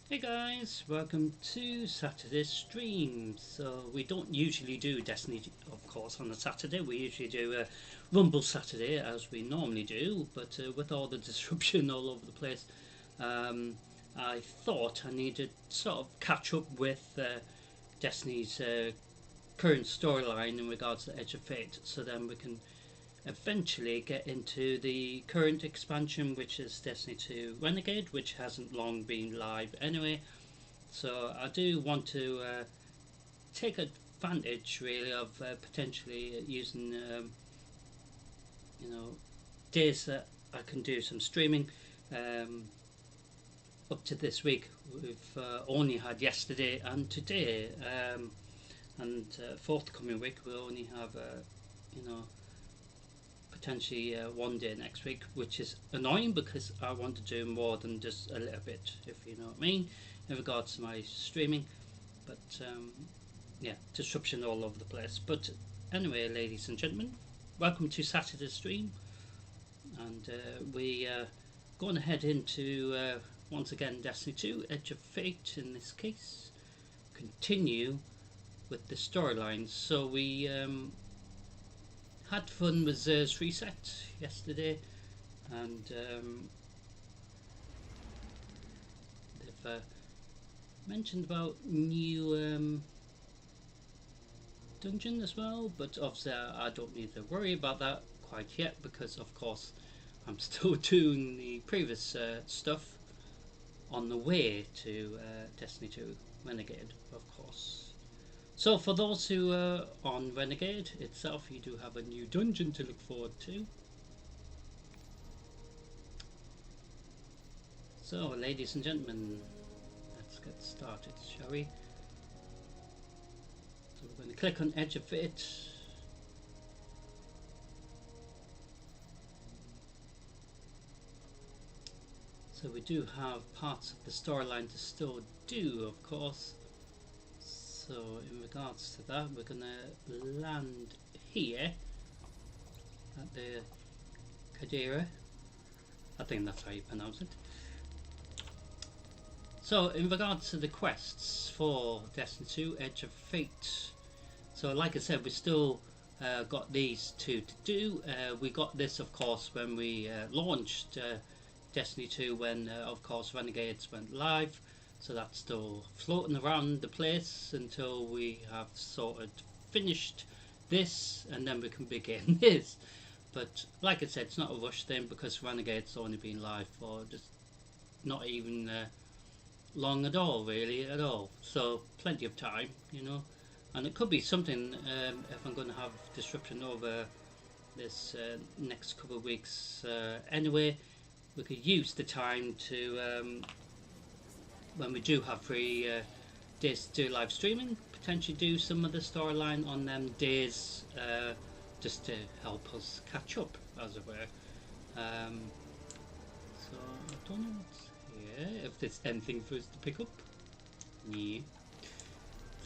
Hey guys, welcome to Saturday stream. So we don't usually do Destiny, of course, on a Saturday. We usually do a Rumble Saturday as we normally do, but with all the disruption all over the place, um, I thought I needed to sort of catch up with Destiny's current storyline in regards to Edge of Fate, so then we can eventually get into the current expansion, which is Destiny 2 Renegade, which hasn't long been live anyway. So I do want to take advantage really of potentially using you know days that I can do some streaming. Um, Up to this week, we've only had yesterday and today, and forthcoming week we'll only have you know potentially one day next week, which is annoying because I want to do more than just a little bit, if you know what I mean, in regards to my streaming. But yeah, disruption all over the place. But anyway, ladies and gentlemen, welcome to Saturday stream, and we going to head into once again Destiny 2 Edge of Fate in this case. Continue with the storylines. So we had fun with Zer's reset yesterday, and they've mentioned about new dungeon as well, but obviously I don't need to worry about that quite yet because of course I'm still doing the previous stuff on the way to Destiny 2 Renegade, of course. So for those who are on Renegade itself, you do have a new dungeon to look forward to. So ladies and gentlemen, let's get started, shall we? So we're going to click on Edge of Fate. So we do have parts of the storyline to still do, of course. So in regards to that, we're gonna land here at the Kadira. I think that's how you pronounce it. So in regards to the quests for Destiny 2 Edge of Fate, so like I said, we still got these two to do. We got this, of course, when we launched Destiny 2, when of course Renegades went live, so that's still floating around the place until we have sort of finished this, and then we can begin this. But like I said, it's not a rush thing because Renegade's only been live for just not even long at all, really, at all. So plenty of time, and it could be something if I'm going to have disruption over this next couple of weeks anyway. We could use the time to when we do have free days to do live streaming, potentially do some of the storyline on them days, just to help us catch up, as it were. So I don't know what's here. If there's anything for us to pick up. No.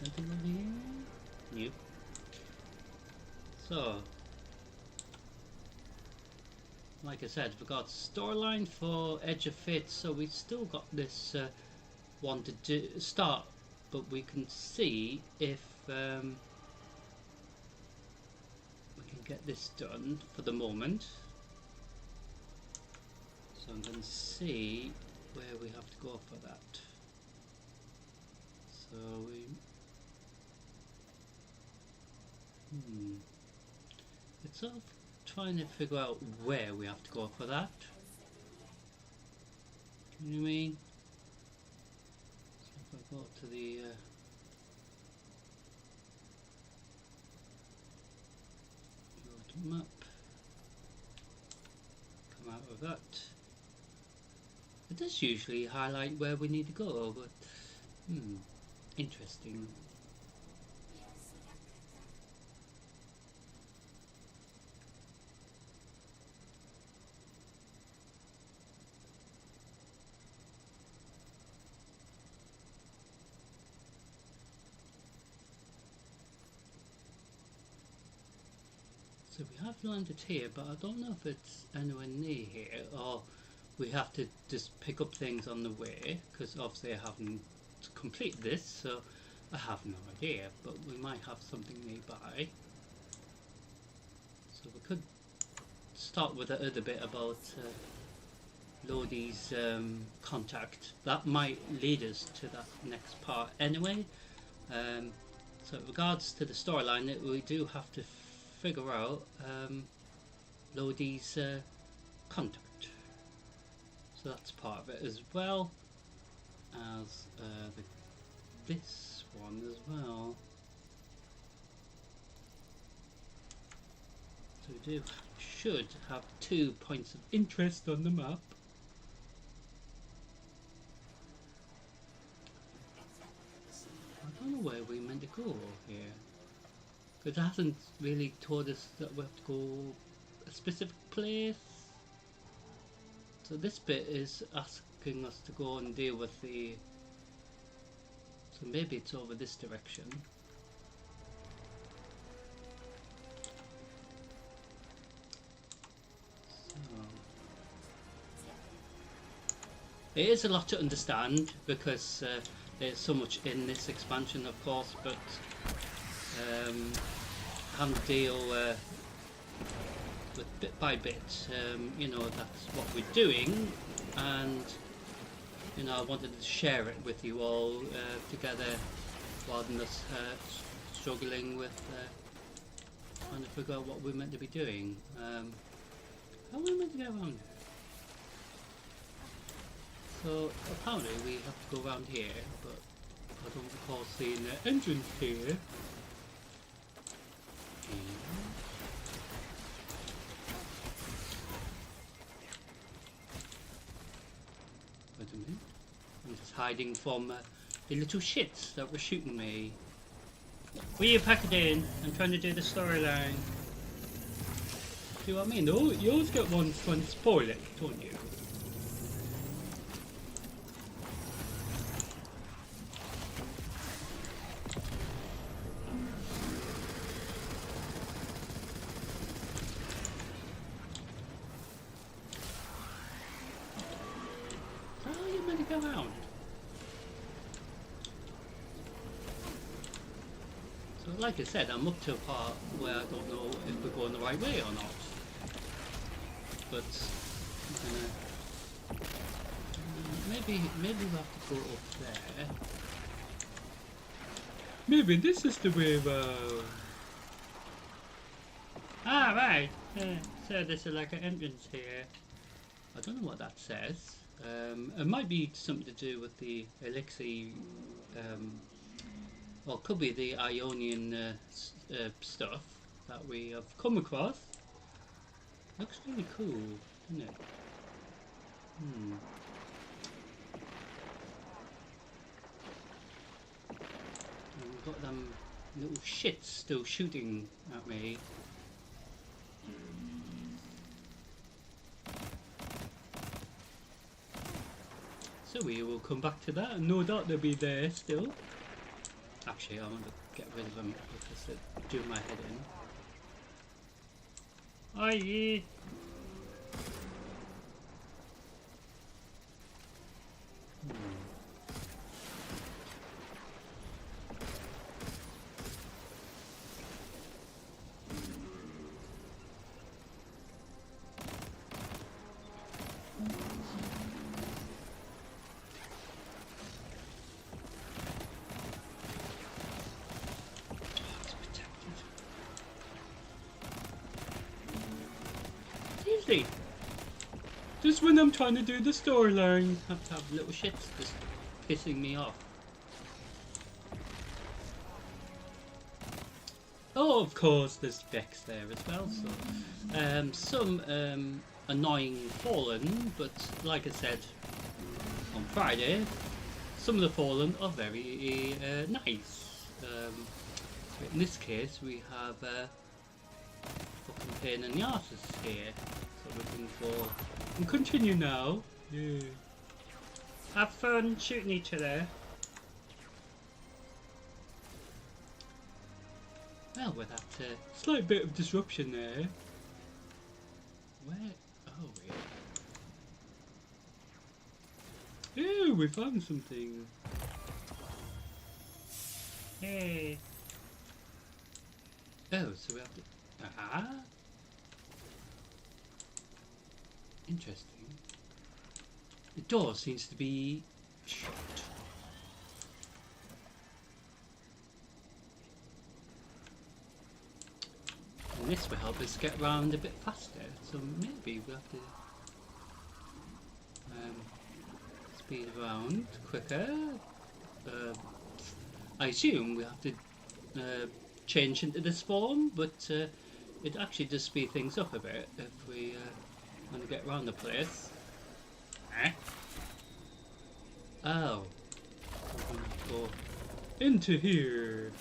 Something over here. No. So, like I said, we've got storyline for Edge of Fate, so we've still got this one to do, start, but we can see if we can get this done for the moment. So I'm going to see where we have to go for that. So we it's sort of trying to figure out where we have to go for that. You know what I mean? So if I go to the map, come out of that. It does usually highlight where we need to go, but interesting. So we have landed here, but I don't know if it's anywhere near here, or we have to just pick up things on the way, because obviously I haven't completed this, so I have no idea, but we might have something nearby. So we could start with the other bit about Lodi's contact. That might lead us to that next part anyway. So in regards to the storyline, we do have to figure out Lodi's contact. So that's part of it as well as this one as well. So we should have 2 points of interest on the map. I don't know where we meant to go here, because it hasn't really told us that we have to go a specific place. So this bit is asking us to go and deal with the... So maybe it's over this direction. It is a lot to understand, because there's so much in this expansion, of course, but having to deal with bit by bit, you know, that's what we're doing, and you know, I wanted to share it with you all together, rather than us struggling with trying to figure out what we're meant to be doing. How are we meant to get around? So apparently we have to go around here, but I don't recall seeing the entrance here. Wait a minute. I'm just hiding from the little shits that were shooting me. Will you pack it in? I'm trying to do the storyline. See what I mean? Oh, you always get one trying to spoil it, don't you? Around. So like I said, I'm up to a part where I don't know if we're going the right way or not. But maybe we'll have to go up there. Maybe this is the way around. Ah, right. So there's like an entrance here. I don't know what that says. It might be something to do with the elixir, well, could be the Ionian stuff that we have come across. Looks really cool, doesn't it? And we've got them little shits still shooting at me. So we will come back to that, and no doubt they'll be there still. Actually, I want to get rid of them because they're doing my head in. Aye. Just when I'm trying to do the storyline, I have to have little shits just pissing me off. Oh, of course, there's Vex there as well. So, some annoying Fallen, but like I said on Friday, some of the Fallen are very nice. In this case, we have fucking pain in the arses here. So looking for. And continue now. Yeah. Have fun shooting each other. Well, with that slight bit of disruption there. Where are we? Oh, we found something. Hey. Oh, so we have to... Ah. Interesting. The door seems to be shut. And this will help us get around a bit faster, so maybe we'll have to speed around quicker. I assume we have to change into this form, but it actually does speed things up a bit if we want to get around the place. Oh. We're going to go into here.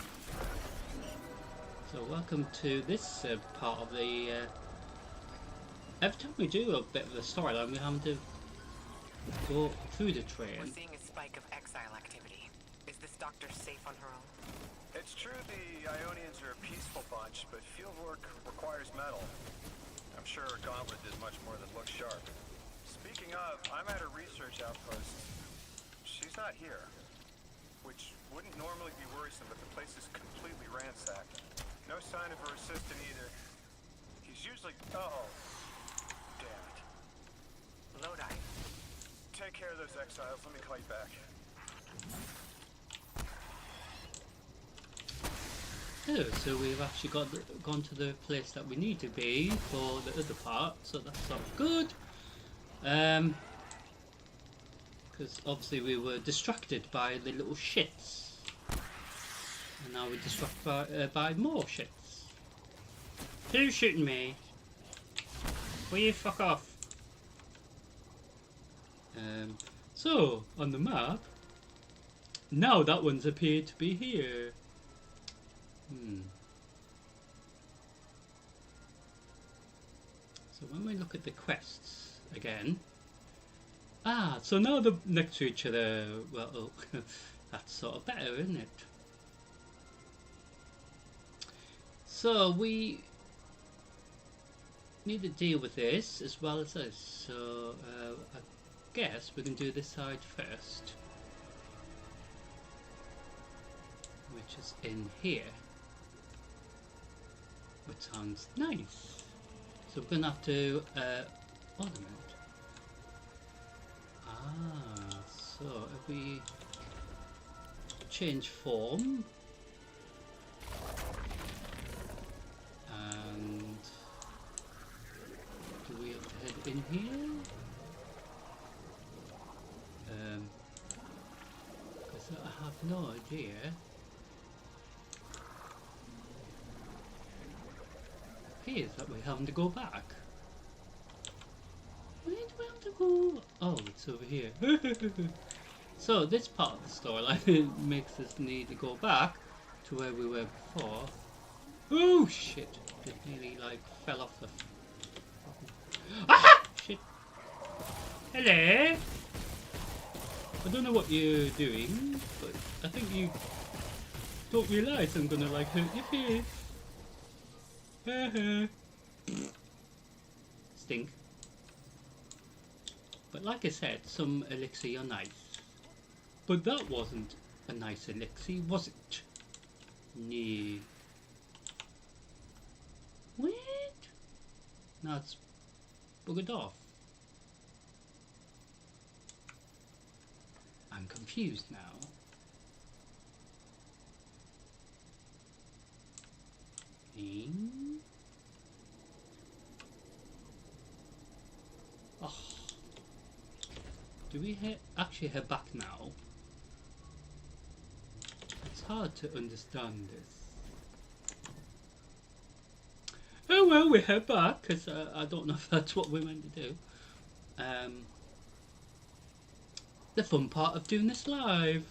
So welcome to this part of the... every time we do a bit of the storyline, we have to go through the train. We're seeing a spike of exile activity. Is this doctor safe on her own? It's true the Ionians are a peaceful bunch, but field work requires metal. I'm sure her gauntlet did much more than look sharp. Speaking of, I'm at a research outpost. She's not here, which wouldn't normally be worrisome, but the place is completely ransacked. No sign of her assistant either. He's usually... Oh, damn it. Lodi. Take care of those exiles. Let me call you back. Oh, so we've actually gone to the place that we need to be for the other part, so that's not good. Because obviously we were distracted by the little shits. And now we're distracted by more shits. Who's shooting me? Will you fuck off? So, on the map, now that one's appeared to be here. So when we look at the quests again, so now they're next to each other. Well, oh, that's sort of better, isn't it? So we need to deal with this as well as this. So I guess we can do this side first, which is in here. Which sounds nice. So we're gonna have to ornament. So if we change form and do we have to head in here? Because I have no idea. Is that we're having to go back. Where do we have to go? Oh, it's over here. So this part of the storyline makes us need to go back to where we were before. Oh shit! It nearly like fell off the... Ah! Shit! Hello! I don't know what you're doing, but I think you don't realise I'm gonna like hurt your face. Stink. But like I said, some elixir are nice. But that wasn't a nice elixir, was it? No. What? Now it's buggered off. I'm confused now. Oh. Do we actually head back now? It's hard to understand this. Oh well, we head back because I don't know if that's what we're meant to do. The fun part of doing this live.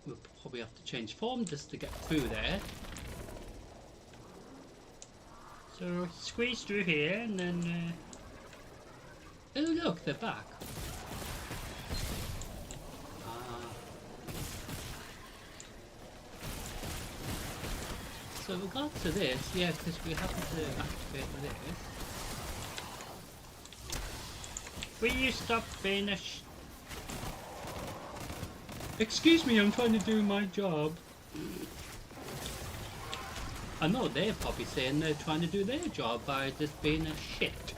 We'll probably have to change form just to get through there. So squeeze through here and then... Oh look, they're back. So with regards to this, yeah, because we have to activate this. Will you stop being a Excuse me, I'm trying to do my job. I know they're probably saying they're trying to do their job by just being a shit.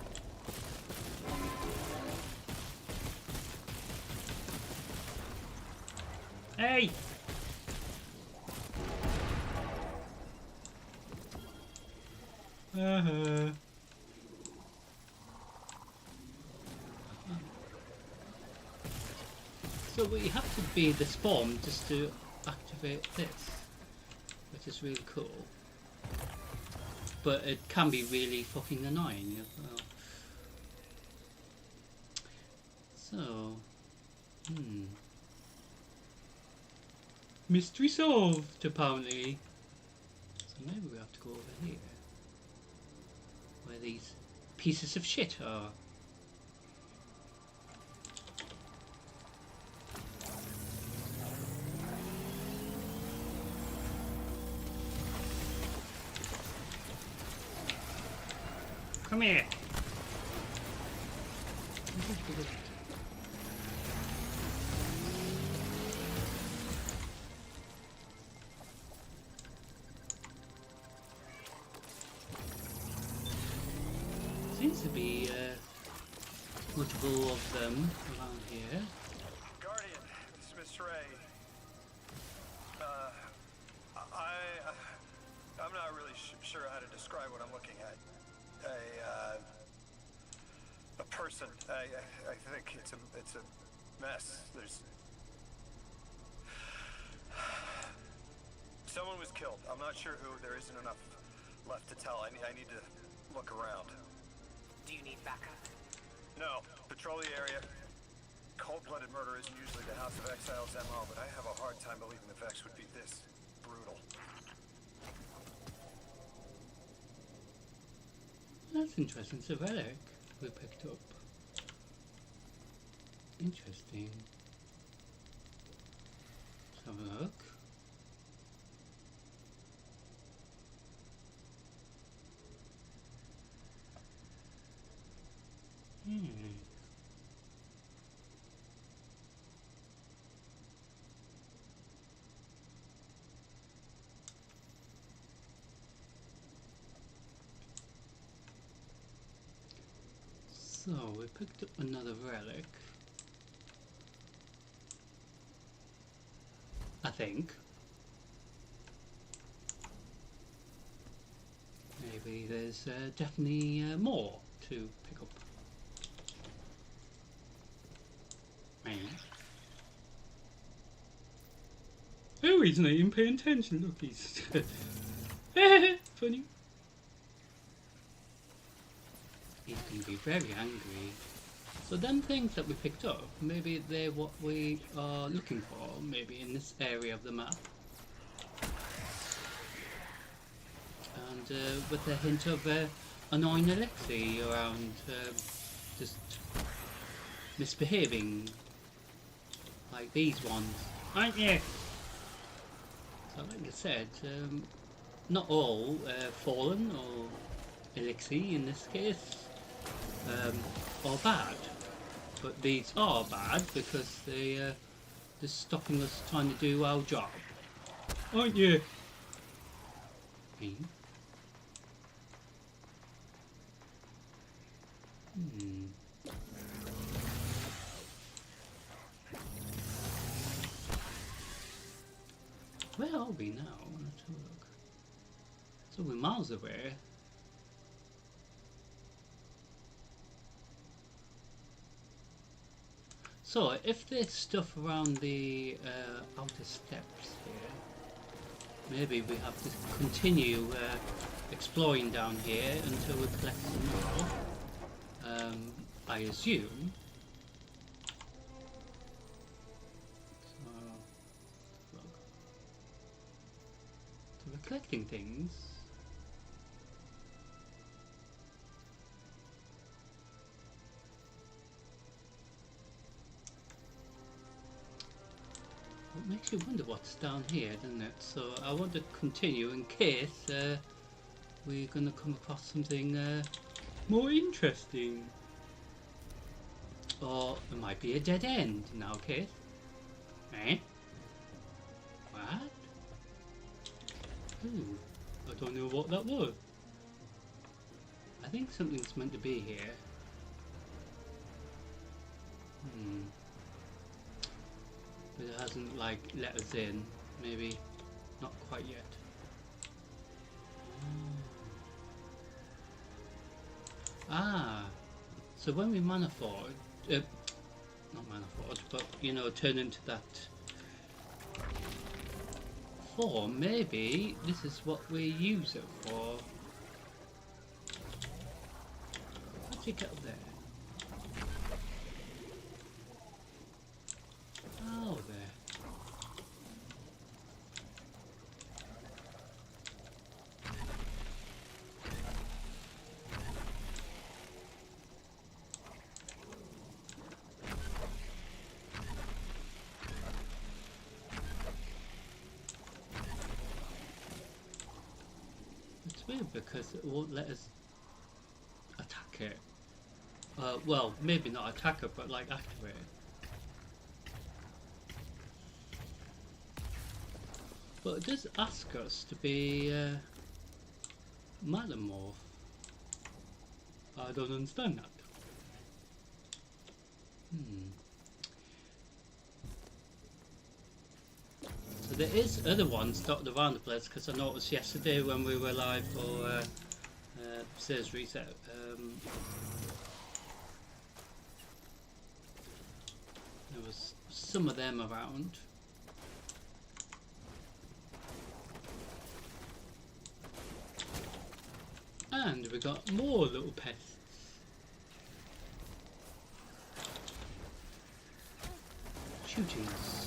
Hey! So we have to be this form just to activate this, which is really cool. But it can be really fucking annoying as well. So, mystery solved, apparently. So maybe we have to go over here, where these pieces of shit are. Come here. Seems to be multiple of them around here. Guardian, this is Miss Ray. I'm not really sure how to describe what I'm looking at. A person. I think it's a mess. There's someone was killed. I'm not sure who. There isn't enough left to tell. I need to look around. Do you need backup? No. Patrol the area. Cold-blooded murder isn't usually the House of Exiles' MO, but I have a hard time believing the Vex would be this brutal. That's interesting. It's a relic we picked up. Interesting. Let's have a look. So we picked up another relic, I think. Maybe there's definitely more to pick up. Maybe. Oh, he's not even paying attention. Look, he's funny. He's going to be very angry. So them things that we picked up, maybe they're what we are looking for, maybe in this area of the map. And with a hint of annoying Alexei around, just misbehaving, like these ones, aren't you? So like I said, not all Fallen or Elixir in this case are bad, but these are bad because they're stopping us trying to do our job, aren't you? Me? Where are we now? Let's have a look. So we're miles away. So if there's stuff around the outer steps here, maybe we have to continue exploring down here until we collect some more. I assume. So we're collecting things. It makes you wonder what's down here, doesn't it? So I want to continue in case we're going to come across something more interesting. Or it might be a dead end in our case. Eh? What? Ooh, I don't know what that was. I think something's meant to be here. But it hasn't like let us in. Maybe not quite yet. Ah, so when we manifold, not manifold, but you know, turn into that form, maybe this is what we use it for. How'd you get up there? Oh, there. It's weird because it won't let us attack it. Well, maybe not attack it, but like activate it. But it does ask us to be Metamorph. I don't understand that. So there is other ones dotted around the place because I noticed yesterday when we were live for Series Reset. There was some of them around. And we got more little pests. Shooting us.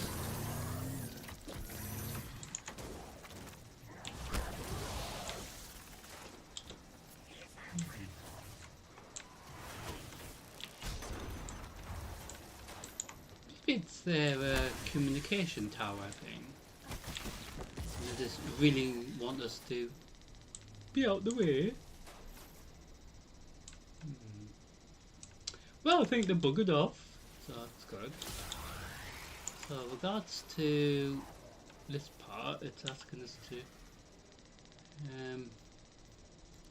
It's their communication tower thing. They just really want us to be out the way. Well, I think they buggered off, so that's good. So, regards to this part, it's asking us to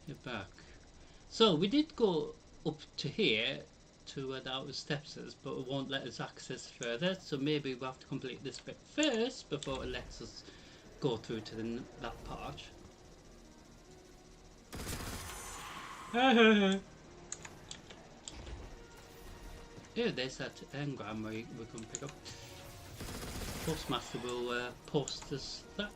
get back. So, we did go up to here to where the outer steps is, but it won't let us access further. So maybe we'll have to complete this bit first before it lets us go through to that part. Yeah, there's that engram we can pick up. Postmaster will post us that.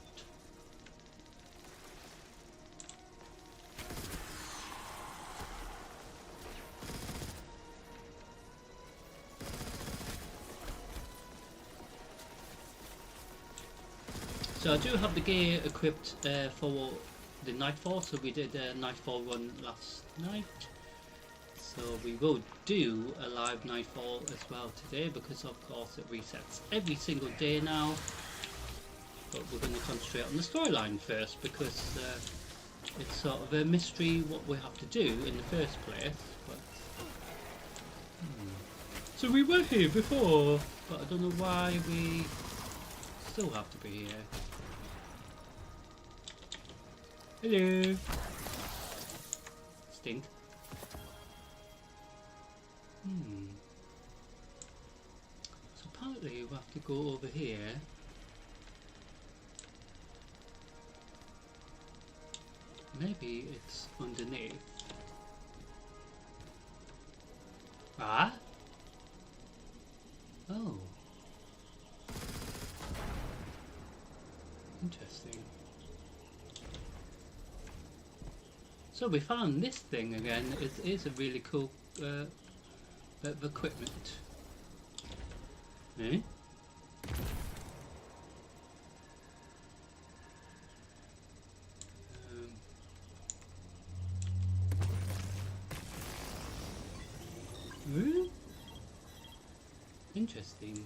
So I do have the gear equipped for the Nightfall, so we did a Nightfall run last night. So we will do a live Nightfall as well today, because of course it resets every single day now. But we're going to concentrate on the storyline first, because it's sort of a mystery what we have to do in the first place. But, So we were here before, but I don't know why we still have to be here. Hello. Stink. So apparently we have to go over here. Maybe it's underneath. Ah? Oh. Interesting. So we found this thing again. It is a really cool bit of equipment. Eh? Interesting.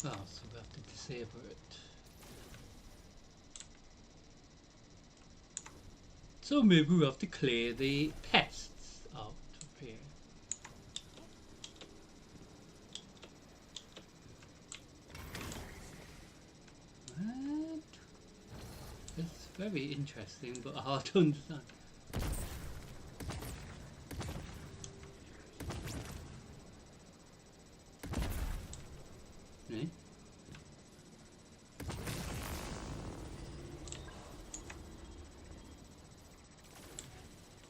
Oh, so we have to disable it. So maybe we have to clear the pests out of here. What? It's very interesting but hard to understand. Eh?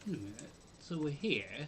Wait a minute. So we're here. Eh?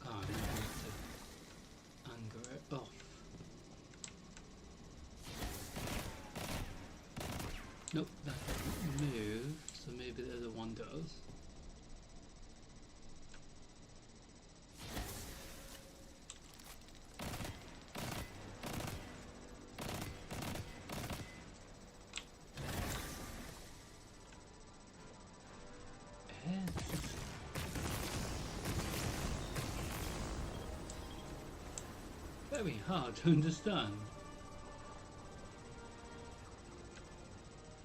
Oh, I need to anger it off. Nope, that doesn't move, so maybe the other one does. This is very hard to understand.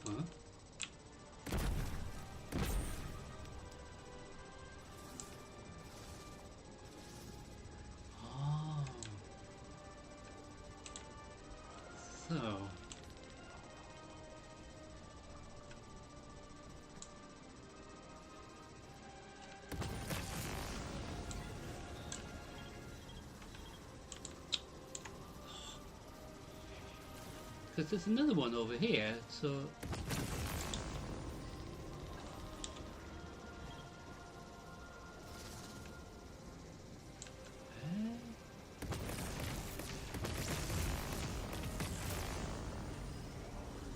Huh? Oh. So. Because there's another one over here, so.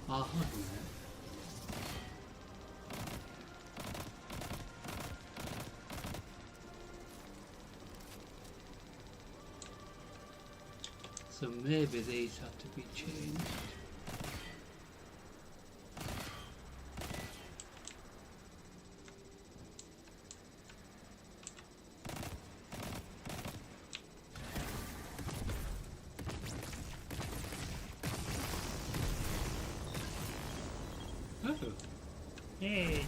Oh, hold on a minute. So maybe these have to be changed. Oh. Yay.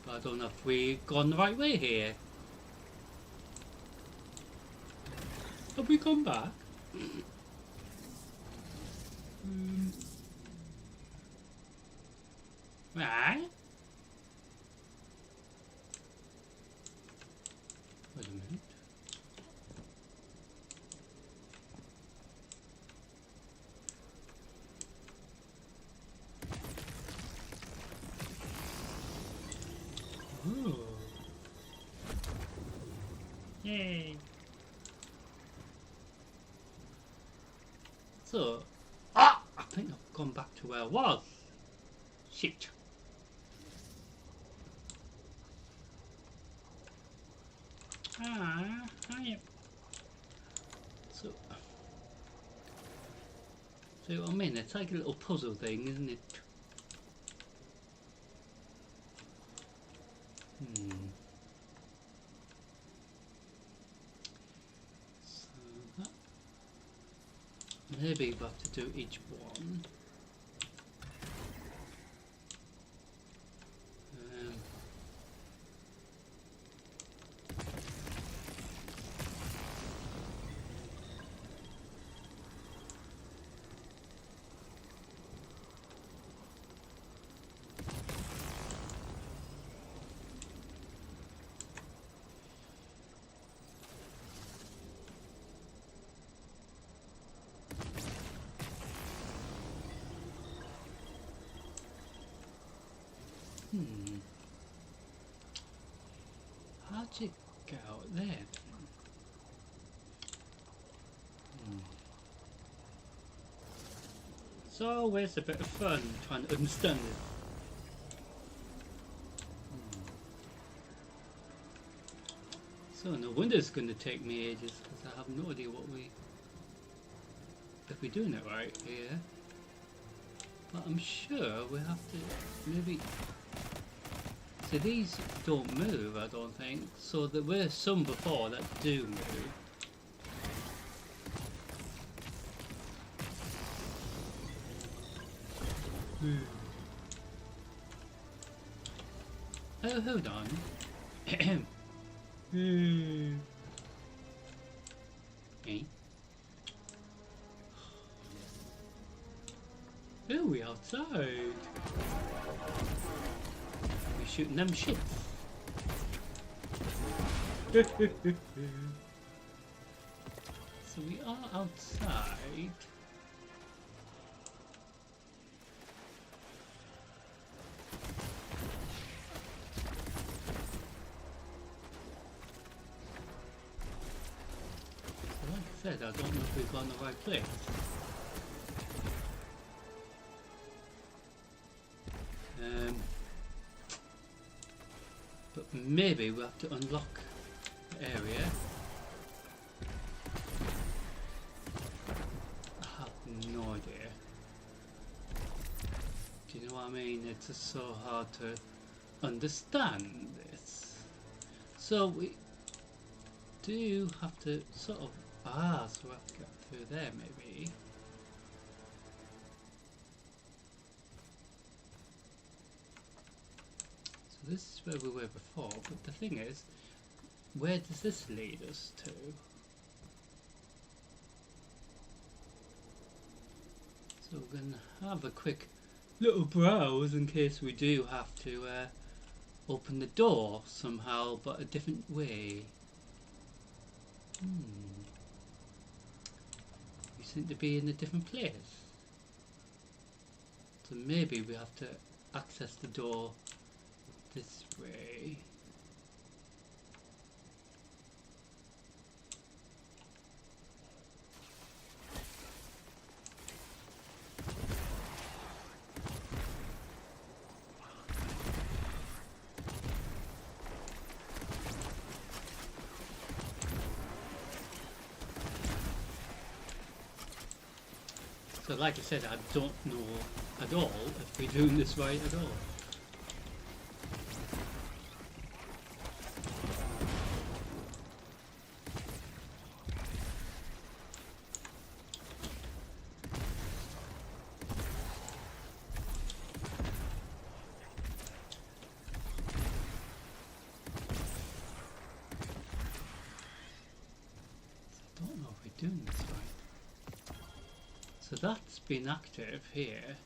But I don't know if we've gone the right way here. Have we gone back? Right. Wait a minute. Ooh. Yay. So, I think I've gone back to where I was. Shit. Hi. So I mean, it's like a little puzzle thing, isn't it? So that maybe we have to do each one. how'd you get out there then? It's always a bit of fun trying to understand it. So no wonder it's going to take me ages, because I have no idea if we're doing it right here. But I'm sure we have to maybe. So these don't move, I don't think. So there were some before that do move. Oh, hold on. Okay. Oh, we outside. We shooting them shits. So we are outside. Like I said, I don't know if we've gone the right place. But maybe we'll have to unlock the area. I have no idea. Do you know what I mean? It's just so hard to understand this. So we do have to sort of so we have to get through there maybe. So this is where we were before, but the thing is, where does this lead us to? So we're going to have a quick little browse in case we do have to open the door somehow, but a different way. We seem to be in a different place. So maybe we have to access the door this way. So like I said, I don't know at all if we're doing this right at all. I don't know if we're doing this right. So that's been active here.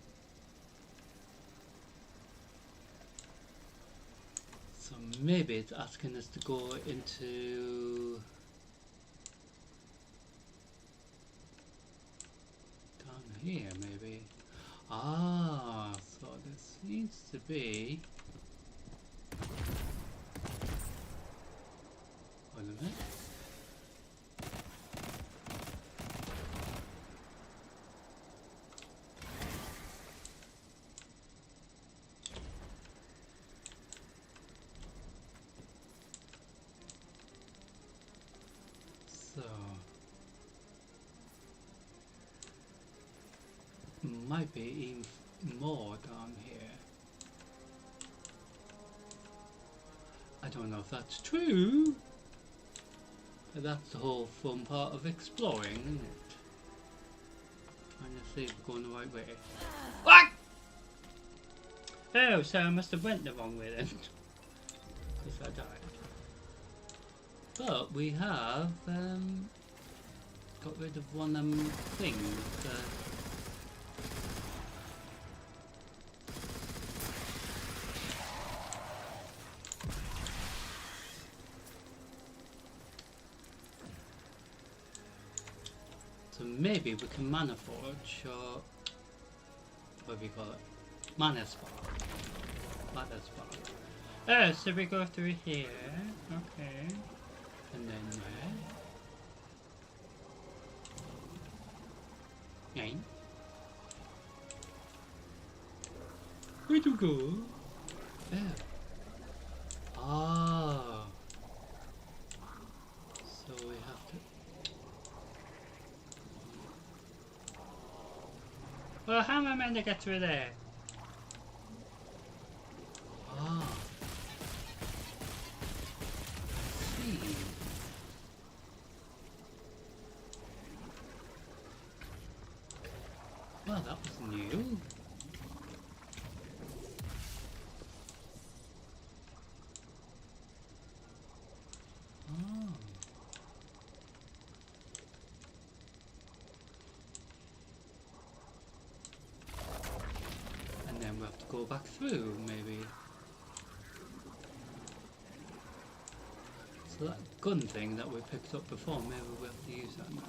So maybe it's asking us to go into down here maybe. So there seems to be wait a minute. So might be even more down here. I don't know if that's true, but that's the whole fun part of exploring, isn't it? Trying to see if we're going the right way. What? Oh, so I must have went the wrong way then, because I died. But we have got rid of one of them things. So maybe we can mana forge, or what do we call it? Mana spark. Mana spark. Oh, so we go through here. Okay. And then there. Okay. Where'd you go? Oh. Ah. So we have to... Well, how am I meant to get through there? Ah. See. Well, that was new. Oh. And then we have to go back through, maybe. So that gun thing that we picked up before, maybe we have to use that now.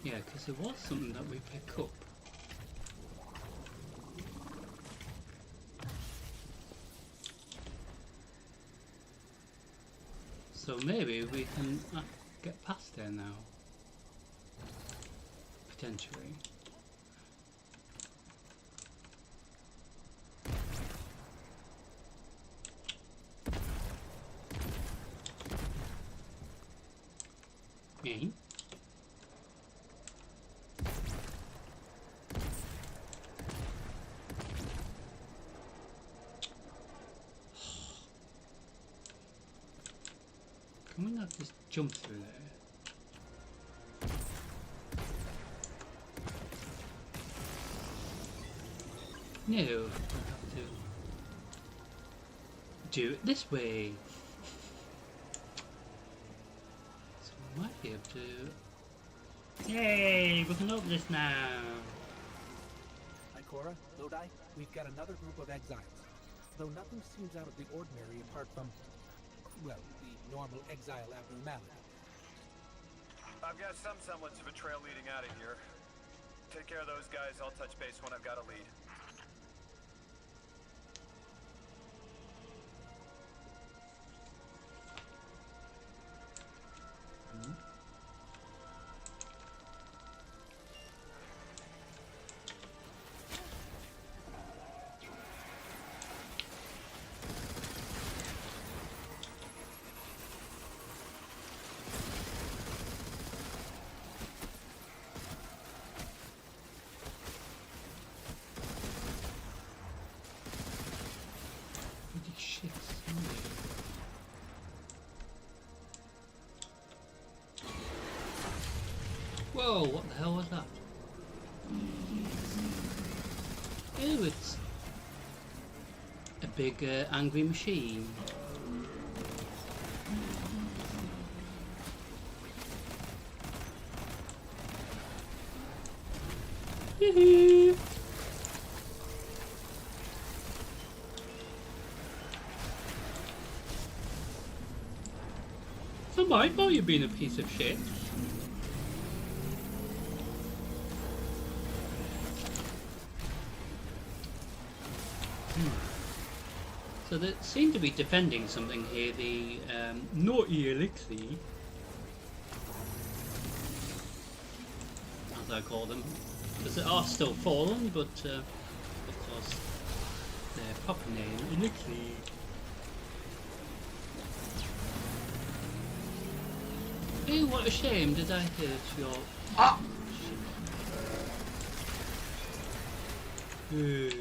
Yeah, because there was something that we pick up. So maybe we can get past there now. Potentially. Yeah. Can we not just jump through there? No, we have to do it this way. So we might be able to... Yay! We can open this now! Ikora, Lodi, we've got another group of exiles. Though nothing seems out of the ordinary apart from, well, the normal exile abnormality. I've got some semblance of a trail leading out of here. Take care of those guys. I'll touch base when I've got a lead. Holy shit, whoa, what the hell was that? Oh, it's a big angry machine. Yoo-hoo. So my fault you're being a piece of shit. So they seem to be defending something here, the naughty elixir, as I call them, because they are still fallen, but of course their proper name, elixir. Oh, what a shame, did I hurt your... Ah! Shit.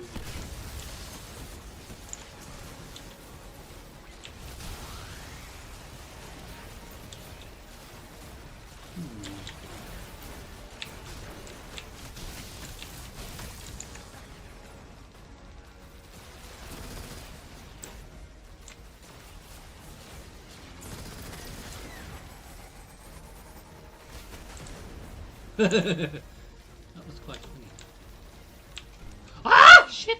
That was quite funny. Ah, shit!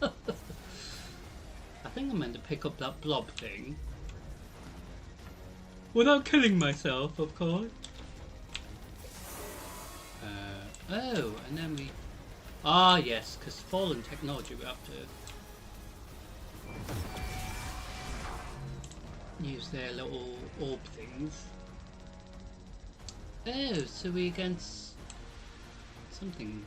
I think I meant to pick up that blob thing. Without killing myself, of course. Oh, and then we... Ah, yes, because fallen technology, we have to use their little orb things. Oh, so we against something.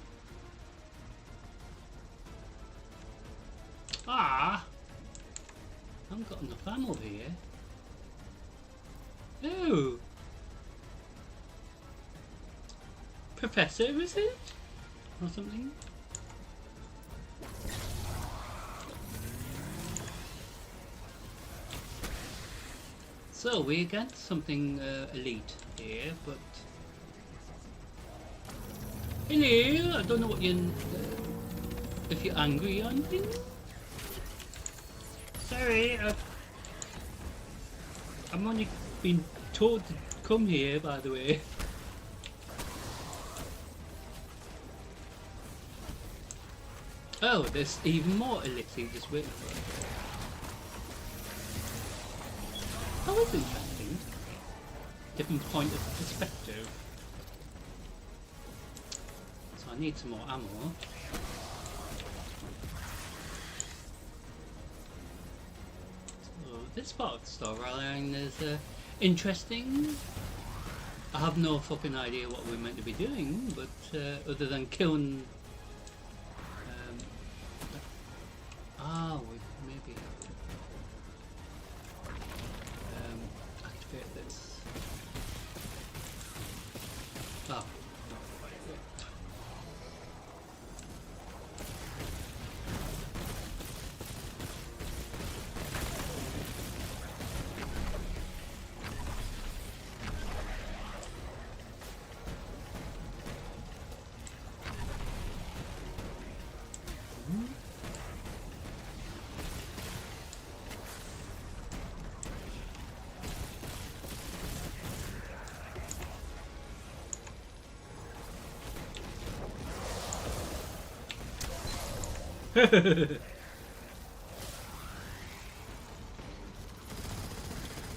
Ah! I haven't got enough ammo here. Oh! Professor, is it? Or something? So, we against something elite here, but... Hello! I don't know what you're... if you're angry or anything? Sorry, I'm only been told to come here, by the way. Oh, there's even more elixir just waiting for us. That was interesting. Different point of perspective. So I need some more ammo. So this part of the storyline is interesting. I have no fucking idea what we're meant to be doing, but other than killing... we maybe have to activate this. Oh.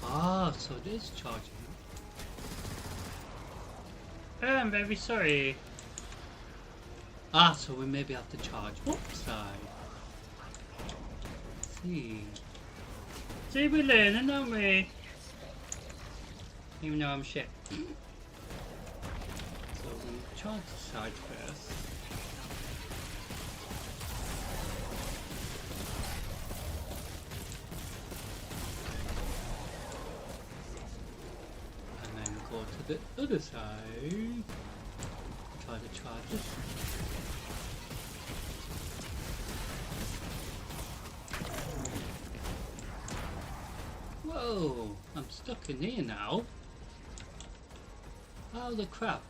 Ah, so it is charging. I'm very sorry. Ah, so we maybe have to charge upside. See, we're learning, aren't we? Even though I'm shit. So we're going to charge the side first. To the other side, try to charge it. Whoa, I'm stuck in here now. Oh, the crap.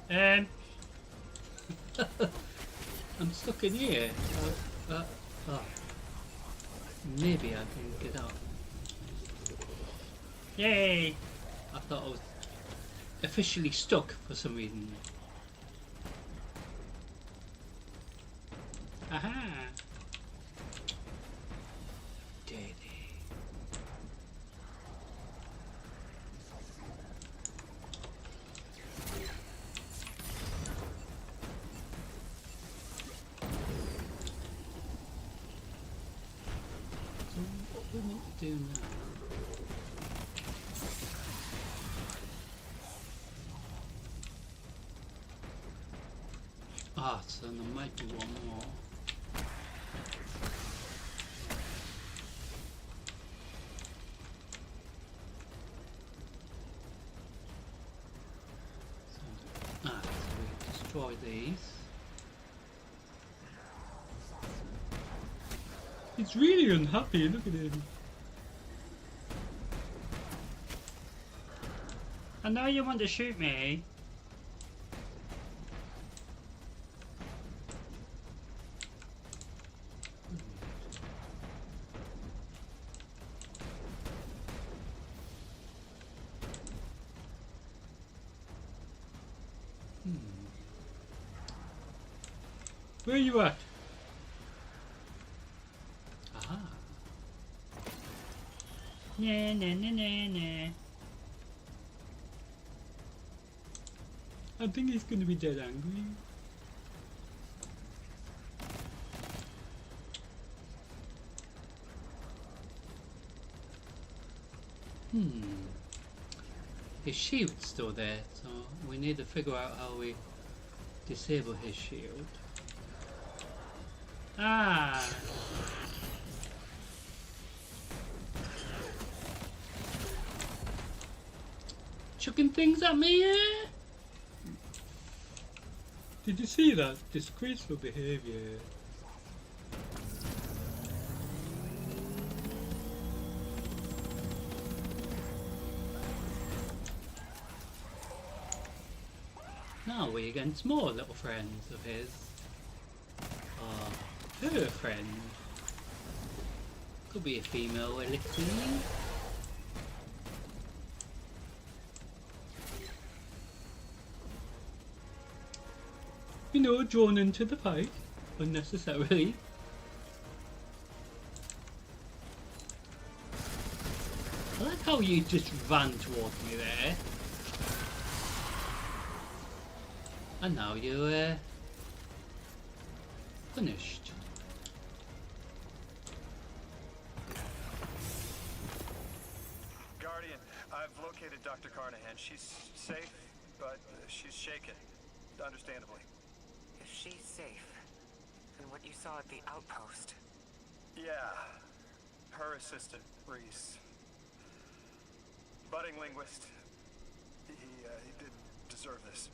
I'm stuck in here. Oh. Maybe I can get out. Yay! I thought I was officially stuck for some reason. Aha! Daddy. What we need to do now? Ah, so there might be one more. So we destroy these. He's really unhappy, look at him. I know you want to shoot me. Where are you at? Aha. Nah, nah, nah, nah, nah. I think he's gonna be dead angry. His shield's still there, so we need to figure out how we disable his shield. Ah! Chucking things at me, yeah? Did you see that? Disgraceful behaviour. Now we're against more little friends of his. Her friend. Could be a female elixir. You know, drawn into the fight unnecessarily. I like how you just ran towards me there. And now you're punished. Guardian, I've located Dr. Carnahan. She's safe, but she's shaken. Understandably. If she's safe, then what you saw at the outpost. Yeah. Her assistant, Reese. Budding linguist. He didn't deserve this.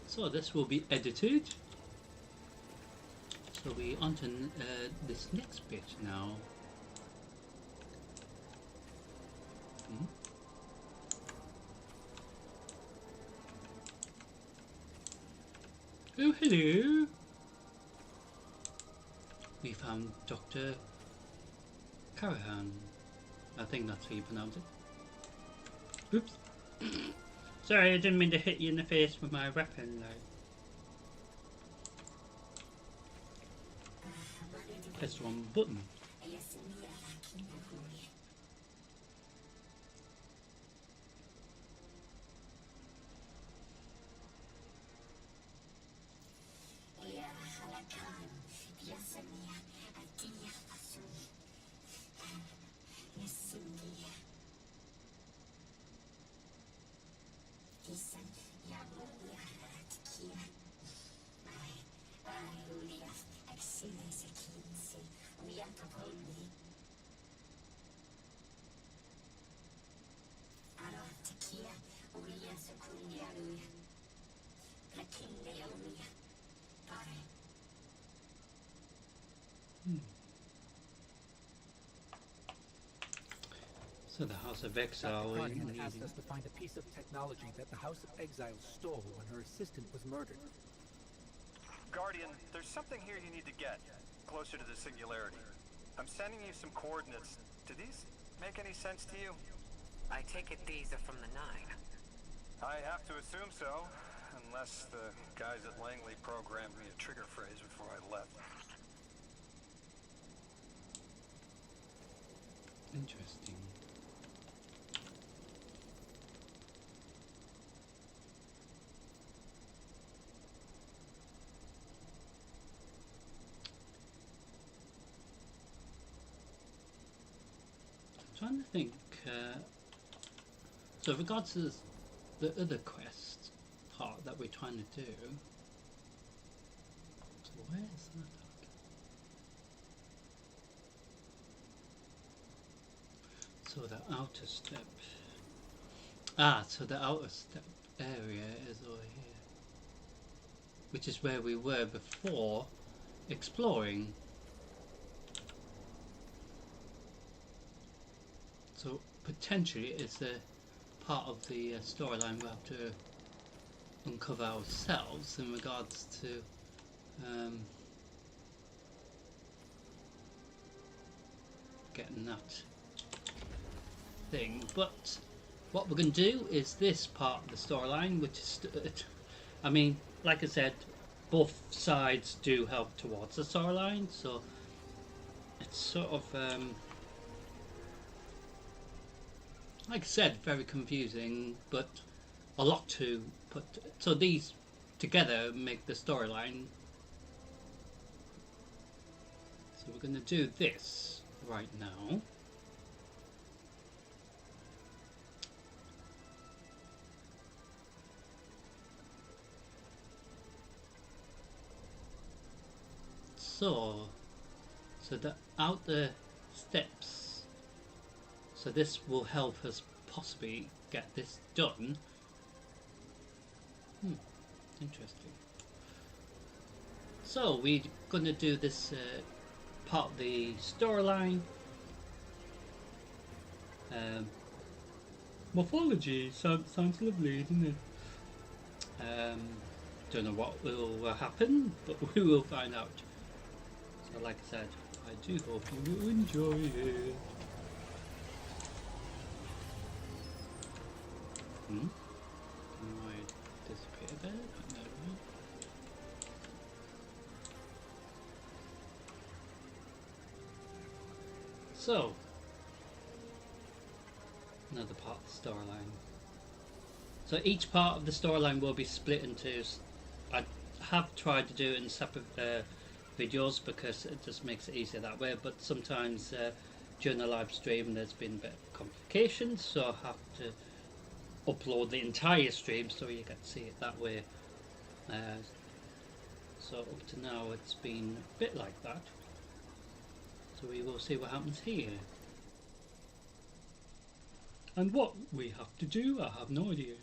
So this will be edited. So we on to this next bit now. Oh, hello. We found Dr. Carahan. I think that's how you pronounce it. Oops. Sorry, I didn't mean to hit you in the face with my weapon, like. Press the wrong button. So the House of Exile. Dr. Carnahan asked us to find a piece of technology that the House of Exile stole when her assistant was murdered. Guardian, there's something here you need to get. Closer to the singularity. I'm sending you some coordinates. Do these make any sense to you? I take it these are from the Nine. I have to assume so. Unless the guys at Langley programmed me a trigger phrase before I left. Interesting. I'm trying to think. So, with regards to the other quest part that we're trying to do, so where is that? So the outer step. Ah, so the outer step area is over here, which is where we were before exploring. So potentially it's a part of the storyline we'll have to uncover ourselves in regards to getting that thing. But what we're going to do is this part of the storyline, which is I mean, like I said, both sides do help towards the storyline, so it's sort of like I said, very confusing, but a lot to put. So these together make the storyline. So we're going to do this right now. So the outer steps. So this will help us possibly get this done. Interesting. So we're going to do this part of the storyline. Morphology sounds lovely, doesn't it? Don't know what will happen, but we will find out. So like I said, I do hope you will enjoy it. Might disappear there, but no. So, another part of the storyline. So each part of the storyline will be split into. I have tried to do it in separate videos because it just makes it easier that way. But sometimes during the live stream, there's been a bit of complications, so I have to upload the entire stream so you get to see it that way. So up to now it's been a bit like that, so we will see what happens here and what we have to do. I have no idea.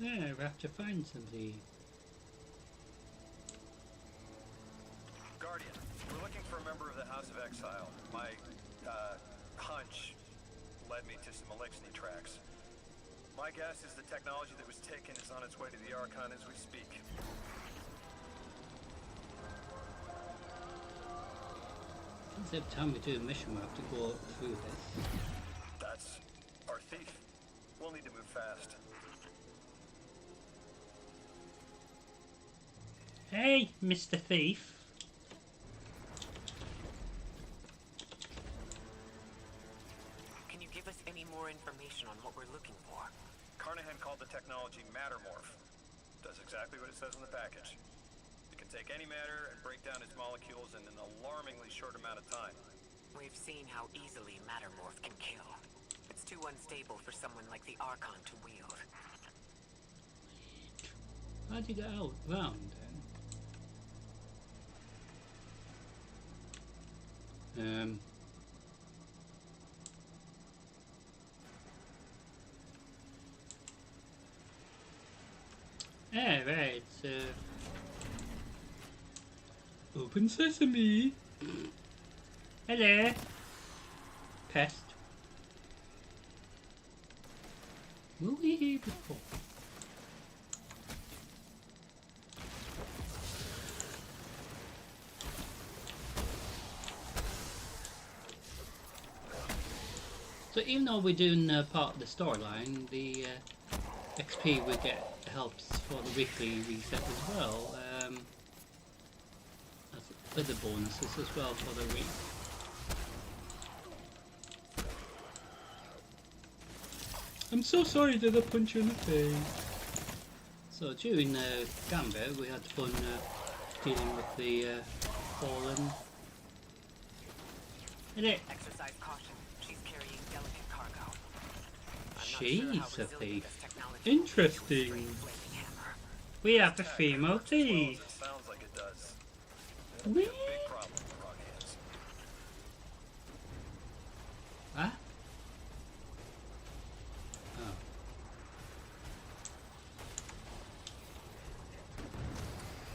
Yeah, we have to find somebody. Guardian, we're looking for a member of the House of Exile. My hunch led me to some Elixni tracks. My guess is the technology that was taken is on its way to the Archon as we speak. Every time we do a mission we have to go through this. That's our thief. We'll need to move fast. Hey, Mr. Thief. Can you give us any more information on what we're looking for? Carnahan called the technology Mattermorph. Does exactly what it says on the package. It can take any matter and break down its molecules in an alarmingly short amount of time. We've seen how easily Mattermorph can kill. It's too unstable for someone like the Archon to wield. How'd you get out round then? Yeah, right. Open sesame. Hello. Pest. Were we here before? So even though we're doing part of the storyline, the XP we get helps for the weekly reset as well, as other bonuses as well for the week. I'm so sorry that I punched you in the face. So during Gambit we had fun dealing with the fallen. Exercise caution. She's carrying delicate cargo. I'm not She's sure how a resilient thief. this technology Interesting. Flaming hammer. We have a Tech female works as well as thief. it sounds like it does. It'll be a What? big problem for Rockhands. Huh? Oh.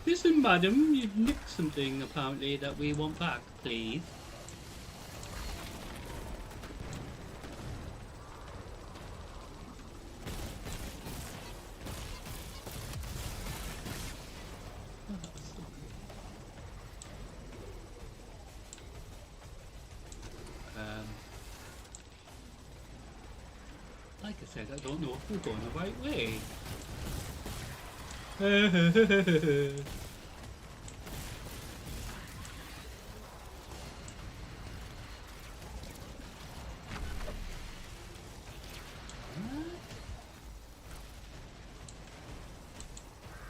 Listen, madam, you've nicked something apparently that we want back, please. Oh, that's so cool. Like I said, I don't know if we're going the right way.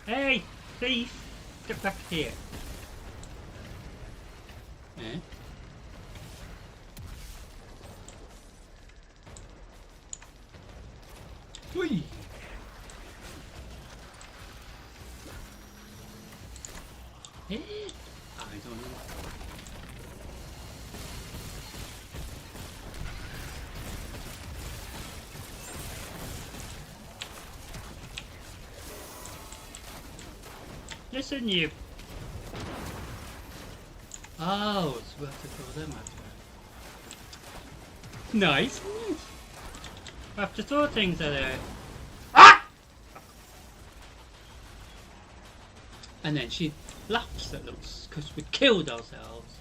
Hey, thief! Get back here. Eh? Oi! Eh? I don't know. Listen, you. Oh, it's worth to throw them at her. Nice. I have to throw things at her. Ah! And then she laughs at us because we killed ourselves.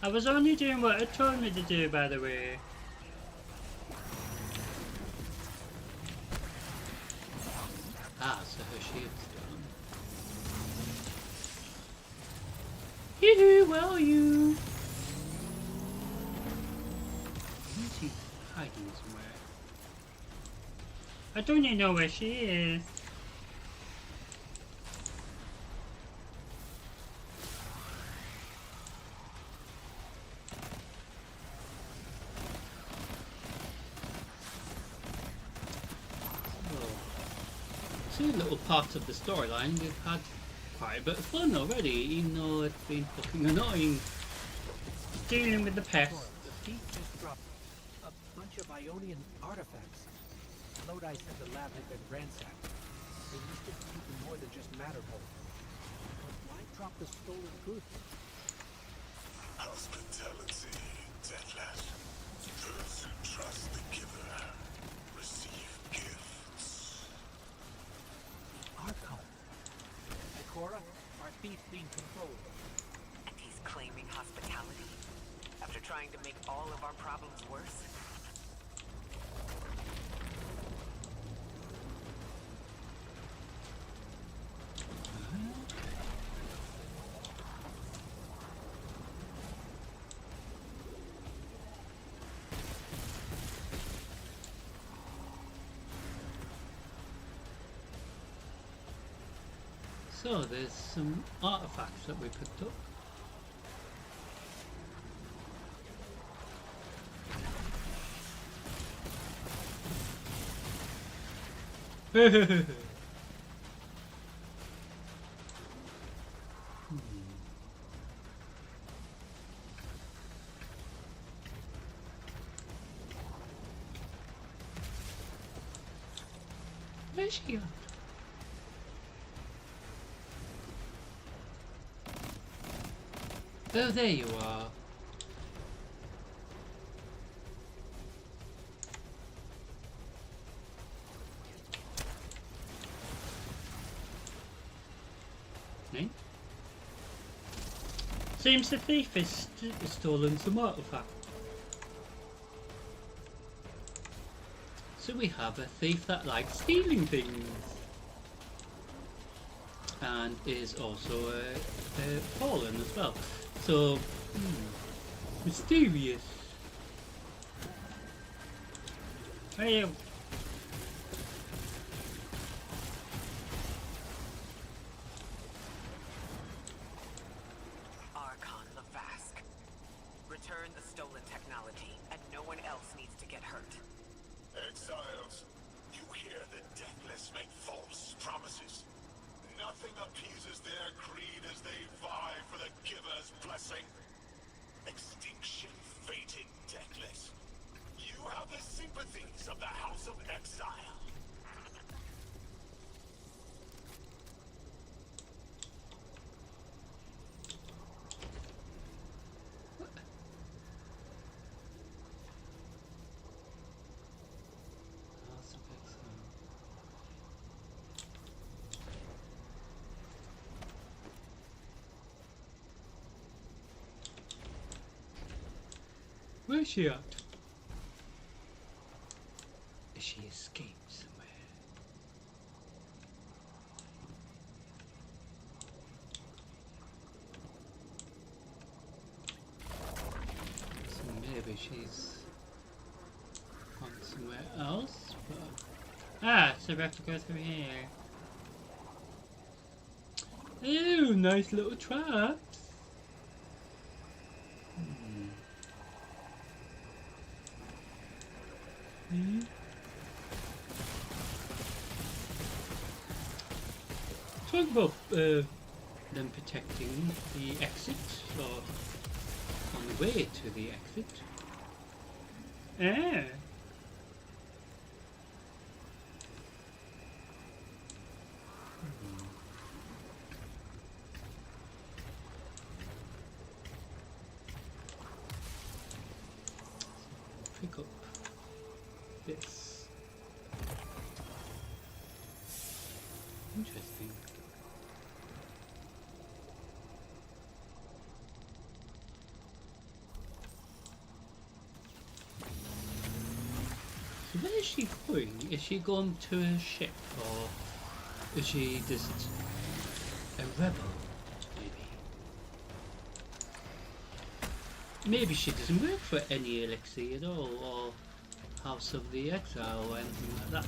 I was only doing what it told me to do, by the way. Ah, so her shield's gone. Hee-hoo, where are you? Where's she hiding somewhere? I don't even know where she is. Two little parts of the storyline, we've had quite a bit of fun already, even though it's been fucking annoying dealing with the pests. The thief just dropped a bunch of Ionian artifacts. Lodi said the lab had been ransacked. They listed something more than just matter mold. But why drop the stolen goods? Hospitality, Deathless. Those who trust the giver receive gifts. Archon. Ikora, our thief being controlled. And he's claiming hospitality? After trying to make all of our problems worse? So there's some artifacts that we picked up. Where's she at? Oh, there you are. Eh? Seems the thief has stolen some artifact. So we have a thief that likes stealing things. And is also a fallen as well. So, mysterious. Hey, Archon Lavask. Return the stolen technology. Where's she at? Is she escaped somewhere? So maybe she's gone somewhere else, but... so we have to go through here. Ew, nice little traps. Talk about them protecting the exit, or on the way to the exit. Pick up this. Interesting. So where is she going? Is she going to a ship, or is she just a rebel? Maybe she doesn't work for any elixir at all, or House of the Exile, or anything like that.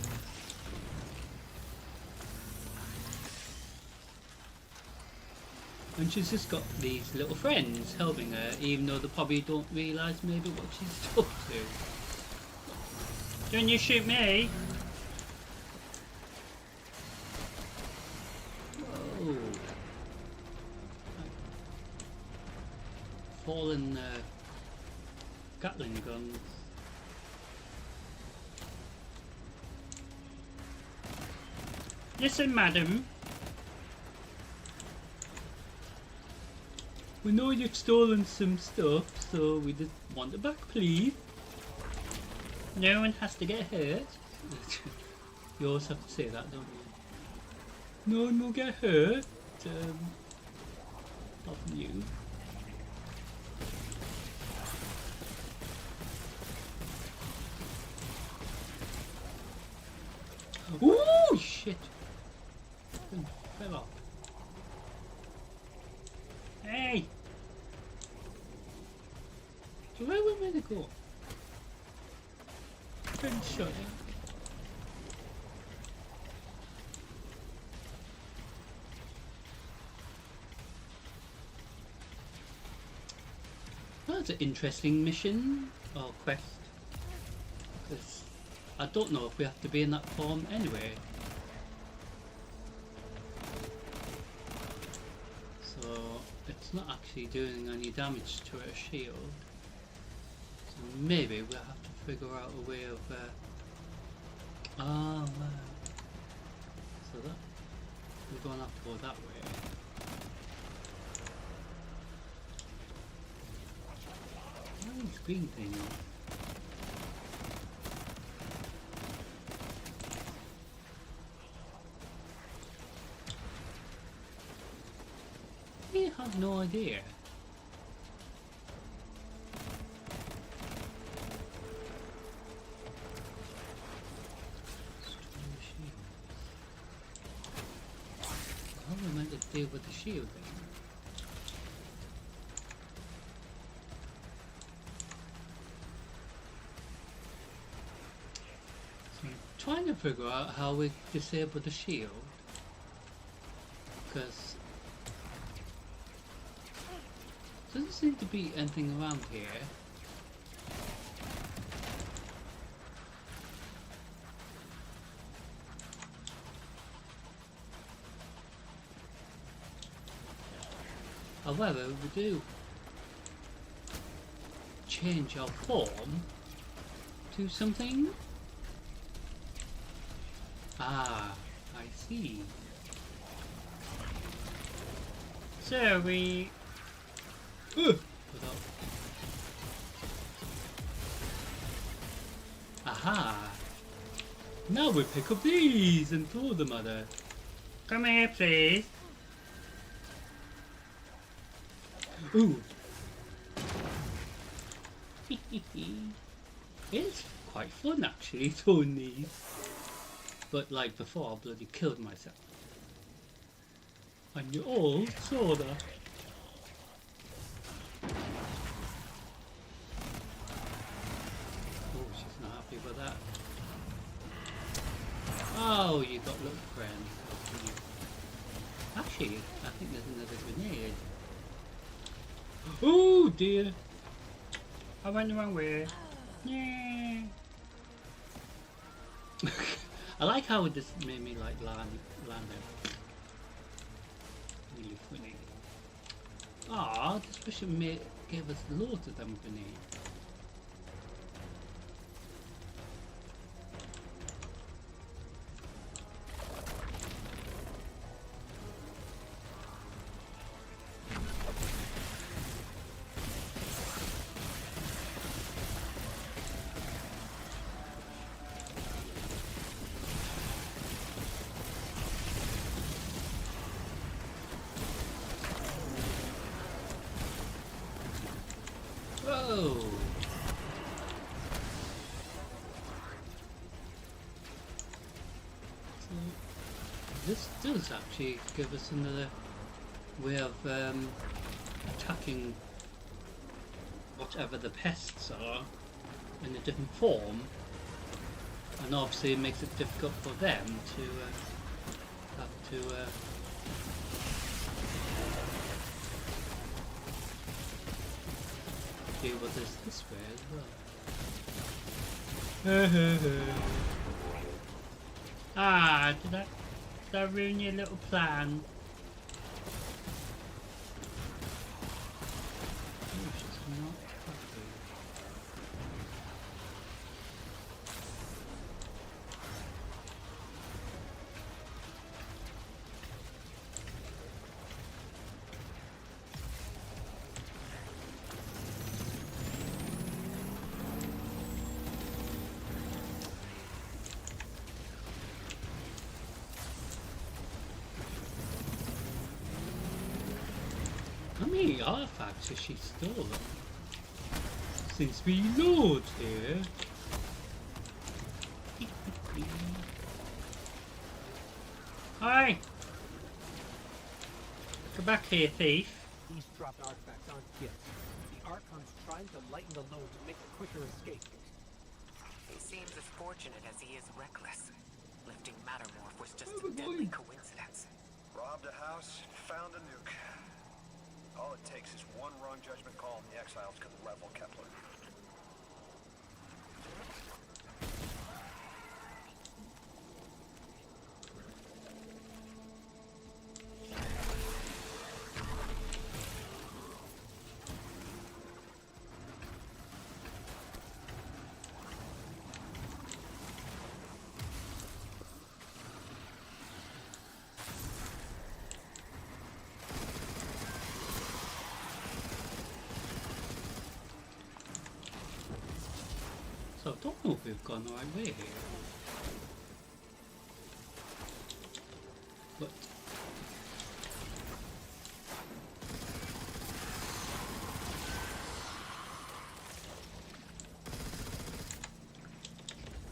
And she's just got these little friends helping her, even though they probably don't realise maybe what she's up to. Don't you shoot me! Whoa. Fallen Gatling guns. Listen, madam. We know you've stolen some stuff, so we just want it back, please. No one has to get hurt. You always have to say that, don't you? No one will get hurt. Apart from you. Ooh, shit! Fell off. Hey! So where were we to go? Been shot. Well, that's an interesting mission or quest. Because I don't know if we have to be in that form anyway. So it's not actually doing any damage to her shield. So maybe we'll have to figure out a way of oh man. So that we're gonna have to go that way. What are these green things? I have no idea. How am I meant to deal with the shield then? So I'm trying to figure out how we disable the shield, because doesn't seem to be anything around here. However, we do change our form to something. Ah, I see. So we aha! Now we pick up these and throw them at her. Come here, please. Ooh. It's quite fun actually throwing these. But like before, I bloody killed myself. And you all saw that. Oh, she's not happy with that. Oh, you got little friend. Actually, I think there's another grenade. Oh dear. I went the wrong way. Yeah. I like how this made me like land it. Really funny. Ah, this wish it gave us loads of them grenades. Whoa! So this does actually give us another way of attacking whatever the pests are in a different form, and obviously it makes it difficult for them to have to deal with this way as well. Ah, did I ruin your little plan? Oh, she's not happy. How many artifacts has she stolen since we load here? Hi! Come back here, thief. These dropped artifacts aren't gifts. The Archon's trying to lighten the load to make a quicker escape. He seems as fortunate as he is reckless. Lifting Mattermorph was just a deadly coincidence. Robbed a house, found a nuke. All it takes is one wrong judgment call and the Exiles could level Kepler. So I don't know if we've gone the right way here. But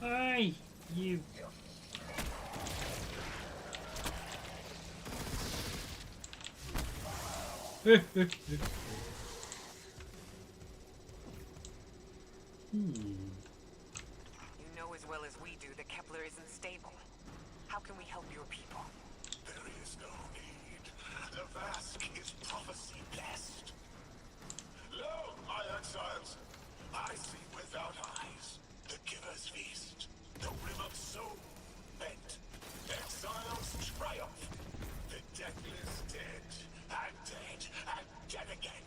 hi, you. You know as well as we do that Kepler isn't stable. How can we help your people? There is no need. The Vask is prophecy blessed. Lo, my exiles, I see without eyes. The Giver's Feast, the Rim of Soul, meant exiles triumph. The deathless dead, and dead, and dead again.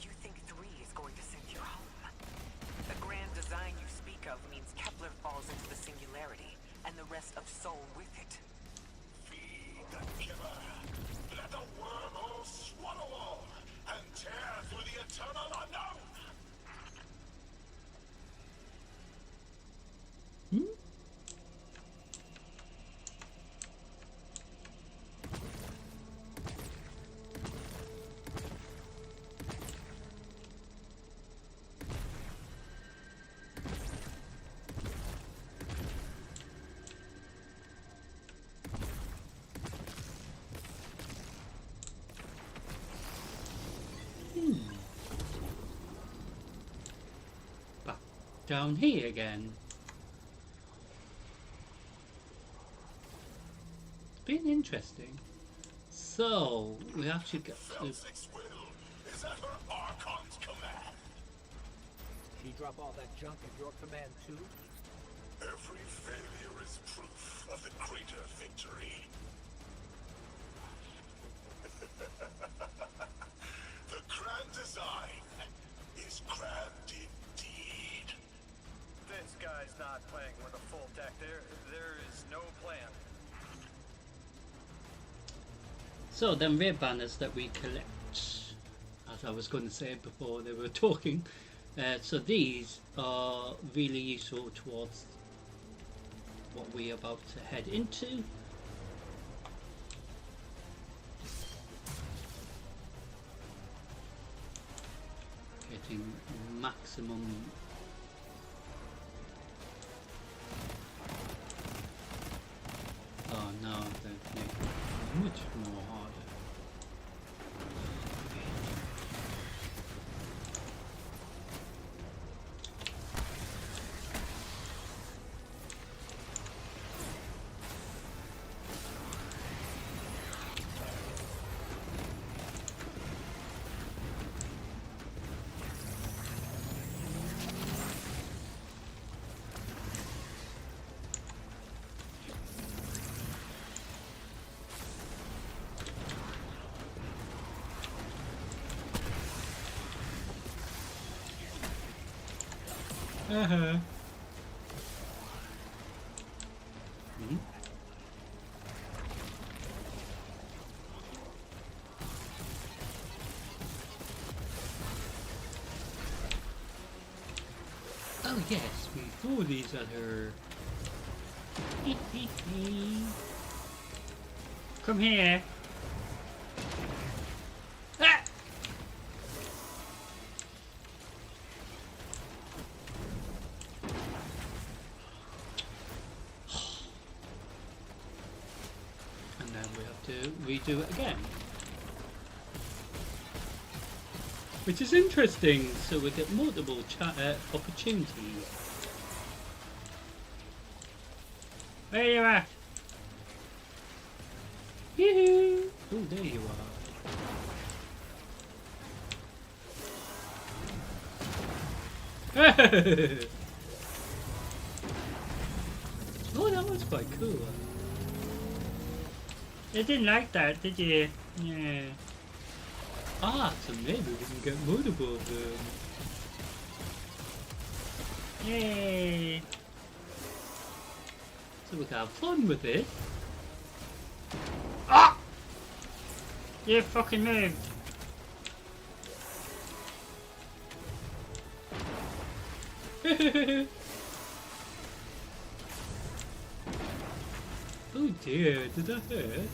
You think 3 is going to send you home? The grand design you speak of means Kepler falls into the singularity, and the rest of Soul with it. Feed the Giver. Let the wormhole swallow Back down here again. It's been interesting. So we actually got to. Felsic's will is at her Archon's command. She drop all that junk at your command too? Every failure is proof of the greater victory. The grand design is grand indeed. This guy's not playing with a full deck. There is no plan. So then red banners that we collect, as I was going to say before they were talking. So these are really useful towards what we're about to head into. Getting maximum no, they're much more harder. Mhm. Oh yes, we threw these at her. Come here. Ah! And then we have to redo it again. Which is interesting, so we get multiple opportunities. Where you at? Yoo-hoo! Oh, there you are. Oh, that was quite cool. You didn't like that, did you? Yeah. Ah, so maybe we can get multiple of them. Yay! So we can have fun with it. Ah! You fucking moved. Oh dear, did that hurt?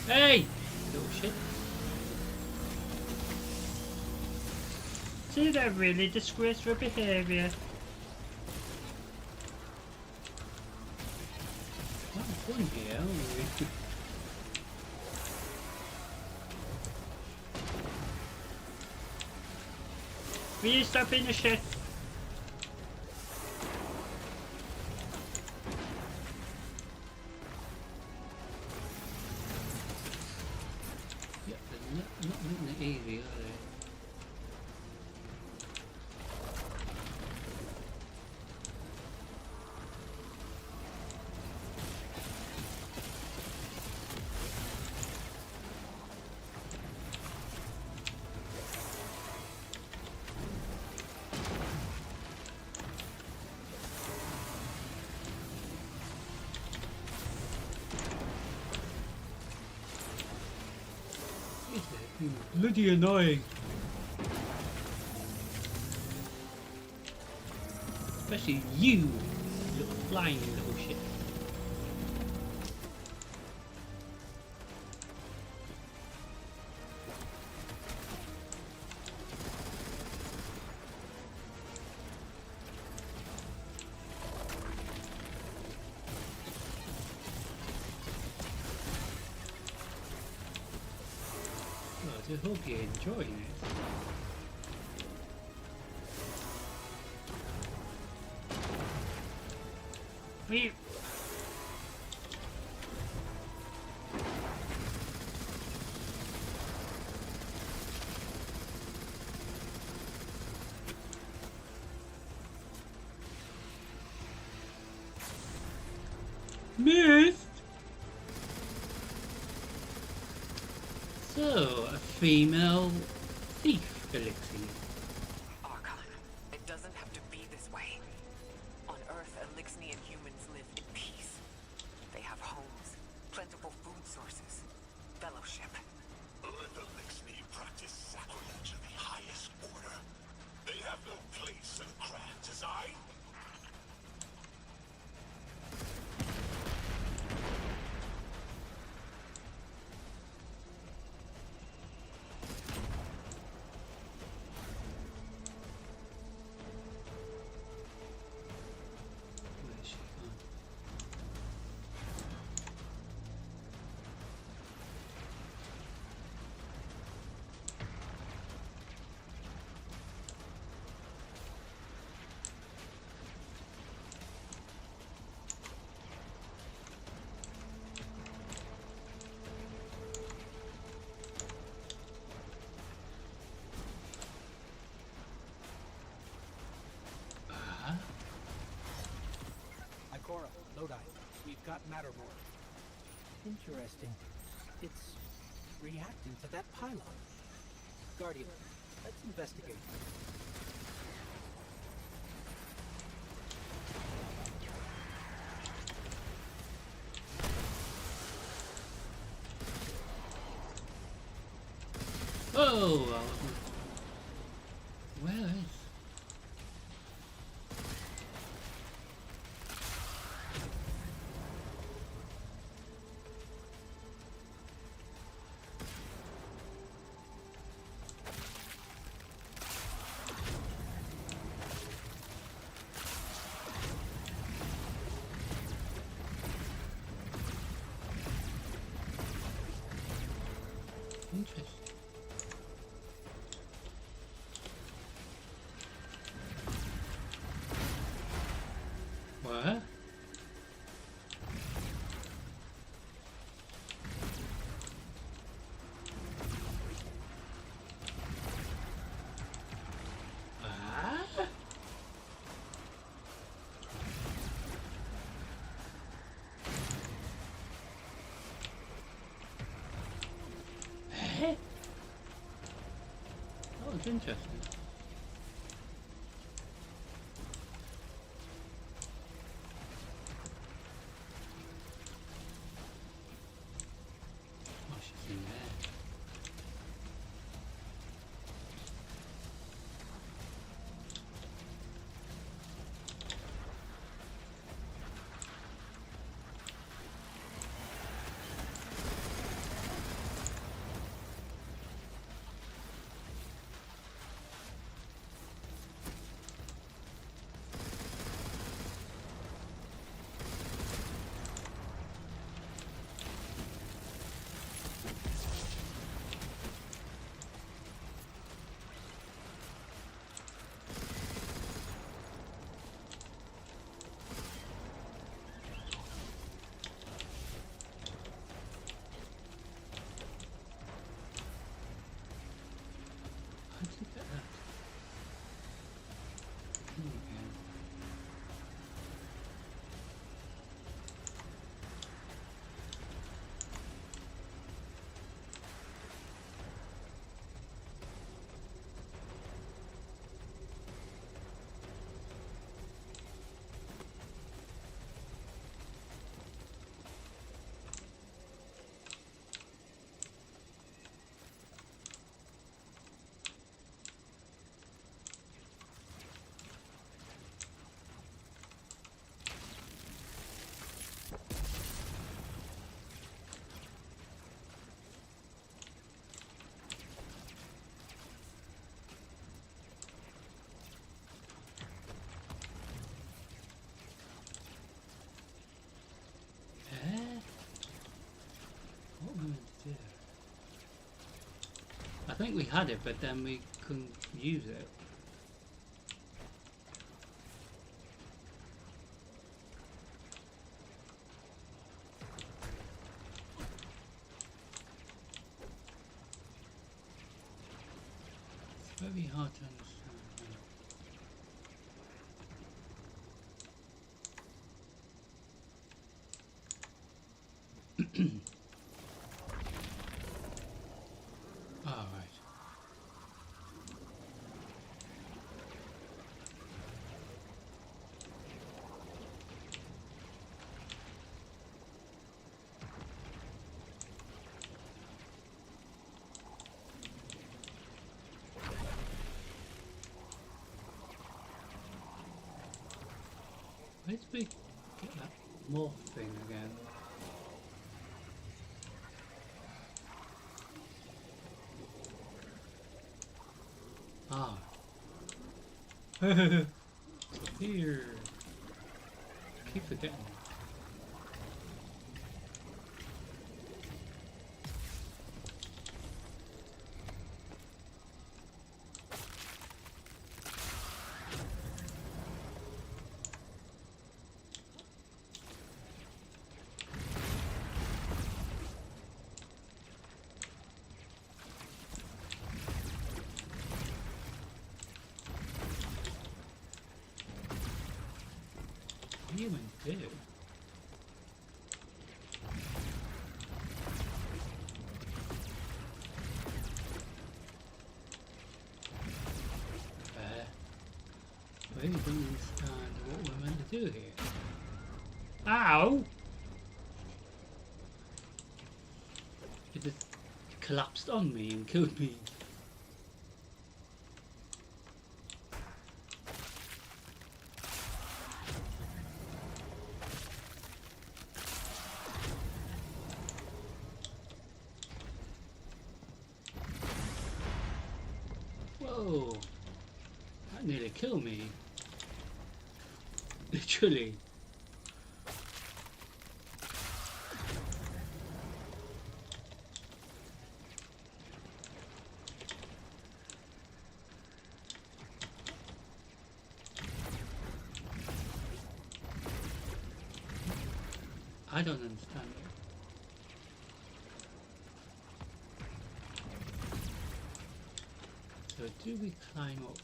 Hey! Little shit. See that really disgraceful behaviour. What fun here, aren't we? Will you stop being a shit? Yeah, they're not in the area, are they? Bloody annoying. Especially you, little flying little shit. I hope you're enjoying it. Beep. Missed! So, a female thief, Elixir. Archon, it doesn't have to be this way. On Earth, Elixni and humans live in peace. They have homes, plentiful food sources, fellowship. Earth Elixni practice sacrilege of the highest order. They have no place in grand design. Where's she gone? Ah, Ikora, Lodi, we've got Mattermore. Interesting. It's reacting to that pylon. Guardian, let's investigate. oh, where is? Interesting. What? Ah? Eh? Oh, it's interesting. Oh, she's in there. How did you get that? Here we go. Eh? What am I meant to do? think we had it, but then we couldn't use it. It's very hard to understand. All right. Where did we get that morph thing again? Ah. It's up here. I keep forgetting. What do you even do? I really don't understand what we're meant to do here. Ow! It just collapsed on me and killed me. Whoa! That nearly killed me. Literally. I don't understand it. So do we climb up?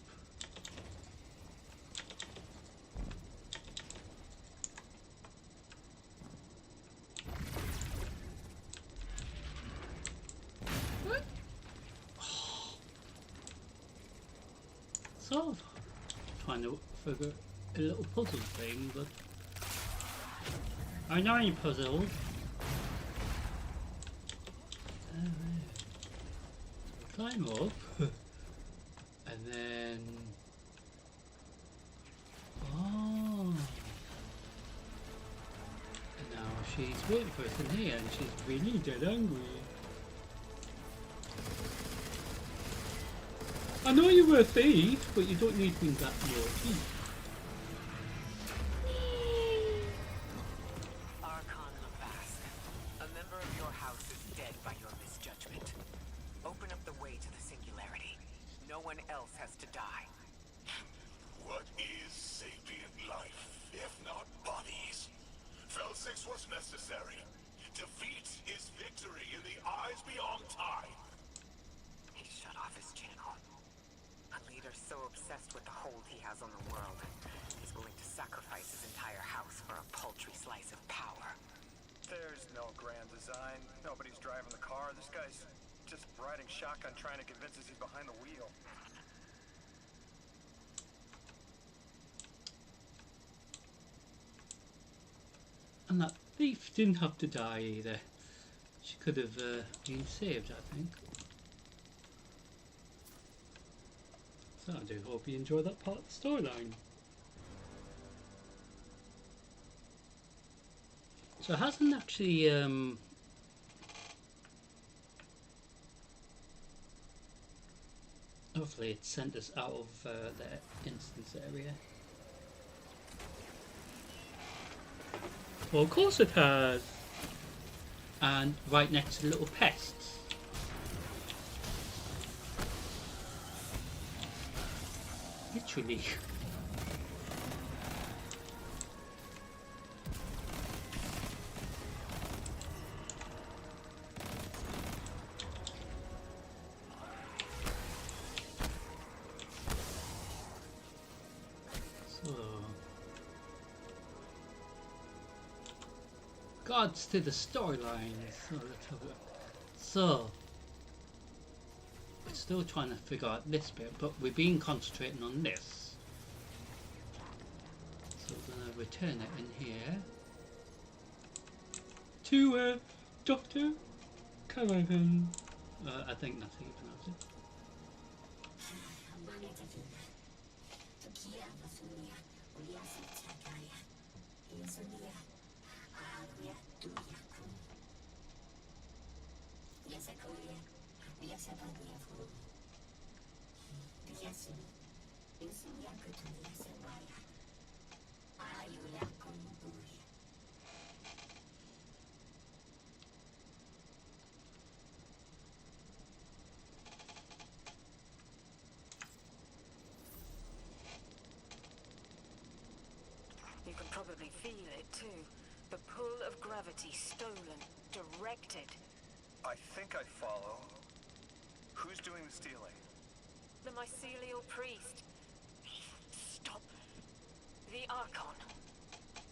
What? Sort of trying to figure a little puzzle thing, but I know any puzzles. Climb up, and then oh, and now she's waiting for us in here, and she's really dead angry. I know you were a thief, but you don't need things that your teeth. Archon Levask, a member of your house is dead by your misjudgment. Open up the way to the singularity. No one else has to die. What is sapient life, if not bodies? Fel 6 was necessary. Defeat is victory in the eyes beyond time. He shut off his channel. A leader so obsessed with the hold he has on the world, he's willing to sacrifice his entire house for a paltry slice of power. There's no grand design. Nobody's driving the car. This guy's just riding shotgun trying to convince us he's behind the wheel. And that thief didn't have to die either. She could have been saved, I think. So I do hope you enjoy that part of the storyline. So it hasn't actually hopefully it sent us out of the instance area. Well, of course it has. And right next to the little pests. Literally. So, regards to the storyline. So let's have a look. So, we're still trying to figure out this bit, but we've been concentrating on this. So we're going to return it in here to Dr. Callaghan. I think that's how you pronounce it. You can probably feel it too. The pull of gravity stolen, directed. I think I follow. Who's doing the stealing? The mycelial priest. Stop. The Archon.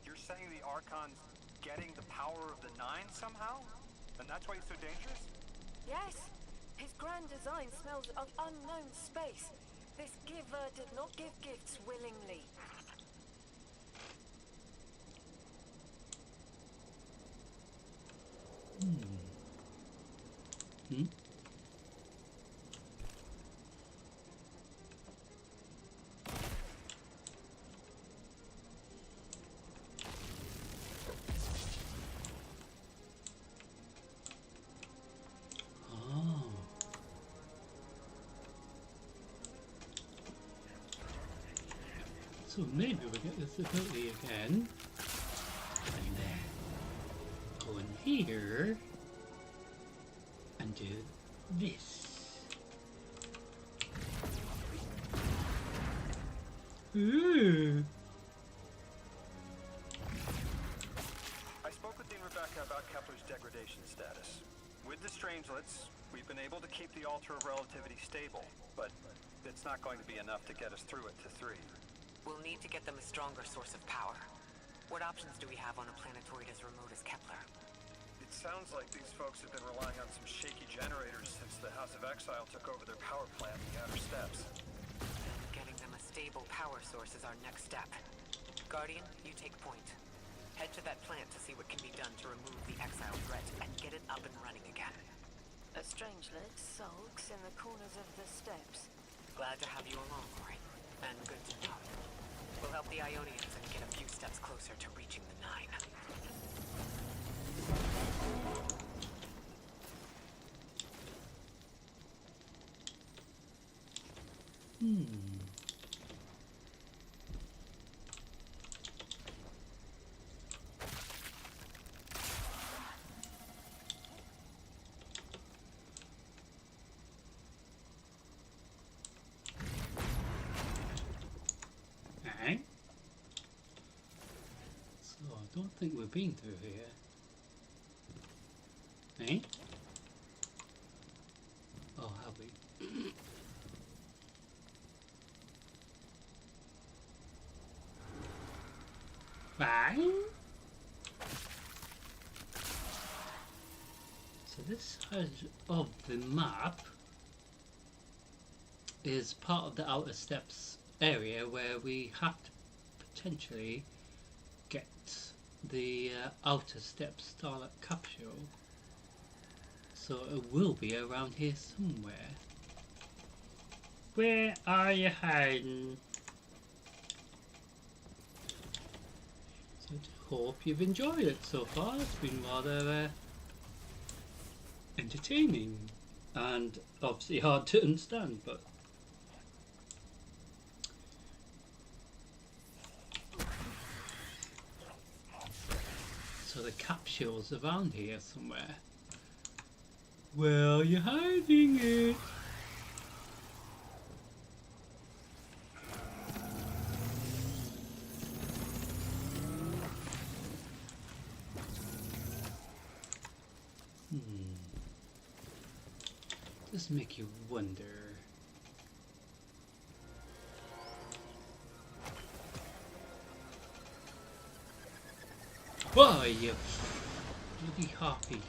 You're saying the Archon's getting the power of the Nine somehow? And that's why he's so dangerous? Yes. His grand design smells of unknown space. This giver did not give gifts willingly. Hmm? Oh. So maybe we'll get this ability again. And then go in here and do this. Ooh. I spoke with Dean Rebecca about Kepler's degradation status. With the Strangelets, we've been able to keep the Altar of Relativity stable, but it's not going to be enough to get us through it to 3. We'll need to get them a stronger source of power. What options do we have on a planetoid as remote as Kepler? It sounds like these folks have been relying on some shaky generators since the House of Exile took over their power plant in the Outer Steppes. Getting them a stable power source is our next step. Guardian, you take point. Head to that plant to see what can be done to remove the Exile threat and get it up and running again. A strangelet sulks in the corners of the steps. Glad to have you along, Ori. And good to know. We'll help the Ionians and get a few steps closer to reaching the Nine. Alright. So I don't think we've been through here. Eh? Oh, have we? Fine. So this edge of the map is part of the Outer Steppes area where we have to potentially get the Outer Steppes Starlight capsule. So it will be around here somewhere. Where are you hiding? So I hope you've enjoyed it so far. It's been rather entertaining and obviously hard to understand, but so the capsule's around here somewhere. Where are you hiding it? Does make you wonder. Why, you bloody harpy.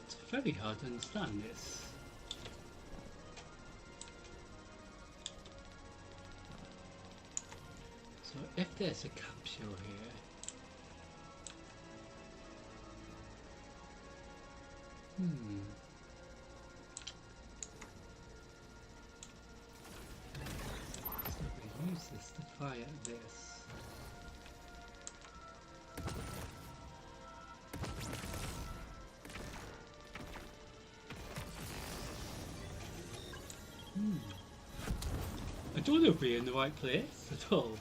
It's very hard to understand this. So if there's a capsule here, so we use this to fire this. I don't know if we're in the right place at all.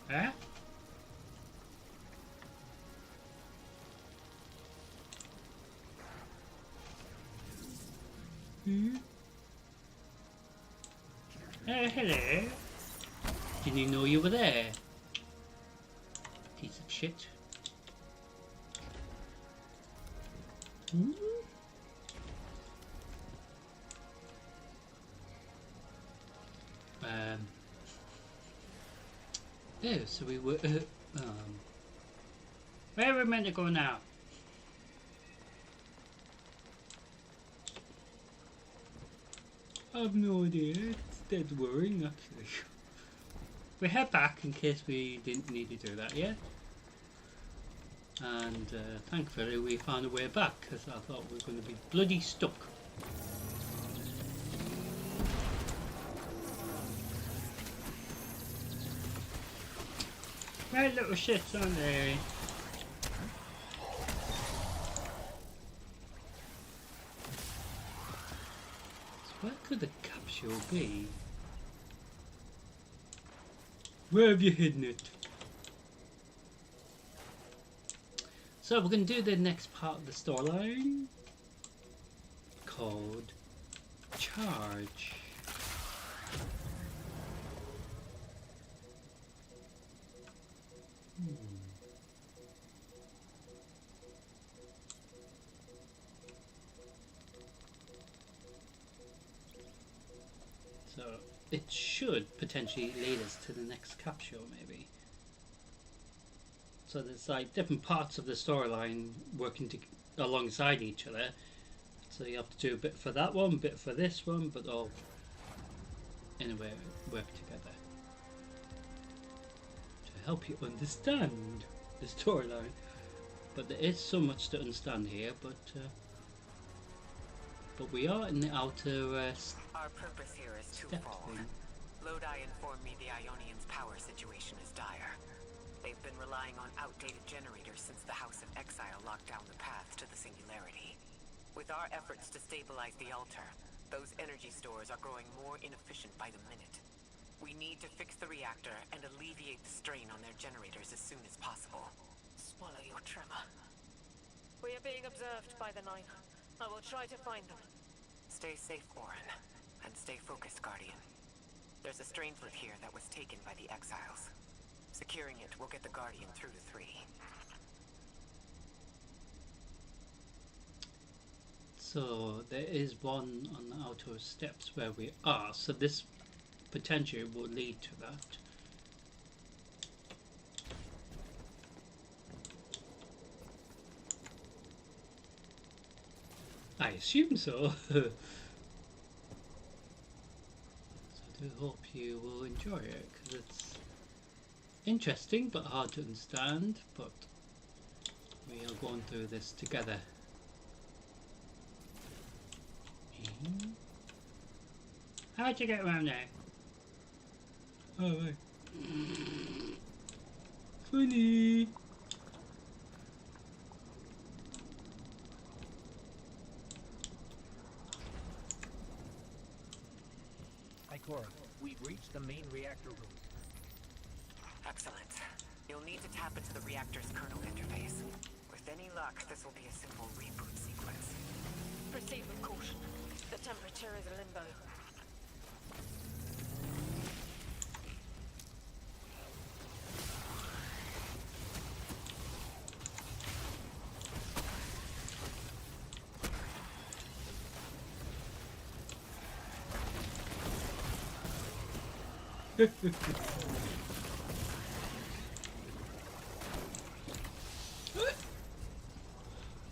Huh? Hello. Didn't you know you were there? Piece of shit. Oh, so we were. Where are we meant to go now? I've no idea. It's dead worrying, actually. We head back in case we didn't need to do that yet. And thankfully we found a way back, because I thought we were going to be bloody stuck. Right little shits, aren't they? So where could the capsule be? Where have you hidden it? So we're going to do the next part of the storyline called Charge. So it should potentially lead us to the next capsule, maybe. So there's like different parts of the storyline working alongside each other. So you have to do a bit for that one, bit for this one, but all in a way work together to help you understand the storyline. But there is so much to understand here, but we are in the outer Our purpose here is step twofold. thing. Lodi informed me the Ionians' power situation is dire. They've been relying on outdated generators since the House of Exile locked down the path to the Singularity. With our efforts to stabilize the altar, those energy stores are growing more inefficient by the minute. We need to fix the reactor and alleviate the strain on their generators as soon as possible. Swallow your tremor. We are being observed by the Nine. I will try to find them. Stay safe, Orin. And stay focused, Guardian. There's a strangelet here that was taken by the Exiles. Securing it will get the Guardian through to 3. So there is one on the outer steps where we are, so this potentially will lead to that. I assume so. So I do hope you will enjoy it, because it's interesting but hard to understand, but we are going through this together. How'd you get around there? Oh, right. Funny. Ikora, we've reached the main reactor room. Excellent. You'll need to tap into the reactor's kernel interface. With any luck, this will be a simple reboot sequence. Proceed with caution. The temperature is a limbo.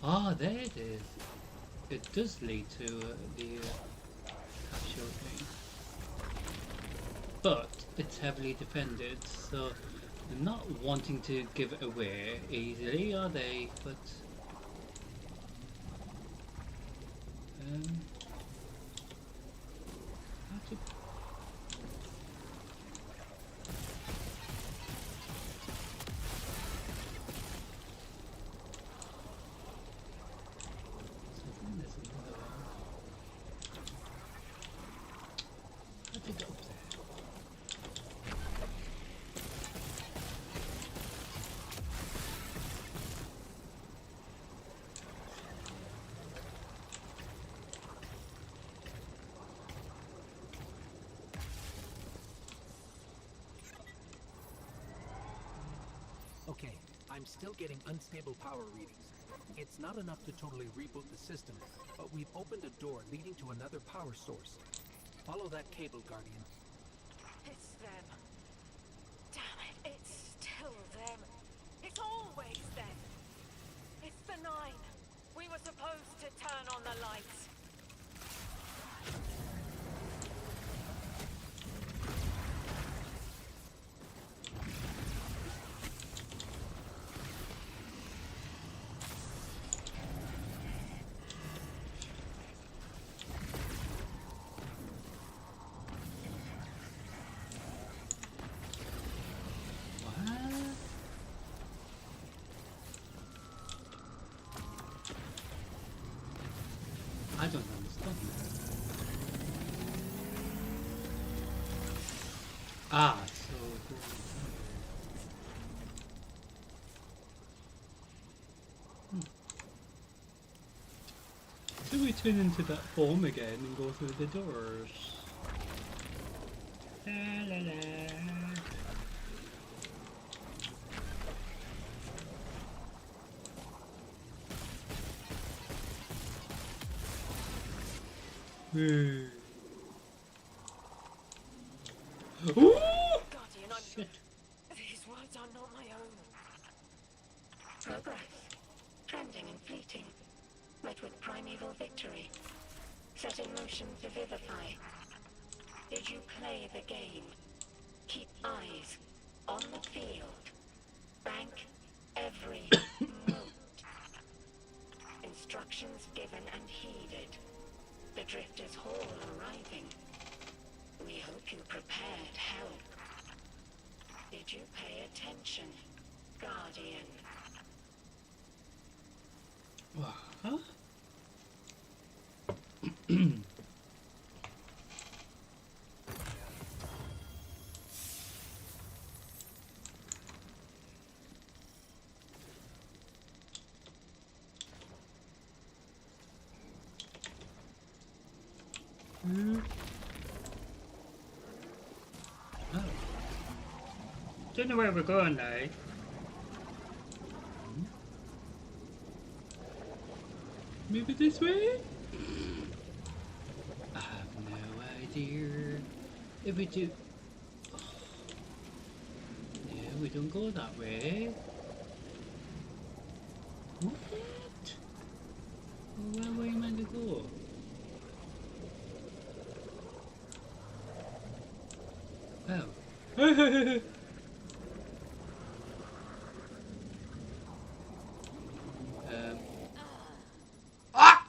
Ah, there it is. It does lead to the capsule thing. But it's heavily defended, so they're not wanting to give it away easily, are they? But how to so then there's another one. How to get up there? Okay, I'm still getting unstable power readings. It's not enough to totally reboot the system, but we've opened a door leading to another power source. Follow that cable, Guardian. It's them. Damn it, it's still them. It's always them. It's the Nine. We were supposed to turn on the lights. What? I don't understand that. Ah, so so we turn into that form again and go through the doors. La la la. Ooh. Guardian, Shit. these words are not my own. Progress. Trending and fleeting. Met with primeval victory. Set in motion to vivify. Did you play the game? Keep eyes on the field. Bank every note. Instructions given and heeded. The Drifter's Hall arriving. We hope you prepared help. Did you pay attention, Guardian? What? Oh. Don't know where we're going now. Maybe this way? I have no idea. If we do... Yeah, we don't go that way. What? Well, where were you meant to go? Oh. Ah!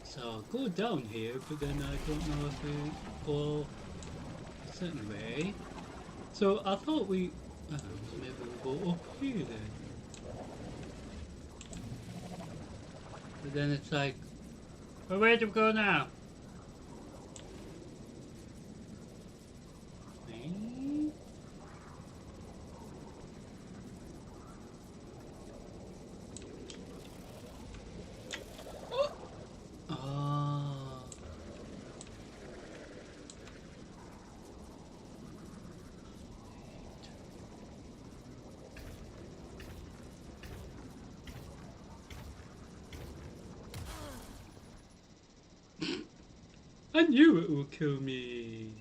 So I'll go down here, but then I don't know if we go a certain way. So I thought we... Oh, so maybe we'll go up here then. But then it's like... Well, where do we go now? Me? Oh. I knew it would kill me.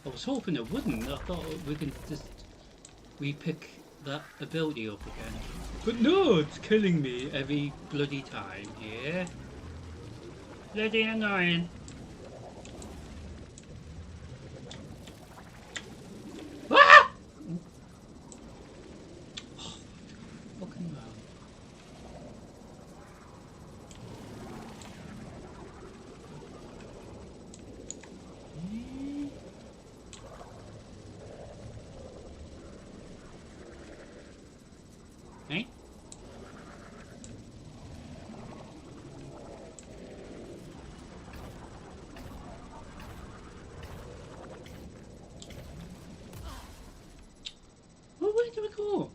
I was hoping it wouldn't. I thought we could just re-pick that ability up again. But no, it's killing me every bloody time here. Bloody annoying. Ah! Oh, fucking hell. Eh? Oh, where do we go?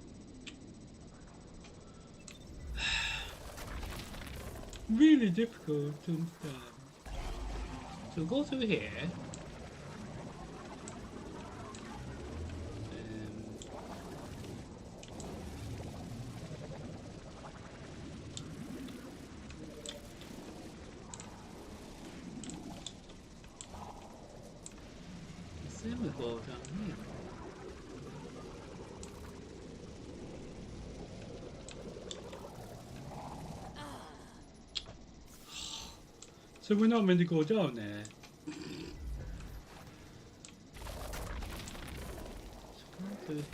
Really difficult to understand. So we'll go through here. Then we go down here. So we're not meant to go down there. So go through here.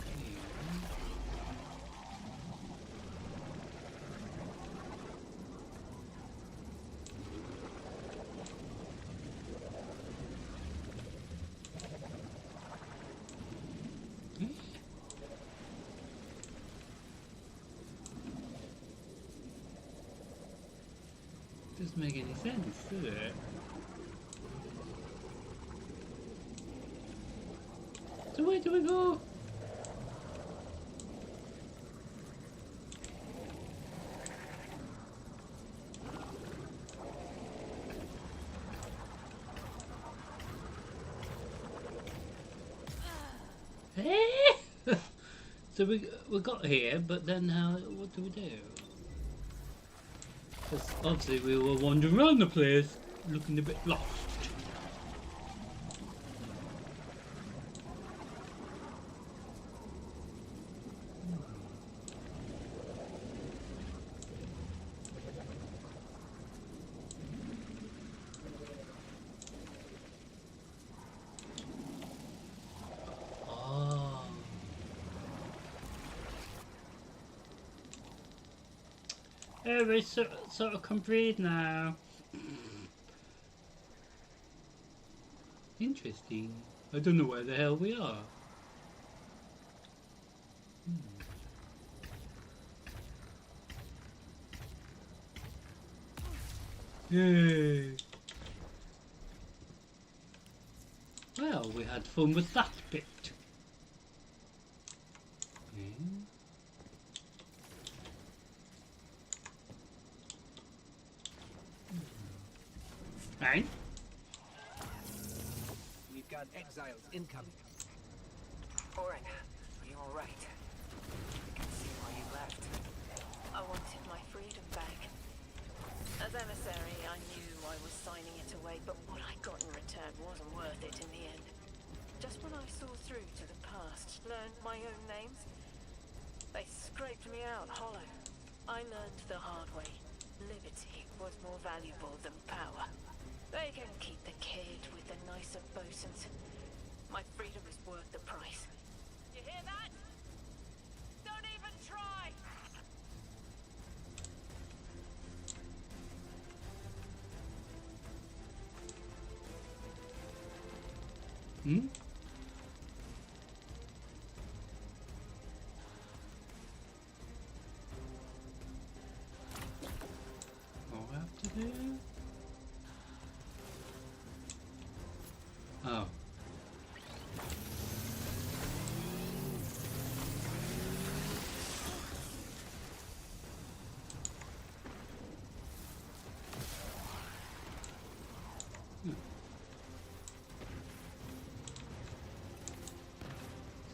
Doesn't make any sense, does it? So where do we go? So we got here, but then what do we do? Because obviously we were wandering around the place, looking a bit lost. Oh, we sort of can breathe now. Interesting. I don't know where the hell we are. Yay! Well, we had fun with that bit. Right. We've got exiles incoming. Orin, are you alright? I can see why you left. I wanted my freedom back. As emissary, I knew I was signing it away, but what I got in return wasn't worth it in the end. Just when I saw through to the past, learned my own names, they scraped me out hollow. I learned the hard way. Liberty was more valuable than power. They can keep the kid with the nicer bosuns. My freedom is worth the price. You hear that? Don't even try! Hmm? What we have to do? Oh.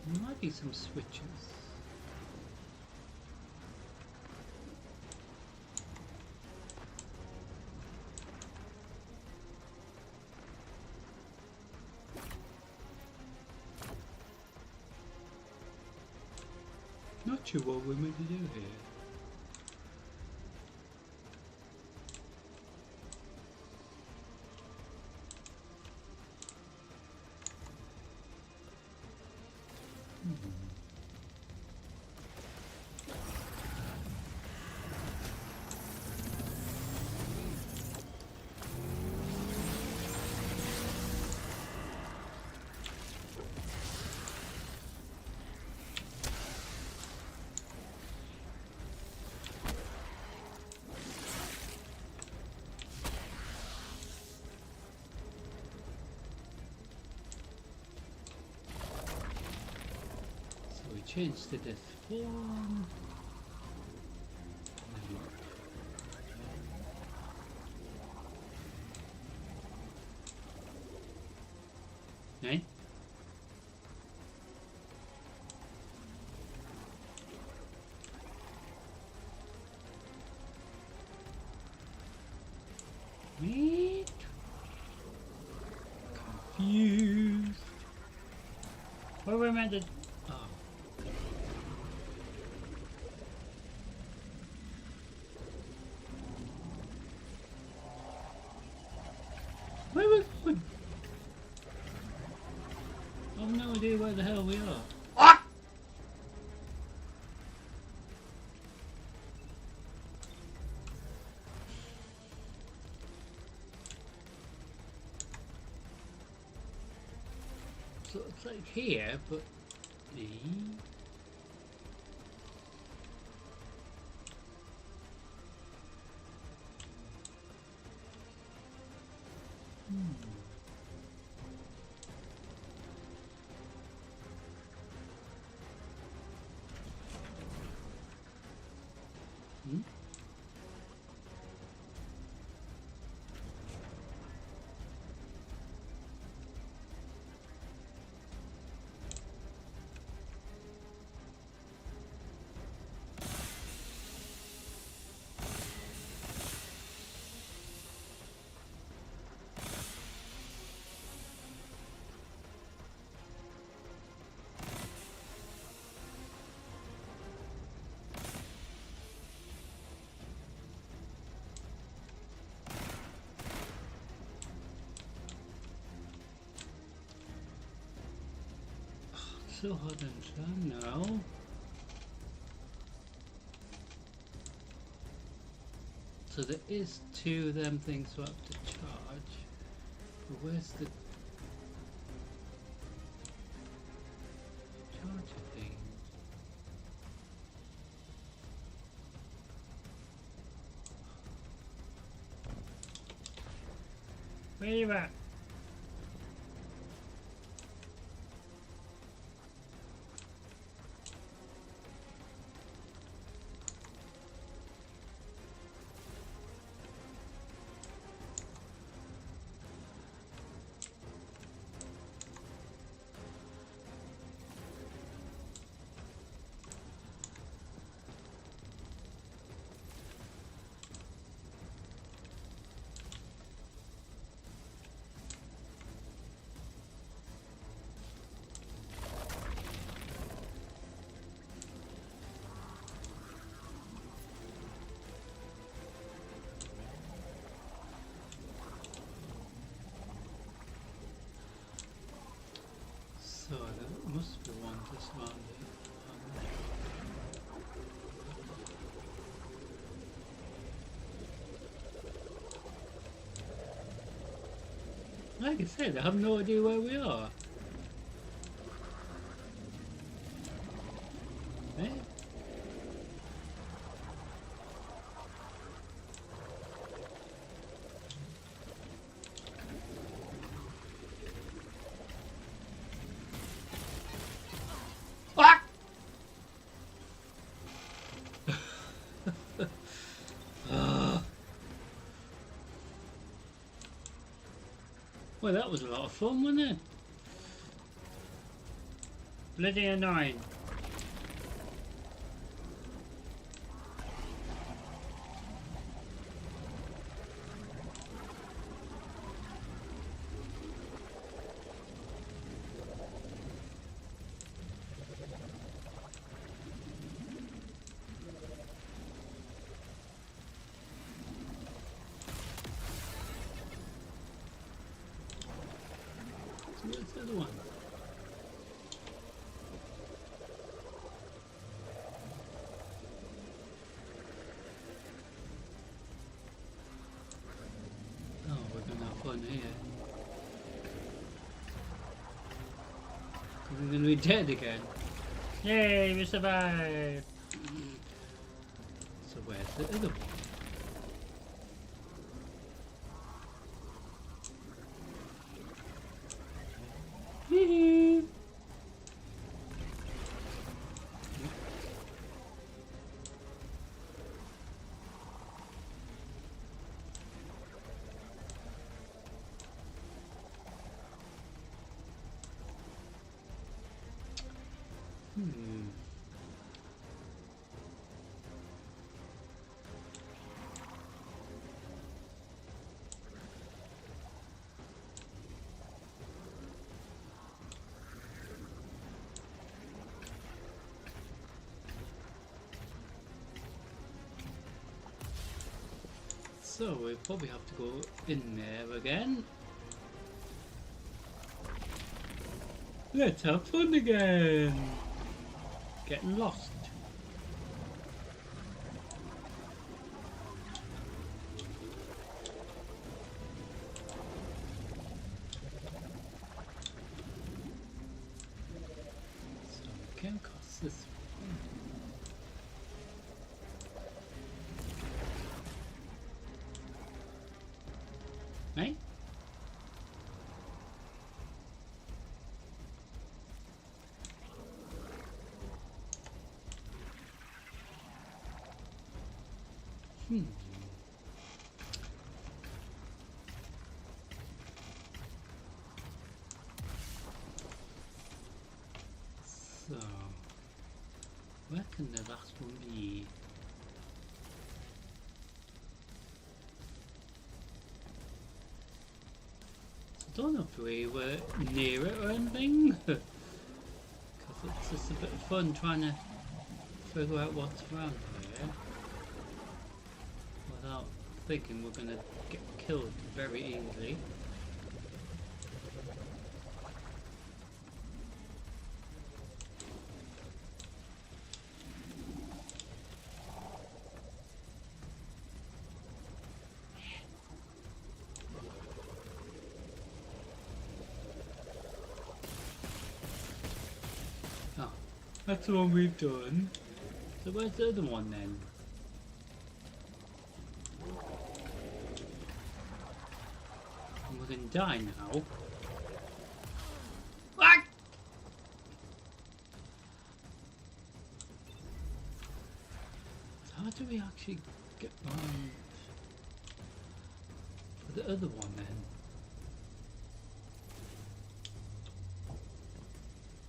There might be some switches. So what we're meant to do here? Change to this form. Eh? Wait. Confused. What were we meant to? Oh. Where we going? I've no idea where the hell we are. Ah! So it's like here, but so hard to understand now. So there is two of them things we have to charge. But where's the charger thing? Where are you at? So there must be one just around here. Like I said, I have no idea where we are. Eh? Ah! Well, that was a lot of fun, wasn't it? Bloody annoying. Where's the other one? Oh, we're gonna have fun here. We're gonna be dead again. Yay, we survived! So where's the other one? Hee-hee. Hmm. So we probably have to go in there again. Let's have fun again. Getting lost. So we came across this one. Right? So, where can the last one be? I don't know if we were near it or anything, because it's just a bit of fun trying to figure out what's around here without thinking we're going to get killed very easily. Oh, that's the one we've done. So where's the other one then? We're gonna die now. What? How do we actually get around for the other one then?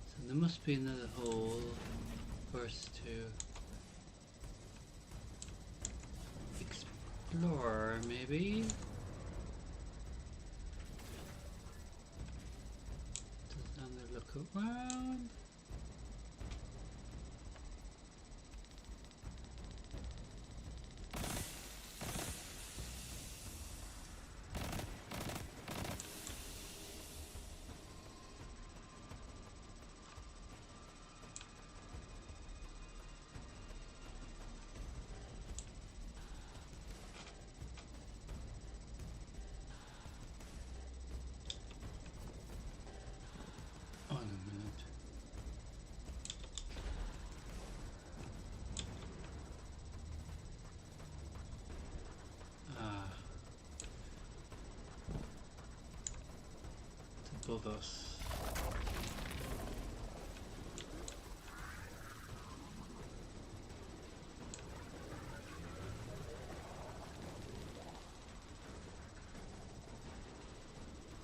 So there must be another hole for us to explore, maybe? Look around. On a minute. Ah. It's above us.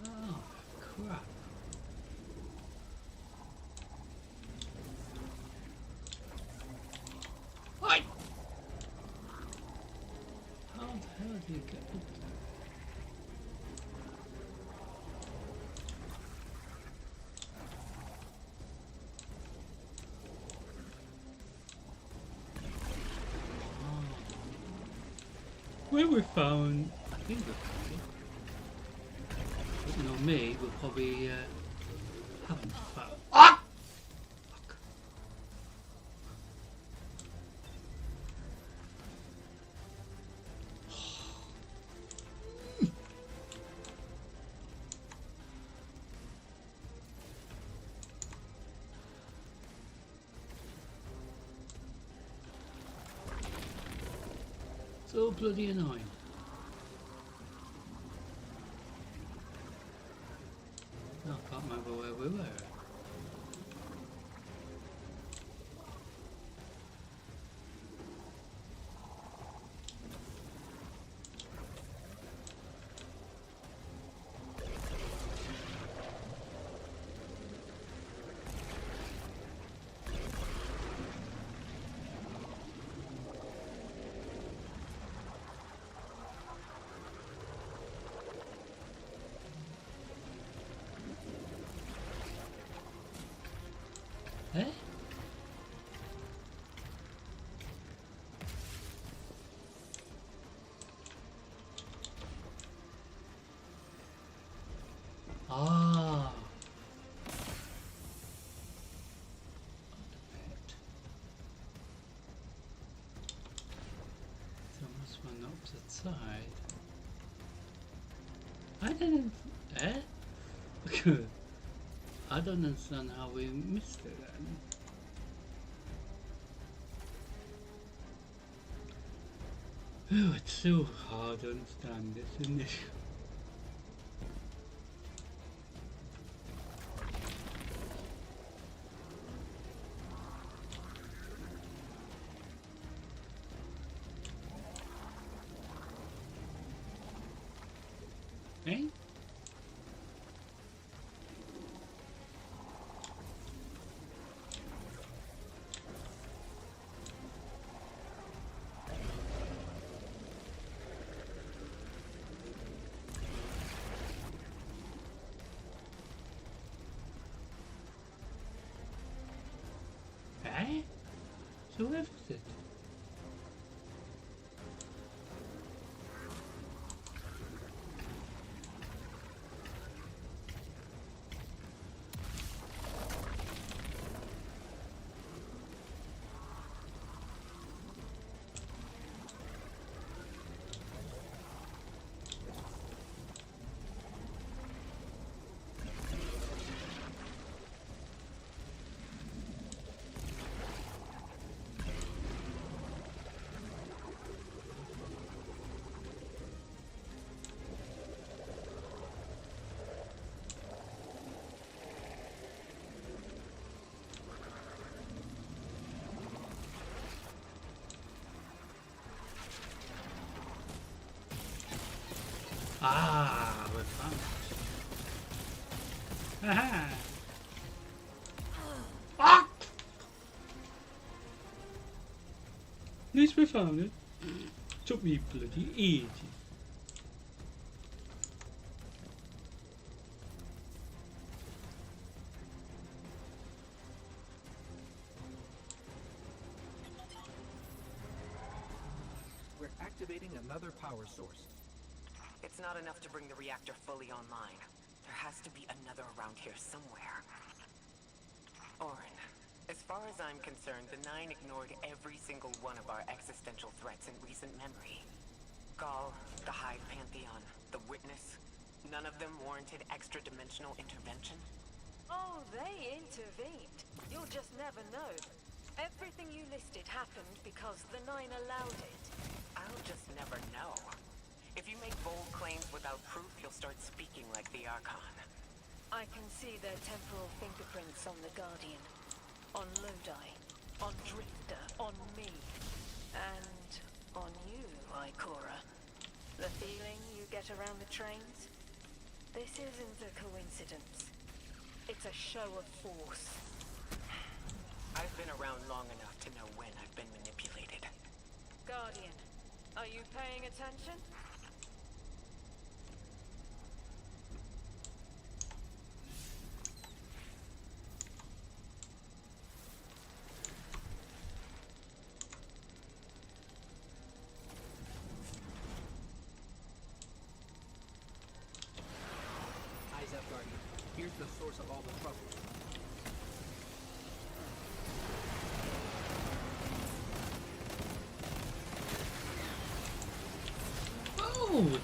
Oh, crap. What? How the hell do you get up there? Where we found, I think we found it. But you know me, we'll probably Haven't found. Ah! Fuck. So bloody annoying. No, I can't remember where we were. Eh? Ah. So must run the opposite side. I didn't. Eh? I don't understand how we missed it then. Oh, it's so hard to understand this, isn't it? Eh? Eh? So where is it? Ah, we found it. Aha! Ah! At least we found it. Took me bloody ages. We're activating another power source. It's not enough to bring the reactor fully online. There has to be another around here somewhere. Orin, as far as I'm concerned, the Nine ignored every single one of our existential threats in recent memory. Gaul, the Hive Pantheon, the Witness, none of them warranted extra-dimensional intervention? Oh, they intervened. You'll just never know. Everything you listed happened because the Nine allowed it. I'll just never know. If you make bold claims without proof, you'll start speaking like the Archon. I can see their temporal fingerprints on the Guardian, on Lodi, on Drifter, on me, and on you, Ikora. The feeling you get around the trains? This isn't a coincidence. It's a show of force. I've been around long enough to know when I've been manipulated. Guardian, are you paying attention? Eyes up, Guardian. Here's the source of all the trouble. Oh,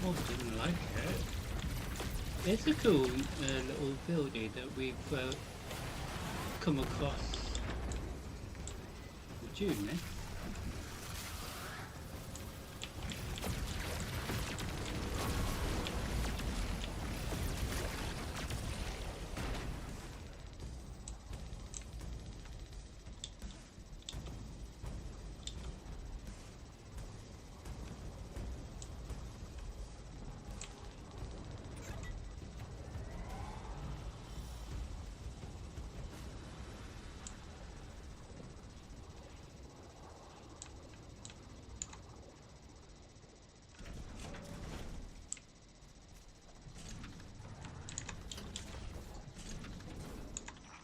oh, didn't like it. It's a cool little building that we've come across with June, eh?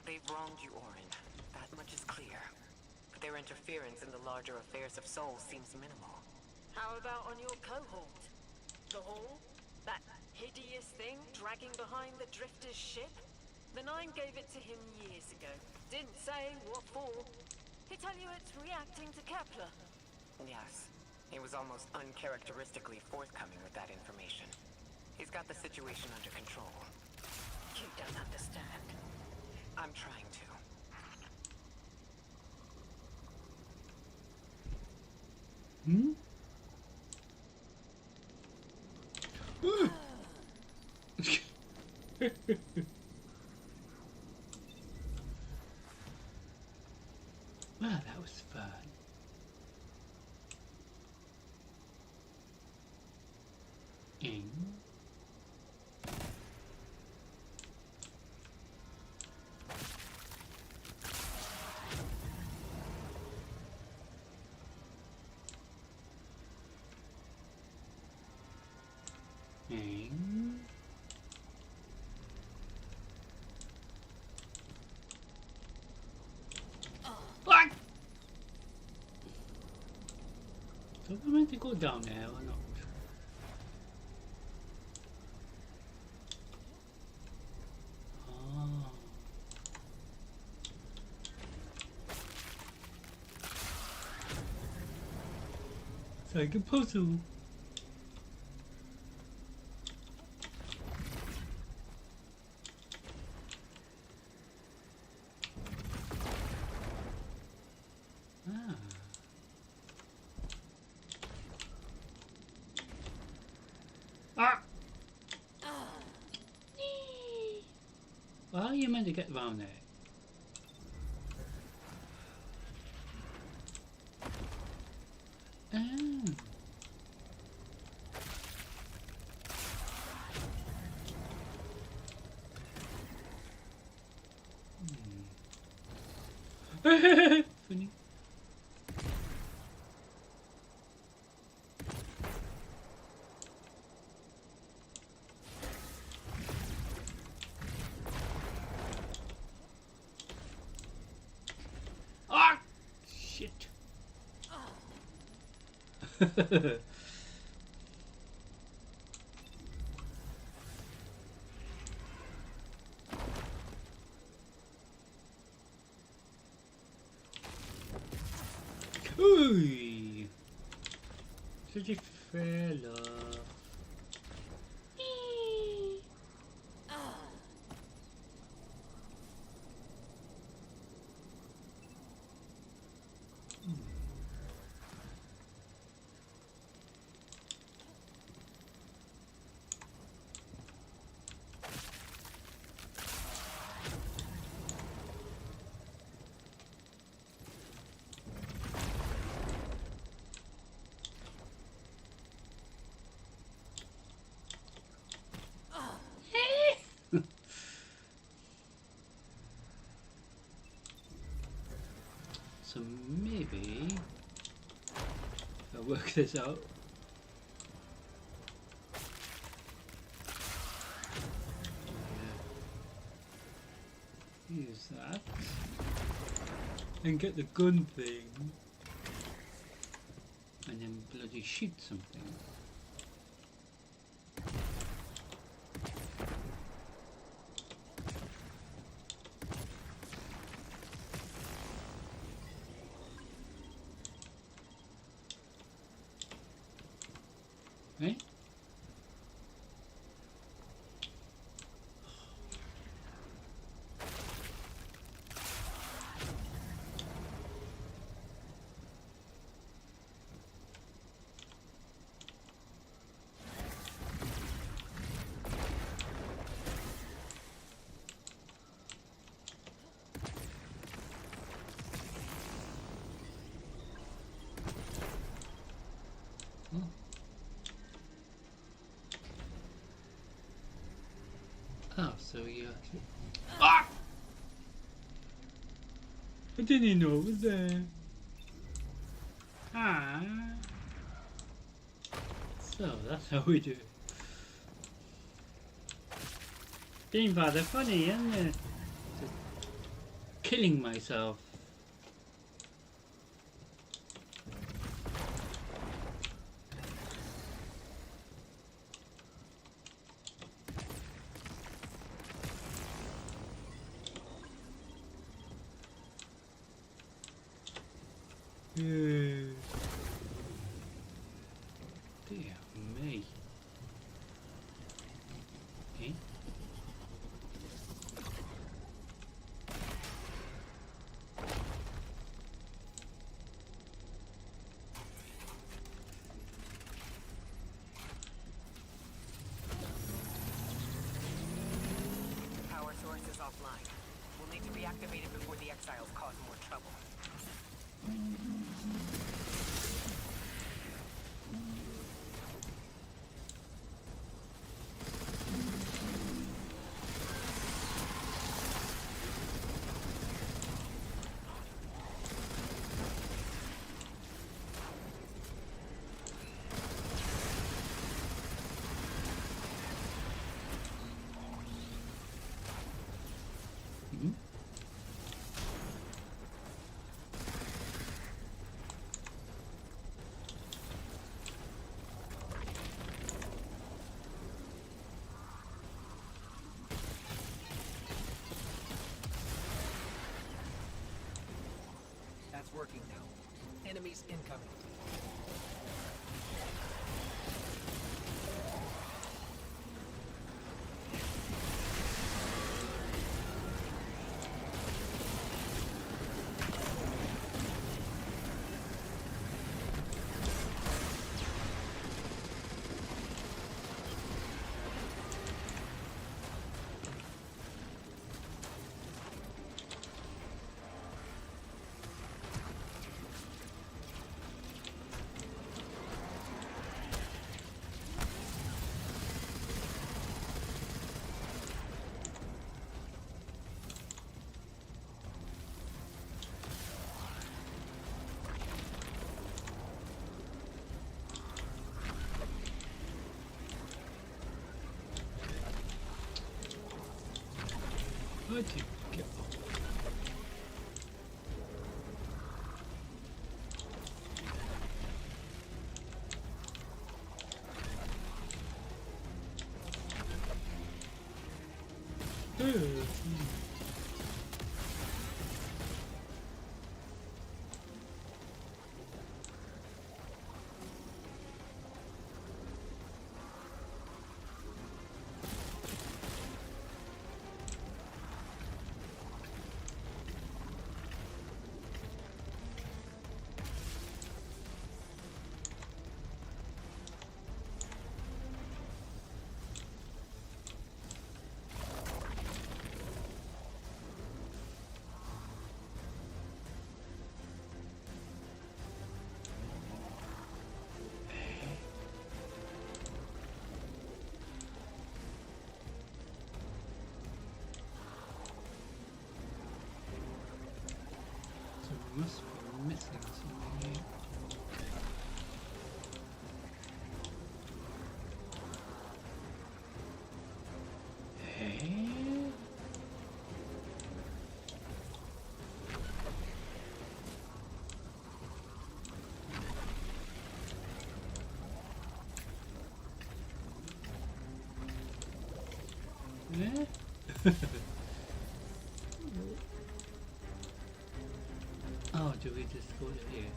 They've wronged you, Orin. That much is clear. But their interference in the larger affairs of Sol seems minimal. How about on your cohort? The Hall? That hideous thing dragging behind the Drifter's ship? The Nine gave it to him years ago. Didn't say what for. He tell you it's reacting to Kepler. Yes. He was almost uncharacteristically forthcoming with that information. He's got the situation under control. You don't understand. I'm trying to. Hmm? Well, that was fun. In. In. What? So we meant to go down there or not? Oh. It's like a puzzle. Ah! Well, you meant to get round there. Oh. Funny. Ah! Shit. Come Ooh, such a fella. So maybe if I work this out. Use that and get the gun thing and then bloody shoot something. Right? Oh, so you actually... Ah! I didn't even know it was there. Ah. So that's how we do it. Being rather funny, isn't it? Just killing myself. Dear me. Okay. Power source is offline. We'll need to reactivate it before the exiles cause more trouble. Mhm. That's working now. Enemies incoming. Where'd you go? Must be missing something here. Eh? Oh, do we just go to here?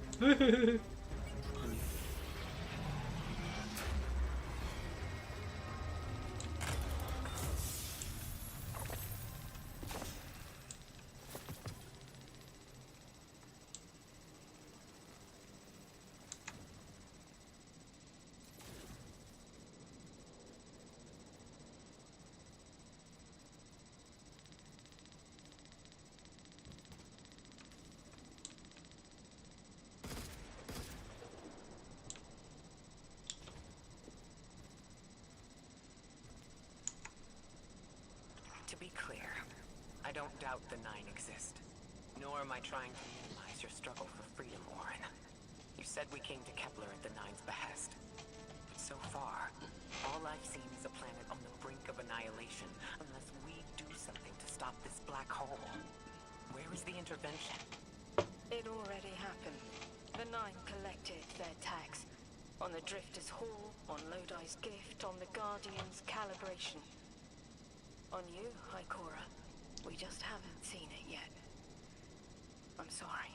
To be clear, I don't doubt the Nine exist. Nor am I trying to minimize your struggle for freedom, Warren. You said we came to Kepler at the Nine's behest. But so far, all I've seen is a planet on the brink of annihilation unless we do something to stop this black hole. Where is the intervention? It already happened. The Nine collected their tax. On the Drifter's Hall, on Lodi's gift, on the Guardian's calibration. On you, Ikora. We just haven't seen it yet. I'm sorry.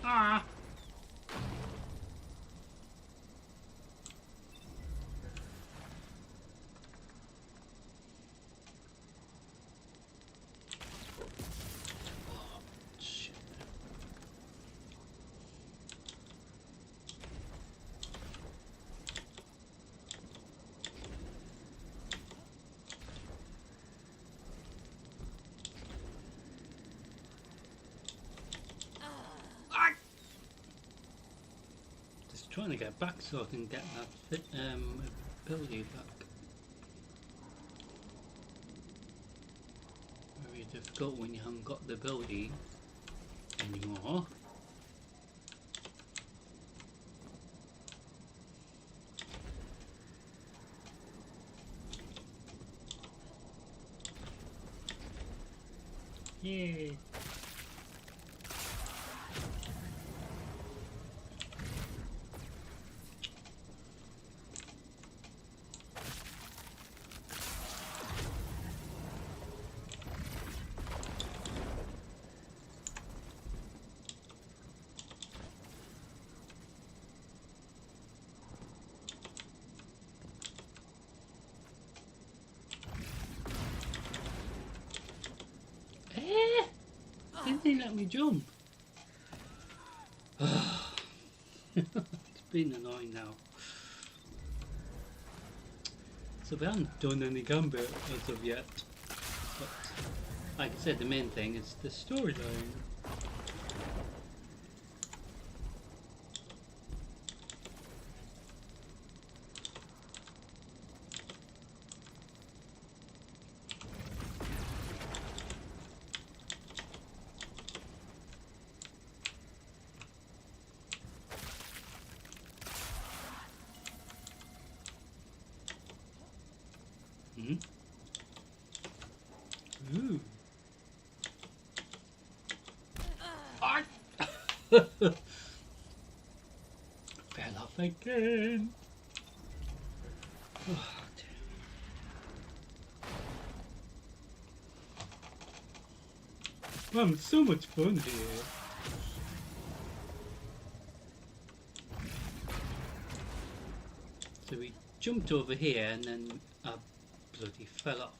Ah! Shit. Just trying to get back so I can get that ability back. Very difficult when you haven't got the ability anymore. Yay! Didn't they let me jump? It's been annoying now. So we haven't done any gambit as of yet. But like I said, the main thing is the storyline. Hmm? Ooh. I fell off again. Oh, dear. Well, I'm so much fun here. So we jumped over here and then I bloody fell off.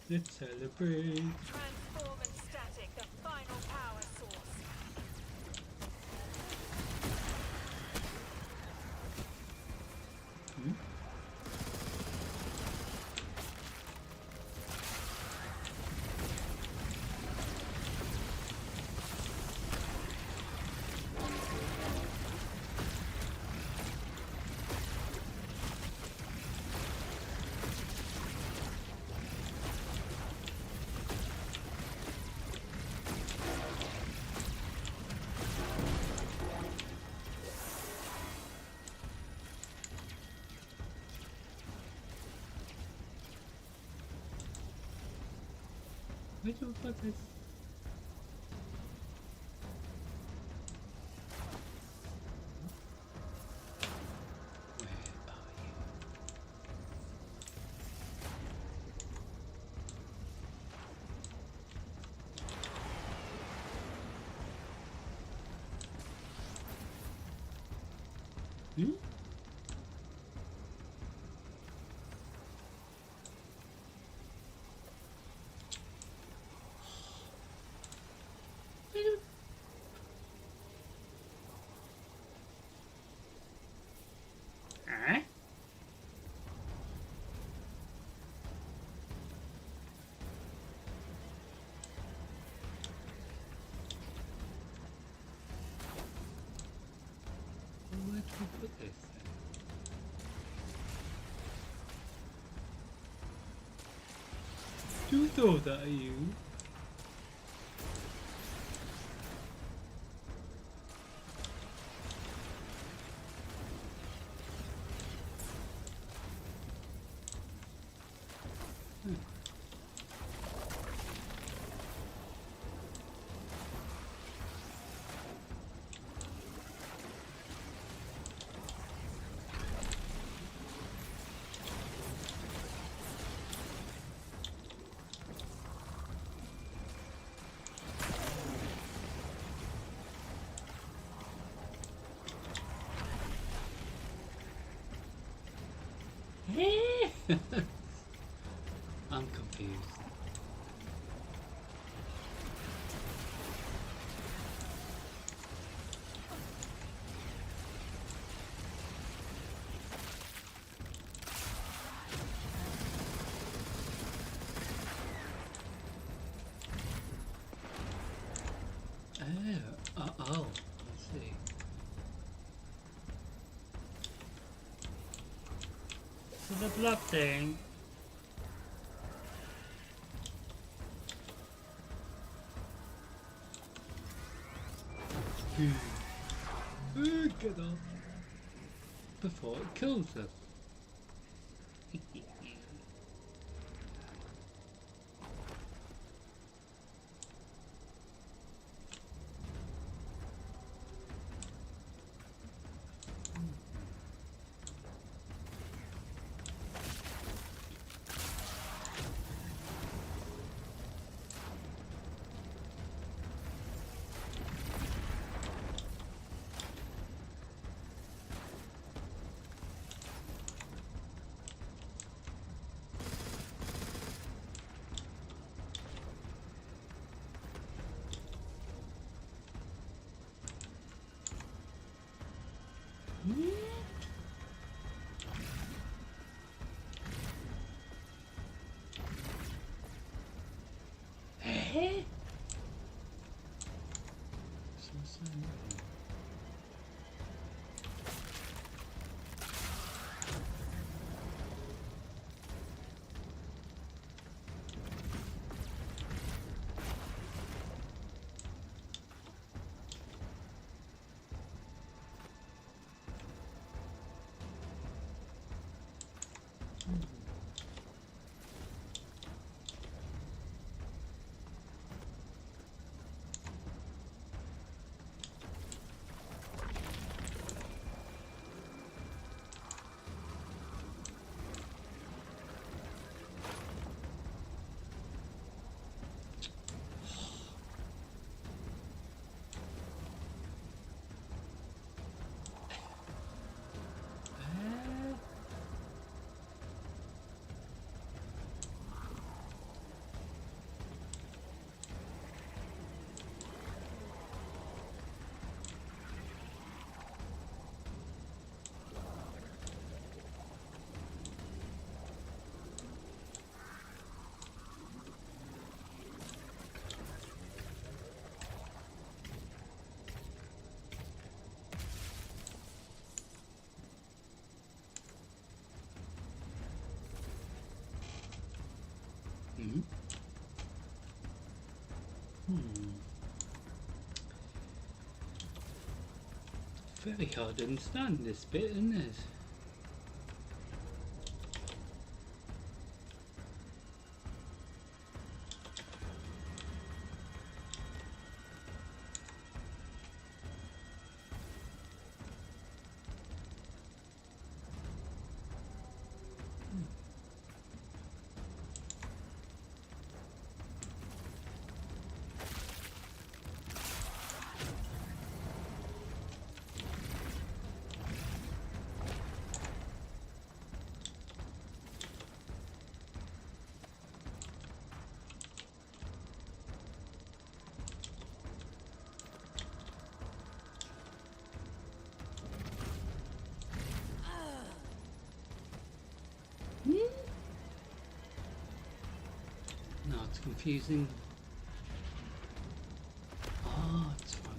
Let's celebrate. Transform and static, the final power source. Hmm? Where the fuck is... Where are you? Hmm? Huh? Where do we put this then? Do you throw that at you? I'm confused. Oh, I see. So the blood thing. Get off before it kills us. Hmm. Very hard to understand this bit, isn't it? No, it's confusing. Oh, it's fun.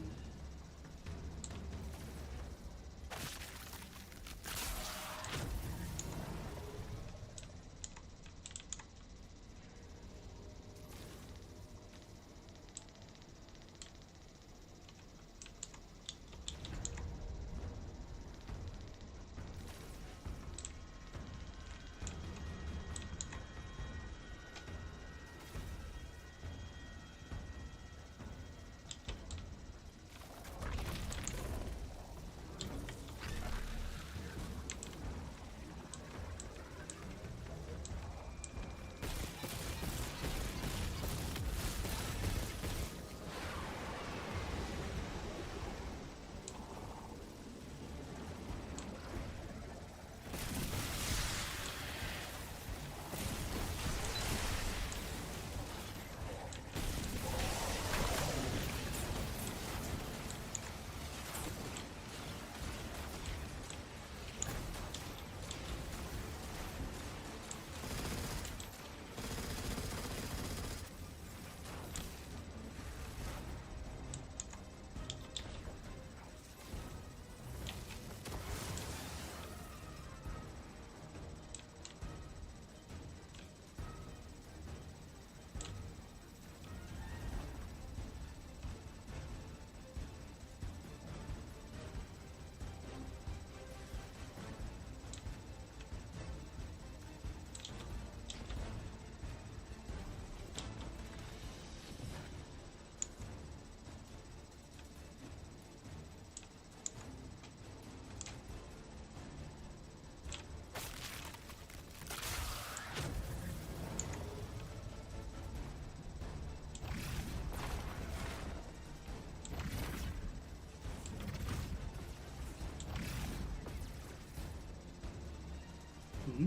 Hmm.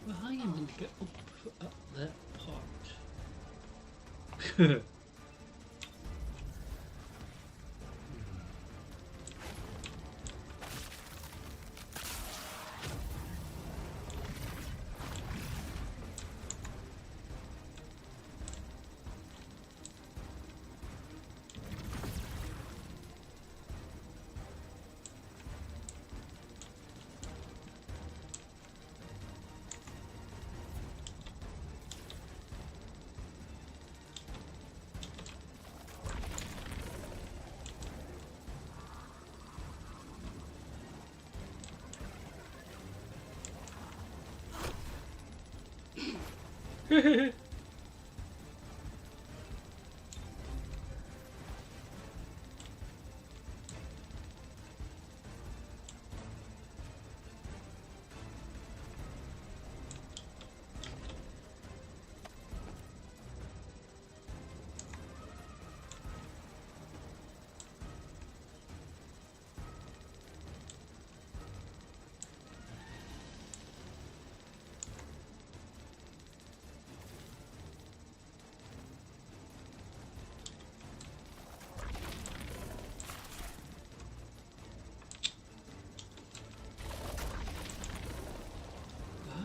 Well, I am going to get up that part.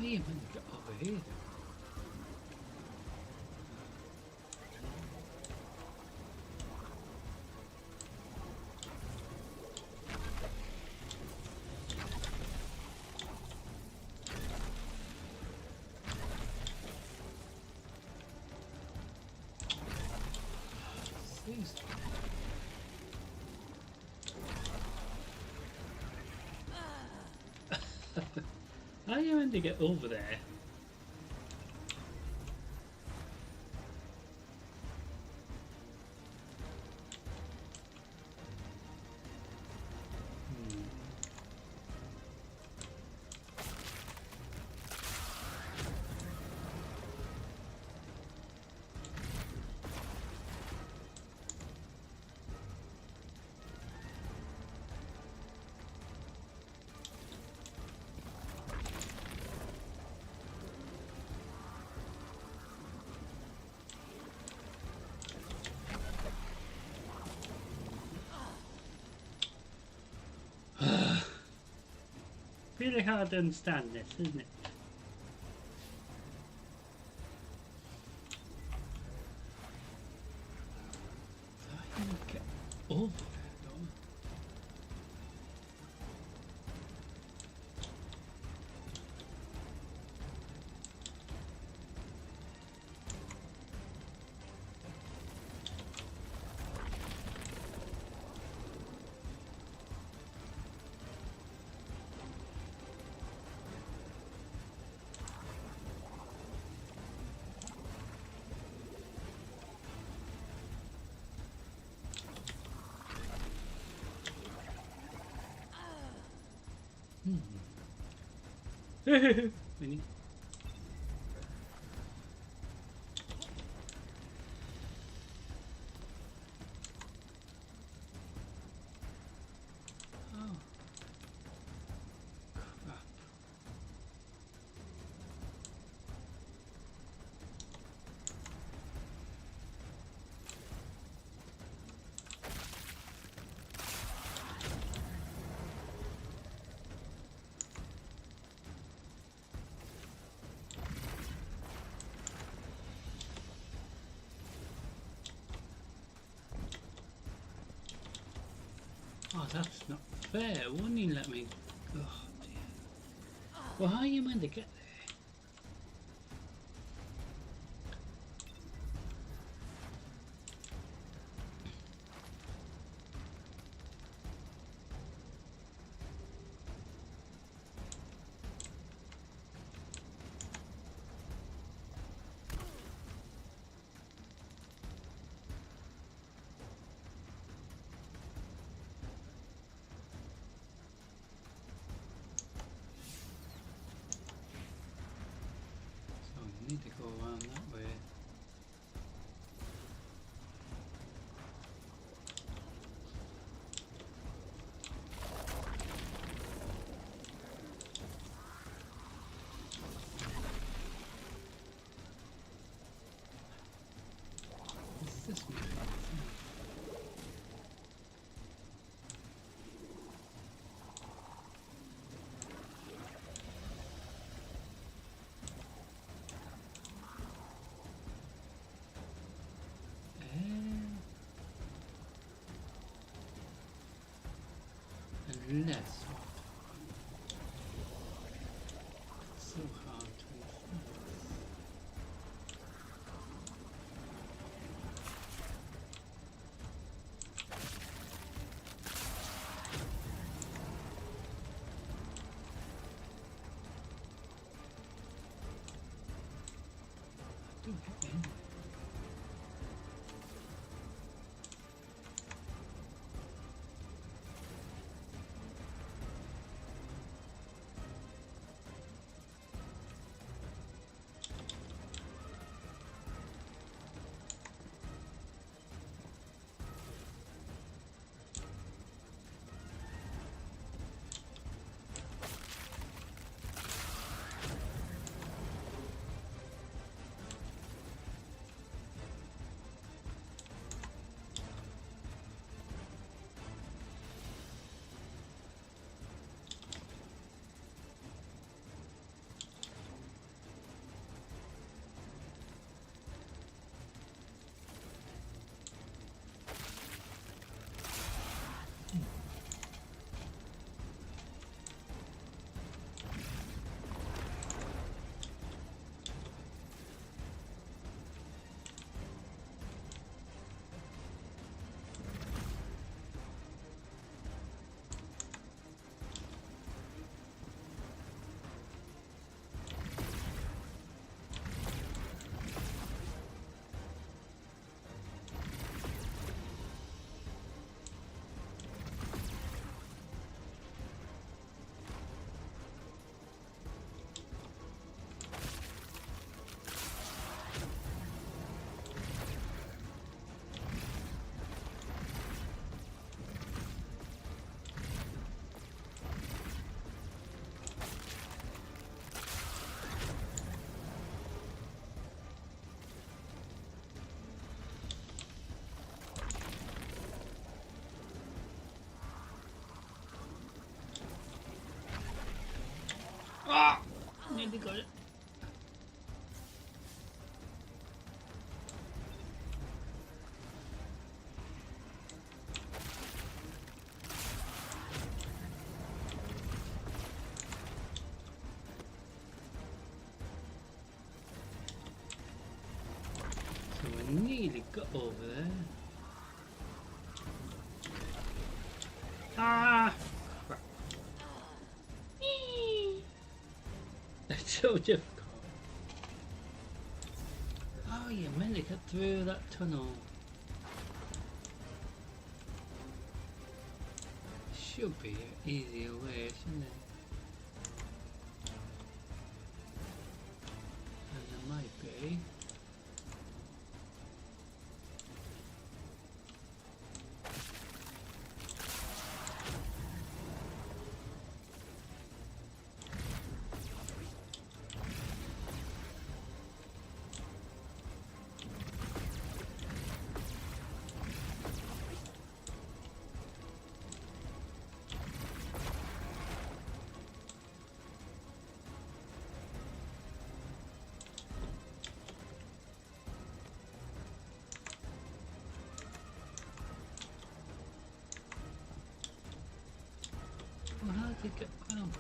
you meant to get over here? Jeez. How are you meant to get over there? Really hard to understand this, isn't it? How do you get over there, though? Winnie. Oh. Crap. Oh, that's not fair. Wouldn't he let me? Oh dear. Well, how are you meant to get there? So you need to go around that way. What's this one? Unless it's so hard to enforce. I do get in. nearly got it. So we nearly got over there. Ah! Crap. It's so difficult. Oh, you meant to get through that tunnel. Should be an easier way, shouldn't it? And there might be. Well, how did it get around it?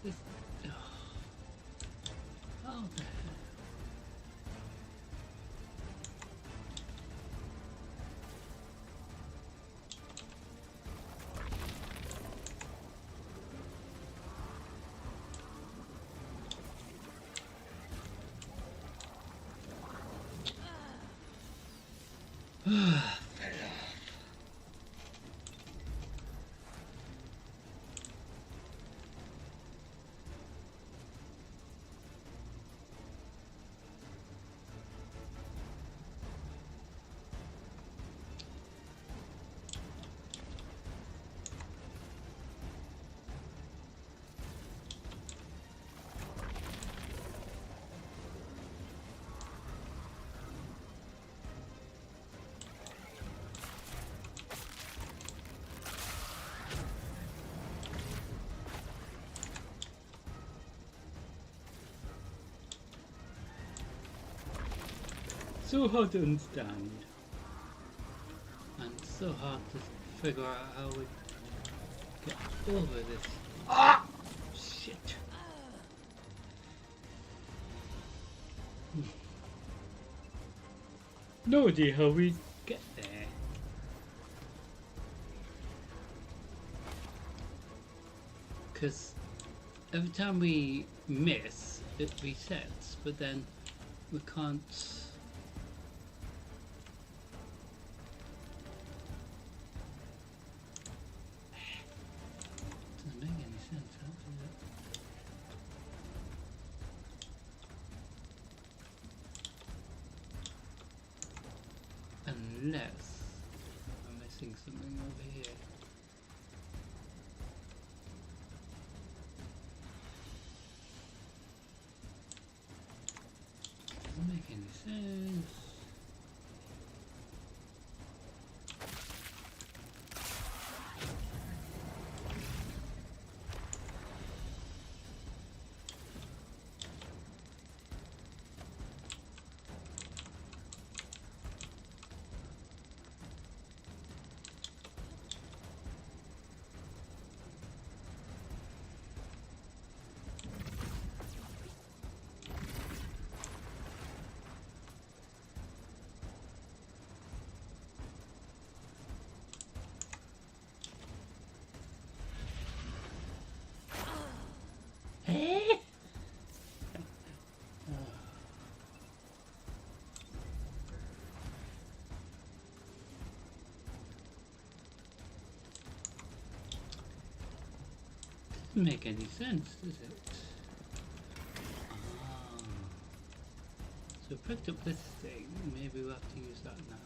This, how the hell? So hard to understand and so hard to figure out how we get over this. Ah! Shit. No idea how we get there. Because every time we miss, it resets, but then we can't. Doesn't make any sense, how does it? Unless I'm missing something over here. Doesn't make any sense. Doesn't make any sense, does it? Ah. So I picked up this thing, maybe we'll have to use that now.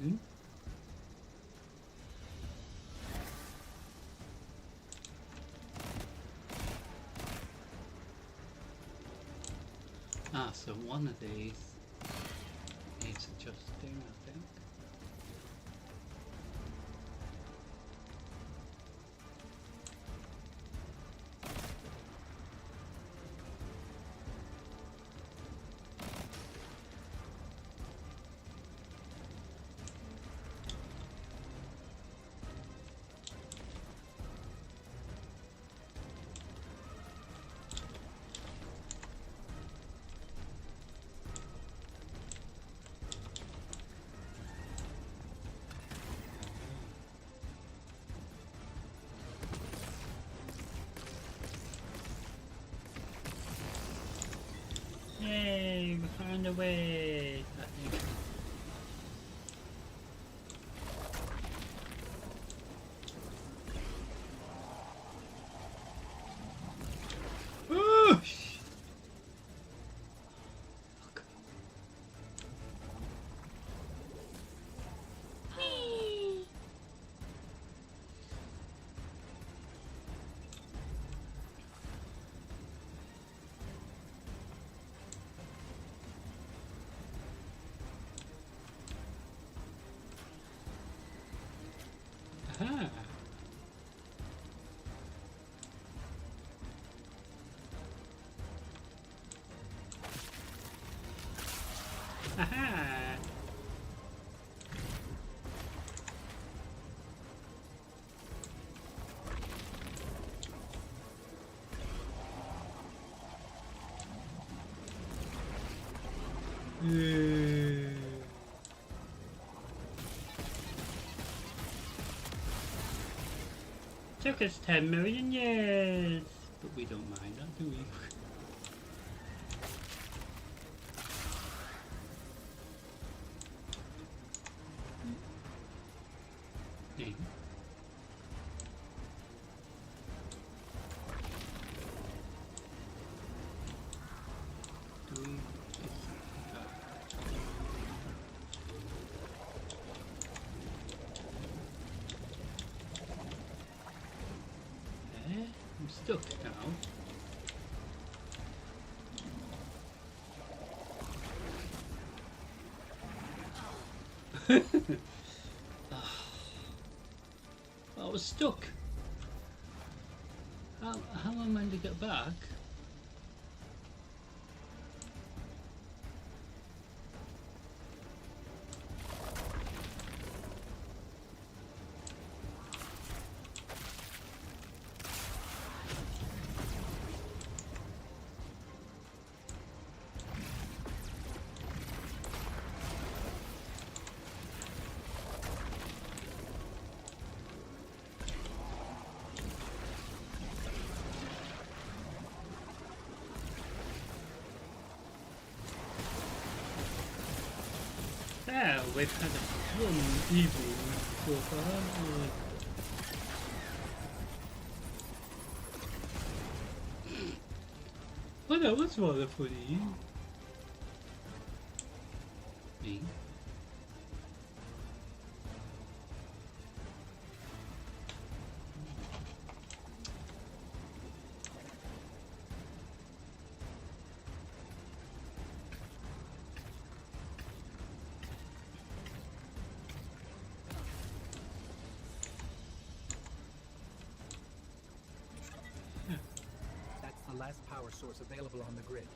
Mm-hmm. Ah, so one of these needs adjusting, I think. Yay, we found a way, I think. Whoosh! Fuck. Aha. Aha. Yay. Took us 10 million years, but we don't mind that, do we? Yeah. Do we? I'm stuck now. I was stuck. How am I meant to get back? Yeah, we've had a fun evening so far, haven't we? Well, that was rather funny. Me? That's the last power source available on the grid.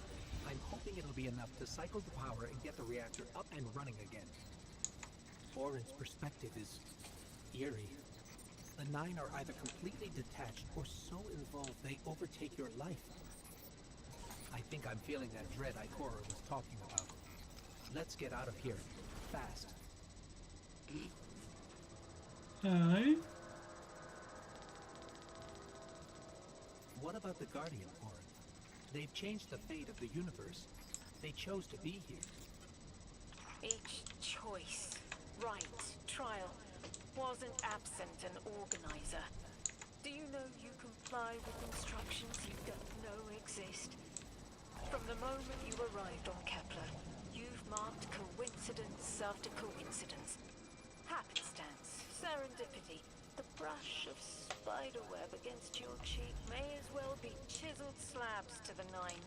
I'm hoping it'll be enough to cycle the power and get the reactor up and running again. Orin's perspective is eerie. The Nine are either completely detached or so involved they overtake your life. I think I'm feeling that dread Ikora was talking about. Let's get out of here. Fast. Hi. What about the Guardian, Orin? They've changed the fate of the universe. They chose to be here. Each choice, right, trial, wasn't absent an organizer. Do you know you comply with instructions you don't know exist? From the moment you arrived on Kepler, you've marked coincidence after coincidence. Happenstance, serendipity. The brush of spiderweb against your cheek may as well be chiseled slabs to the nine.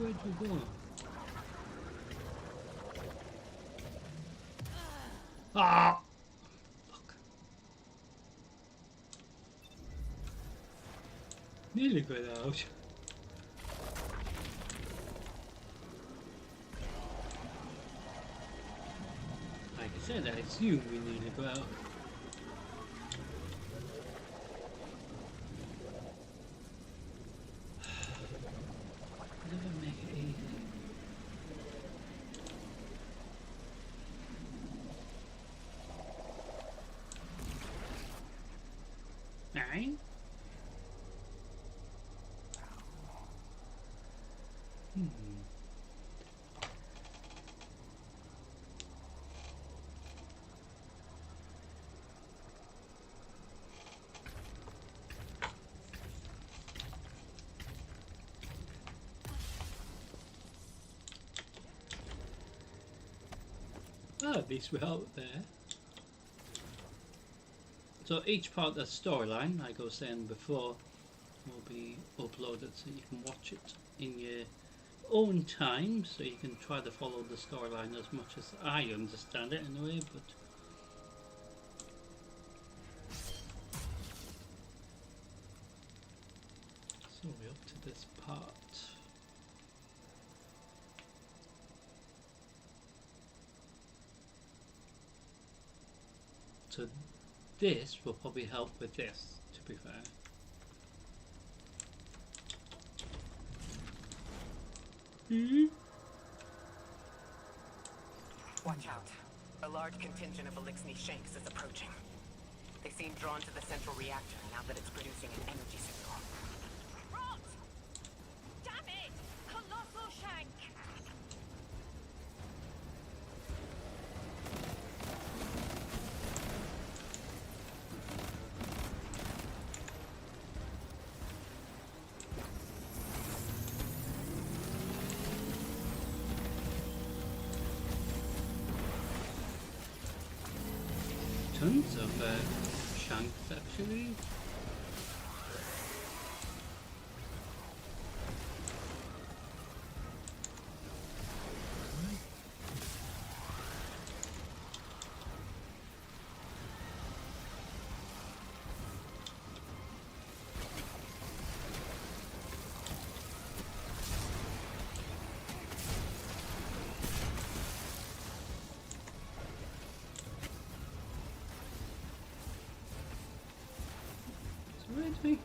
Where'd you go? Ah! Fuck. Nearly got out. Like I said, I assume we nearly got out. Never make it easy. Nine? Oh, at least we're out there. So each part of the storyline, like I was saying before, will be uploaded so you can watch it in your own time, so you can try to follow the storyline as much as I understand it anyway, but so we're up to this part. So this will probably help with this, to be fair. Watch out. A large contingent of Elixni Shanks is approaching. They seem drawn to the central reactor now that it's producing an energy signal. Rot! Damn it! Colossal Shank! Tons of shanks actually. Where did we?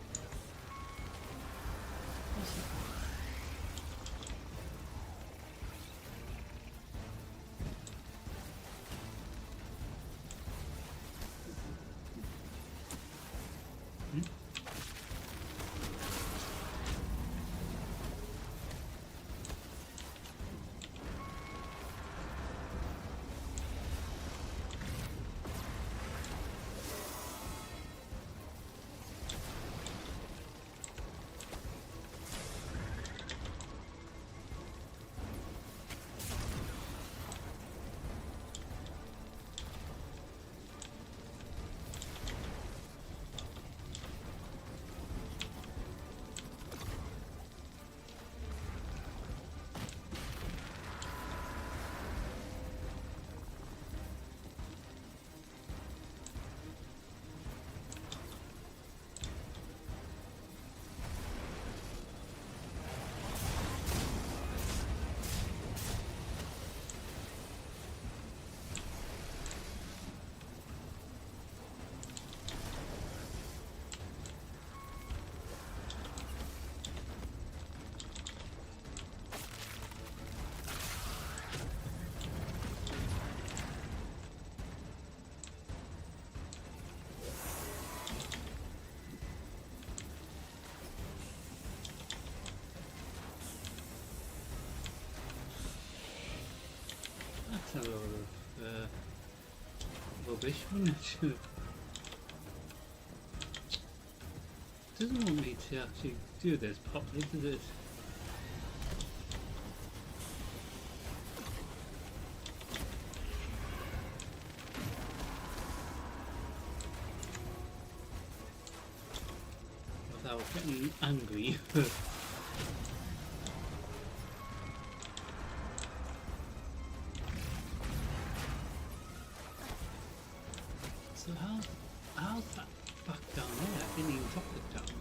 lot of rubbish, wouldn't it? Doesn't want me to actually do this properly, does it? Without getting angry. So how's that back down there? I didn't even drop it down there.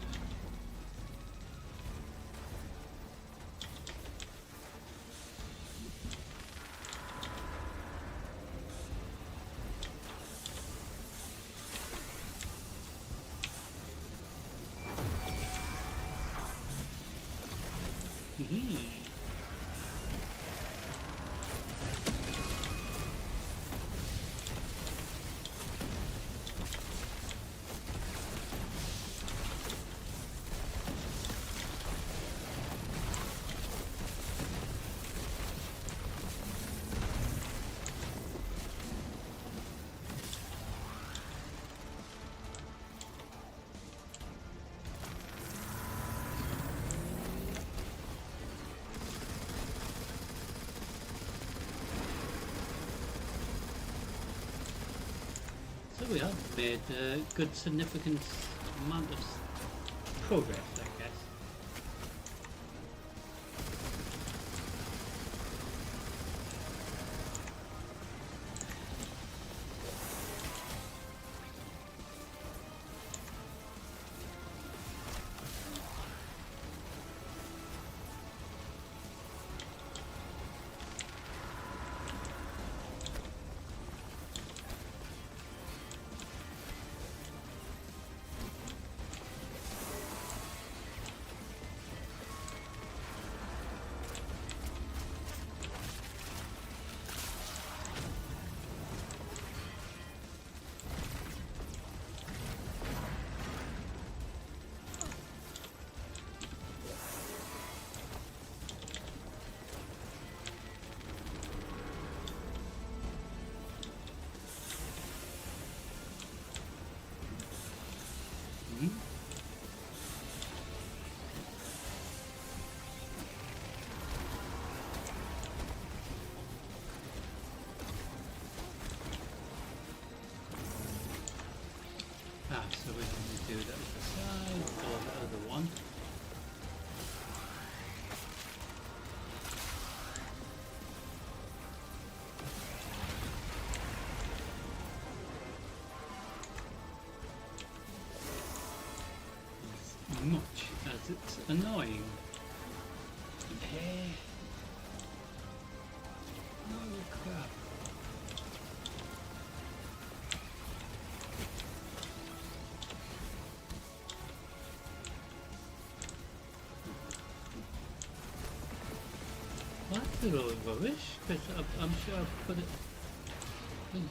So we have made a good significant amount of progress, I guess. So we're going to do that with the side or the other one. As much as it's annoying. Oh crap. That's a little rubbish, because I'm sure I've put it in that.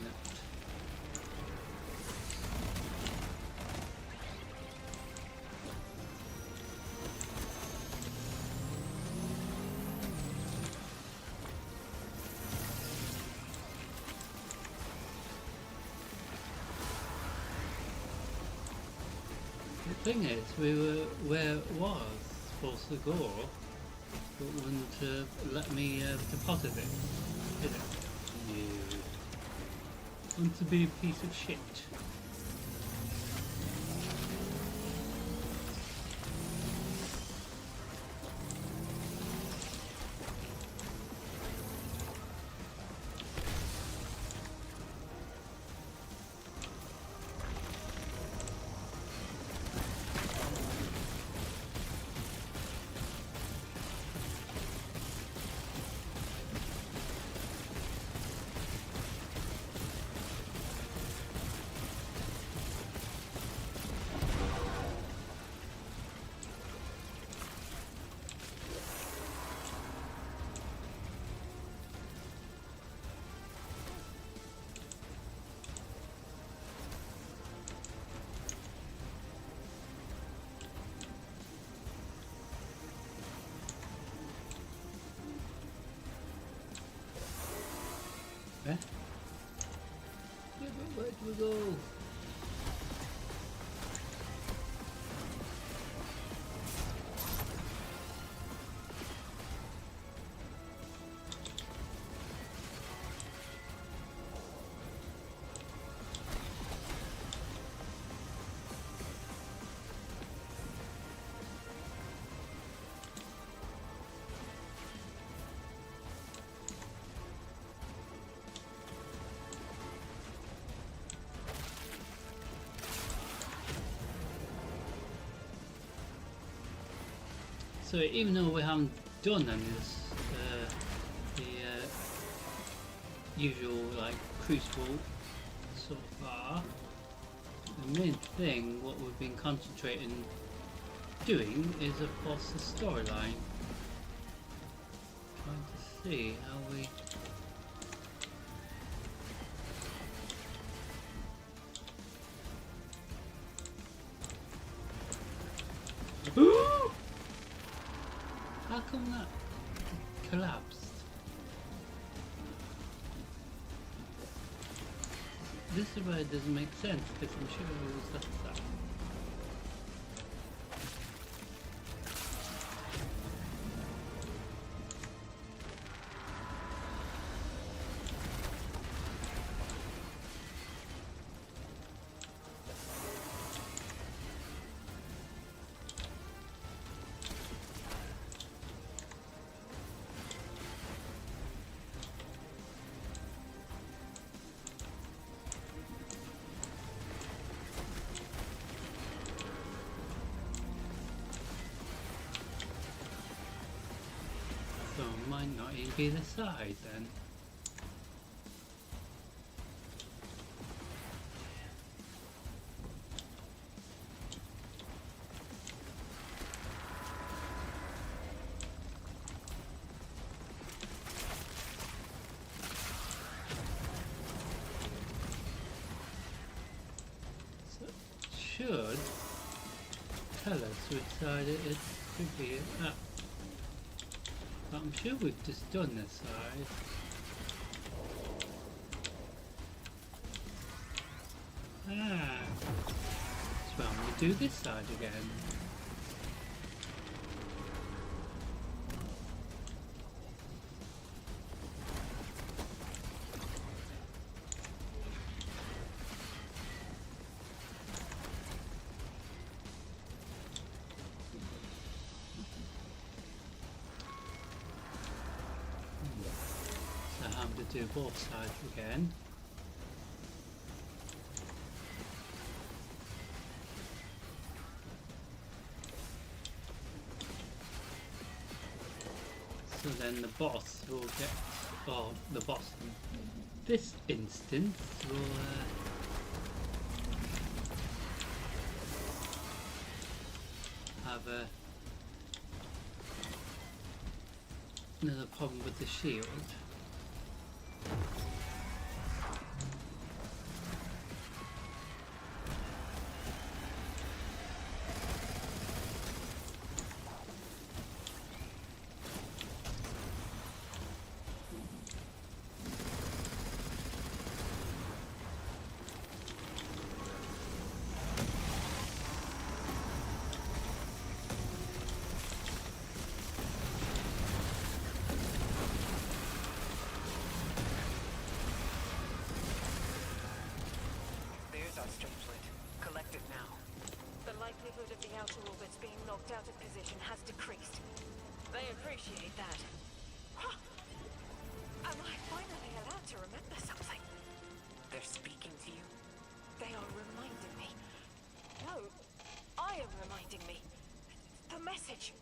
The thing is, we were where it was supposed to go, but wouldn't let me deposit it, did it? No. Want to be a piece of shit. we go. So even though we haven't done any of this, the usual like Crucible so far, the main thing what we've been concentrating doing is of course the storyline. Trying to see how we how come that collapsed? This is where it doesn't make sense because I'm sure it was that side. So it might not even be the side then. So it should tell us which side it could be at. I'm sure we've just done this side. Ah, so I'm going to do this side again. So I'm going to do both sides again. So then the boss will get, or the boss in this instance will have another problem with the shield. There's our strangelet. Collect it now. The likelihood of the outer orbits being knocked out of position has decreased. They appreciate that. Huh. Am I finally allowed to remember something? They're speaking to you? They are reminding me. No, I am reminding me. The message.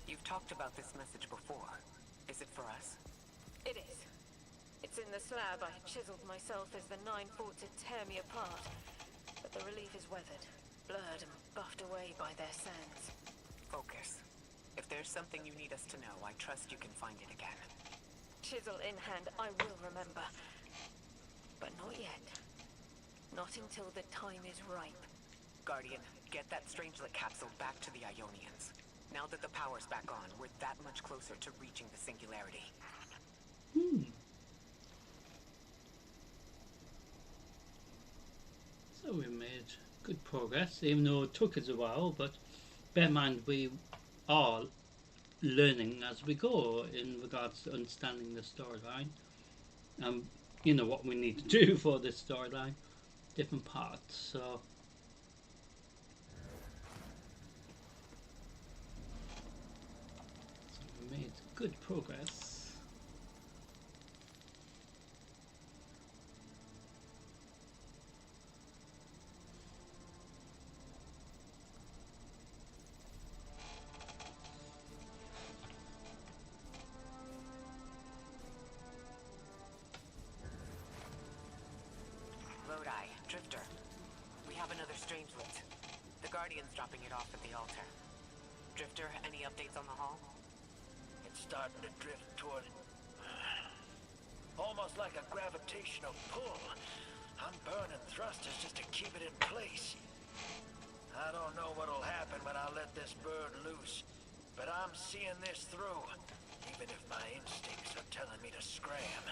You've talked about this message before. Is it for us? It is. It's in the slab I chiseled myself as the Nine fought to tear me apart. But the relief is weathered, blurred and buffed away by their sands. Focus. If there's something you need us to know, I trust you can find it again. Chisel in hand, I will remember. But not yet. Not until the time is ripe. Guardian, get that strangelet capsule back to the Ionians. Now that the power's back on, we're that much closer to reaching the singularity. good progress, even though it took us a while, but bear in mind we are learning as we go in regards to understanding the storyline, you know, what we need to do for this storyline, different parts. So we made good progress. Lodi, Drifter. We have another Strangelet. The Guardian's dropping it off at the altar. Drifter, any updates on the hull? It's starting to drift toward... almost like a gravitational pull. I'm burning thrusters just to keep it in place. I don't know what'll happen when I let this bird loose, but I'm seeing this through, even if my instincts are telling me to scram.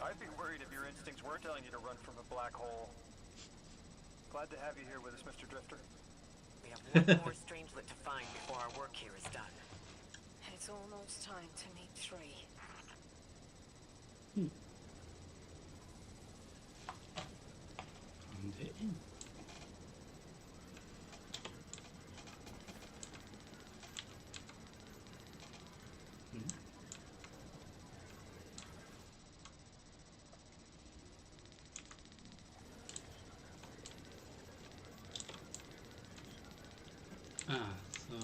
I'd be worried if your instincts were telling you to run from a black hole. Glad to have you here with us, Mr. Drifter. We have one more Strangelet to find before our work here is done. It's almost time to meet 3. And it in. So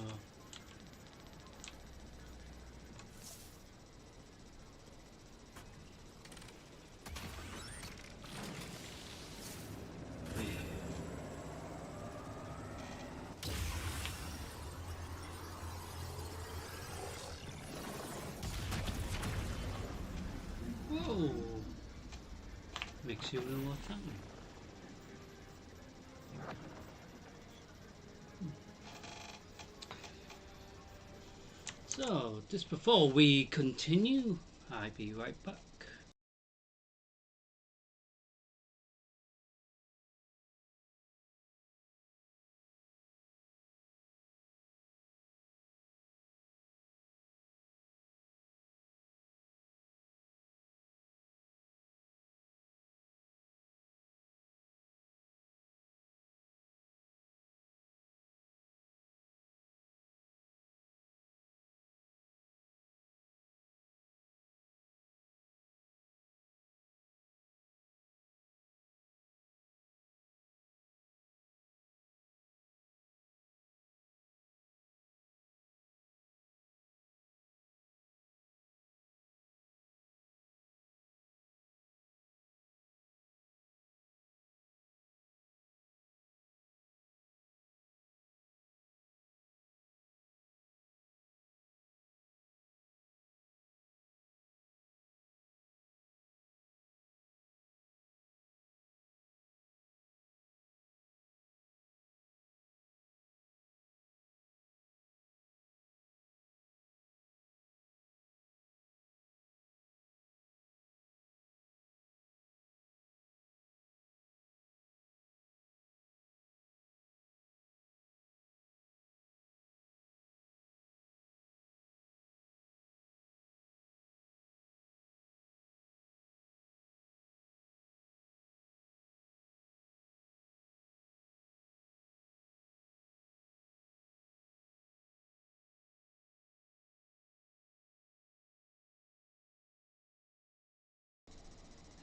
whoa, makes you know what's happening. So, just before we continue, I'll be right back.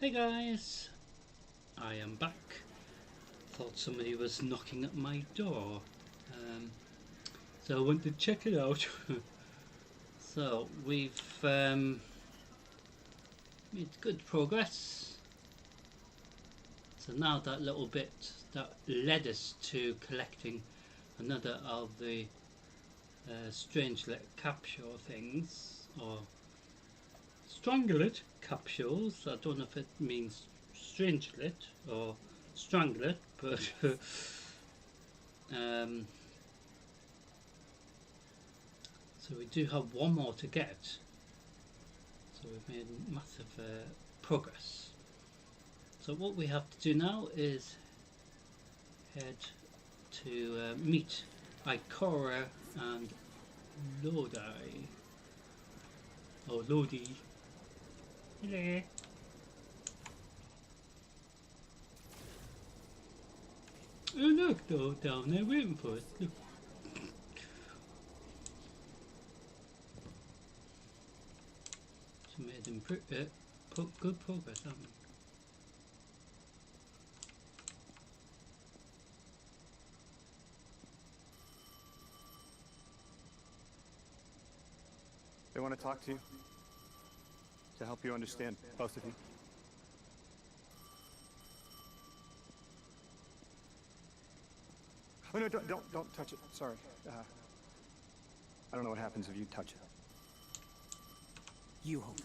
Hey guys, I am back. Thought somebody was knocking at my door, so I went to check it out. So we've made good progress. So now that little bit that led us to collecting another of the Strangelet capsule things, or Stranglet capsules. I don't know if it means Strangelet or Stranglet, but so we do have one more to get. So we've made massive progress. So what we have to do now is head to meet Ikora and Lodi. Or Lodi. Hello. Oh look, they're down there waiting for us. Look. So made them put good progress, haven't we? They want to talk to you. To help you understand, both of you. Oh no, don't touch it. Sorry. I don't know what happens if you touch it. You hold it.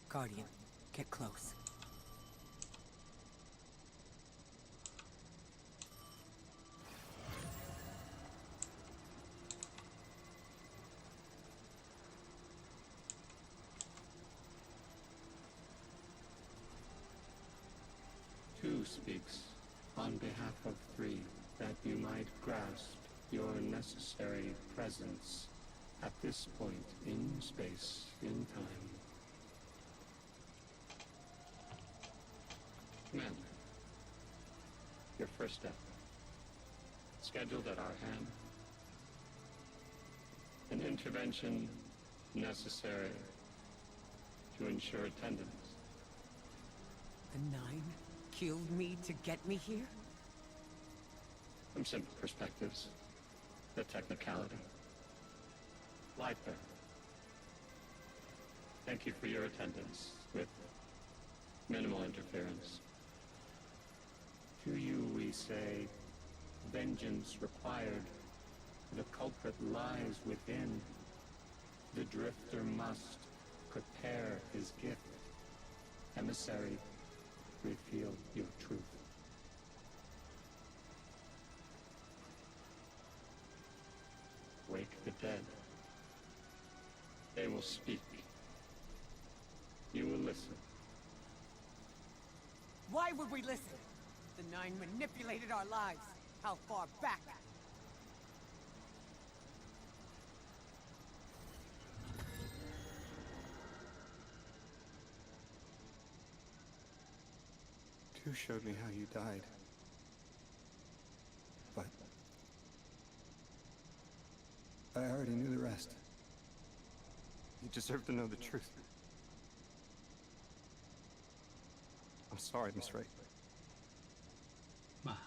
Guardian, get close. Two speaks on behalf of three, that you might grasp your necessary presence at this point in space, in time. Commander, your first step, scheduled at our hand. An intervention necessary to ensure attendance. The Nine killed me to get me here? From simple perspectives, the technicality. Light bearer. Thank you for your attendance with minimal interference. To you we say, vengeance required. The culprit lies within. The drifter must prepare his gift. Emissary, reveal your truth. Wake the dead. They will speak. You will listen. Why would we listen? The Nine manipulated our lives. How far back? Two showed me how you died. But I already knew the rest. You deserve to know the truth. I'm sorry, Miss Ray. Ah.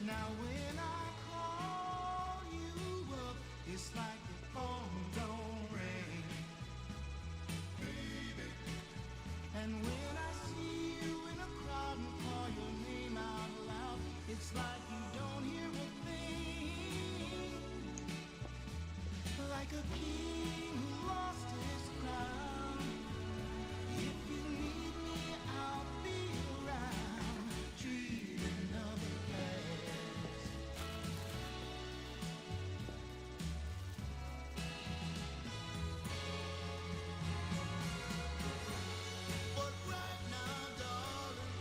Now when I call you up, it's like the phone don't ring, baby. And when I see you in a crowd and call your name out loud, it's like you don't hear a thing. Like a king who lost his crown. If you need me, I'll be around, dreaming of a place. But right now, darling,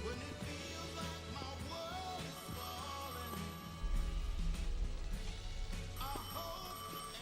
when it feels like my world is falling, I hope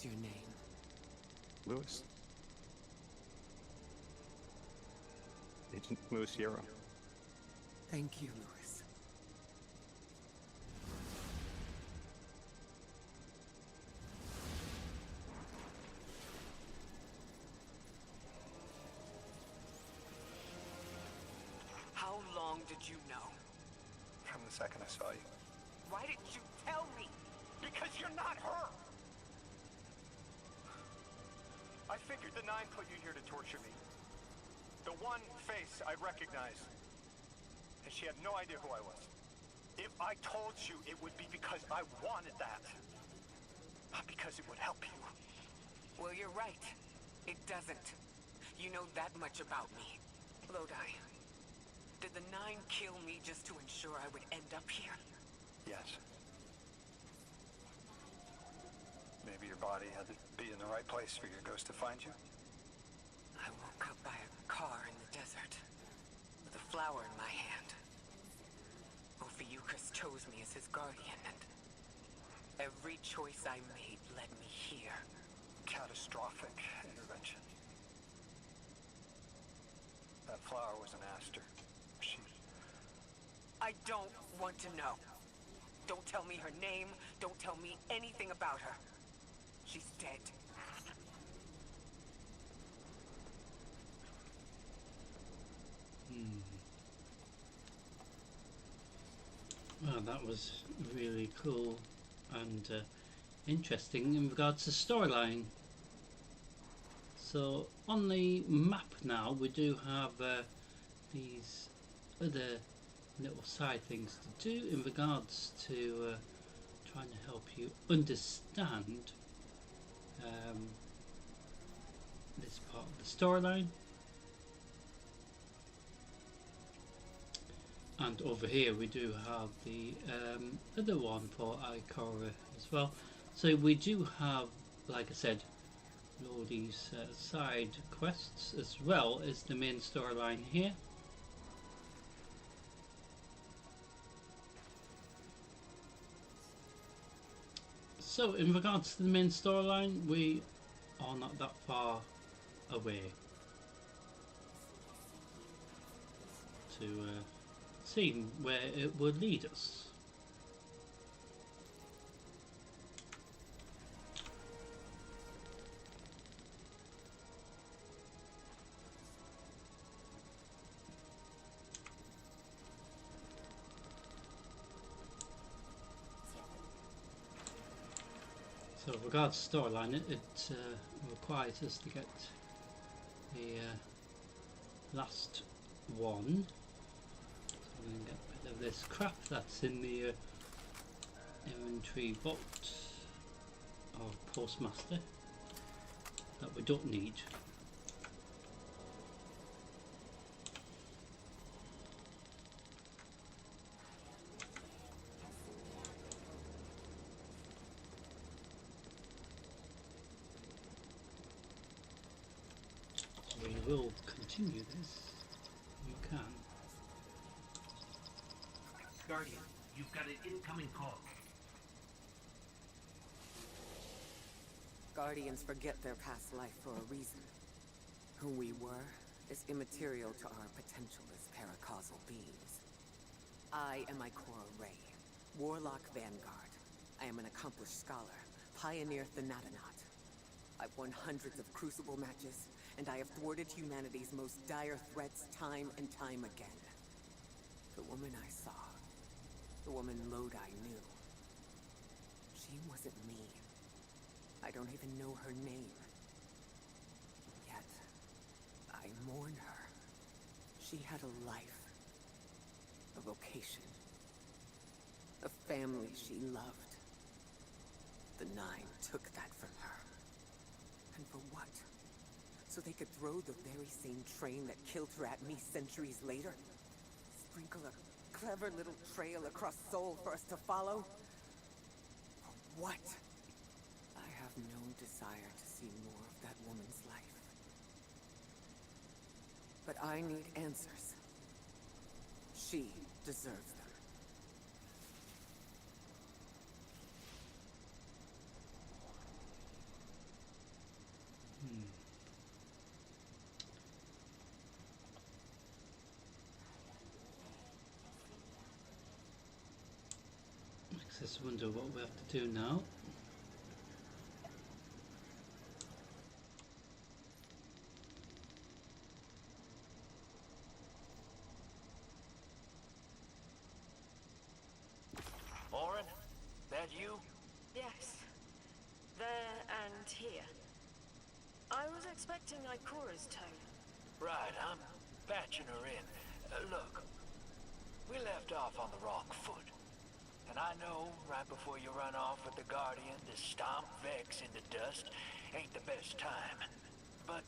What's your name? Lewis. Agent Lewis Yarrow. Thank you, Lewis. How long did you know? From the second I saw you. Why didn't you tell me? Because you're not her! I figured the Nine put you here to torture me. The one face I'd recognize. And she had no idea who I was. If I told you, it would be because I wanted that. Not because it would help you. Well, you're right. It doesn't. You know that much about me. Lodi, did the Nine kill me just to ensure I would end up here? Yes. Maybe your body had to be in the right place for your ghost to find you? I woke up by a car in the desert, with a flower in my hand. Ophiuchus chose me as his guardian, and every choice I made led me here. Catastrophic intervention. That flower was an aster. She... I don't want to know. Don't tell me her name. Don't tell me anything about her. She's dead. Well, that was really cool and interesting in regards to storyline. So on the map now we do have these other little side things to do in regards to trying to help you understand this part of the storyline. And over here we do have the other one for Ikora as well. So we do have, like I said, all these side quests as well as the main storyline here. So in regards to the main storyline, we are not that far away to see where it would lead us. So with regards to storyline, it requires us to get the last one. So we can get rid of this crap that's in the inventory box of Postmaster that we don't need. We will continue this. You can. Guardian, you've got an incoming call. Guardians forget their past life for a reason. Who we were is immaterial to our potential as paracausal beings. I am Ikora Rey, Warlock Vanguard. I am an accomplished scholar, pioneer Thanatonaut. I've won hundreds of Crucible matches, and I have thwarted humanity's most dire threats time and time again. The woman I saw, the woman Lodi knew, she wasn't me. I don't even know her name. Yet, I mourn her. She had a life, a vocation, a family she loved. The Nine took that from her. And for what? So they could throw the very same train that killed her at me centuries later? Sprinkle a clever little trail across Sol for us to follow? For what? I have no desire to see more of that woman's life. But I need answers. She deserves them. Just wonder what we have to do now. Orin, that you? Yes. There and here. I was expecting Ikura's tone. Right, I'm patching her in. Look, we left off on the wrong foot. And I know right before you run off with the Guardian to stomp Vex into dust ain't the best time. But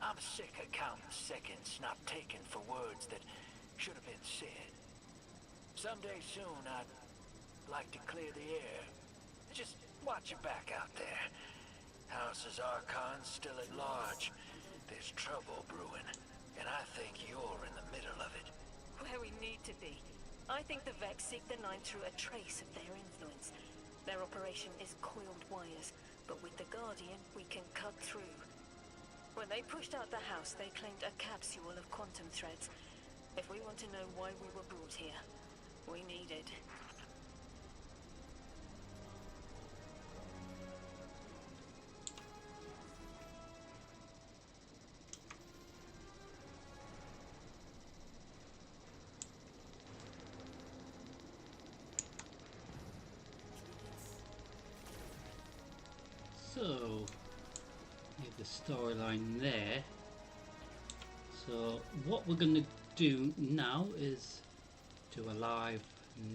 I'm sick of counting seconds not taken for words that should have been said. Someday soon I'd like to clear the air. Just watch your back out there. House's Archon's still at large. There's trouble brewing, and I think you're in the middle of it. Where we need to be. I think the Vex seek the Nine through a trace of their influence. Their operation is coiled wires, but with the Guardian, we can cut through. When they pushed out the house, they claimed a capsule of quantum threads. If we want to know why we were brought here, we need it. So, leave the storyline there. So, what we're going to do now is do a live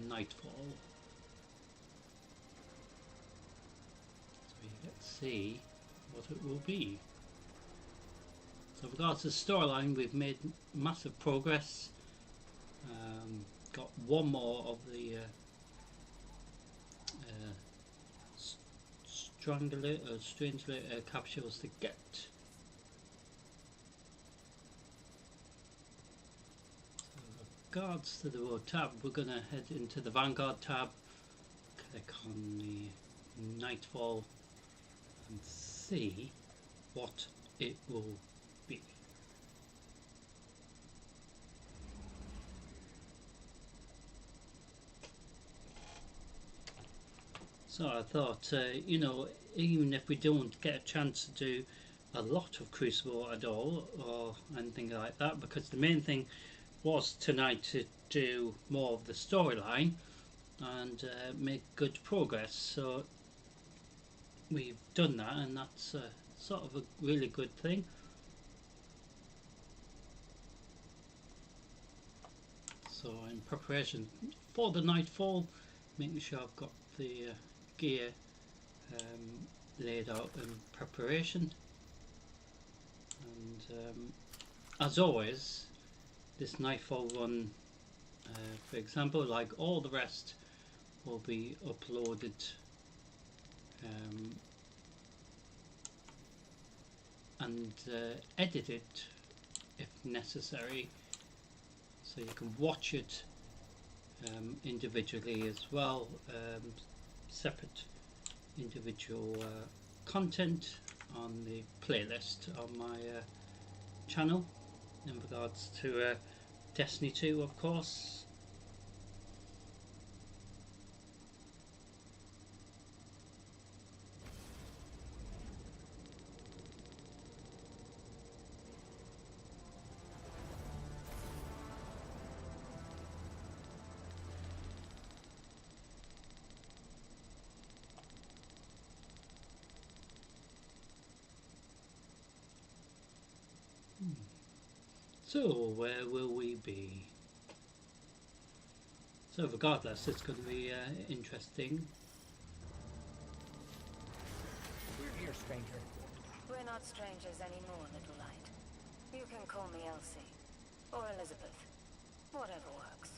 Nightfall. So we get to see what it will be. So, with regards to the storyline, we've made massive progress. Got one more of the Strangulator capsules to get. So with regards to the road tab, we're going to head into the Vanguard tab, click on the Nightfall and see what it will be. So I thought, you know, even if we don't get a chance to do a lot of Crucible at all or anything like that, because the main thing was tonight to do more of the storyline and make good progress. So we've done that, and that's sort of a really good thing. So in preparation for the Nightfall, making sure I've got the gear laid out in preparation, and as always, this Nightfall run, for example, like all the rest, will be uploaded and edited if necessary, so you can watch it individually as well, separate individual content on the playlist on my channel in regards to Destiny 2, of course. So where will we be? So regardless, it's going to be interesting. We're here, stranger. We're not strangers anymore, Little Light. You can call me Elsie. Or Elizabeth. Whatever works.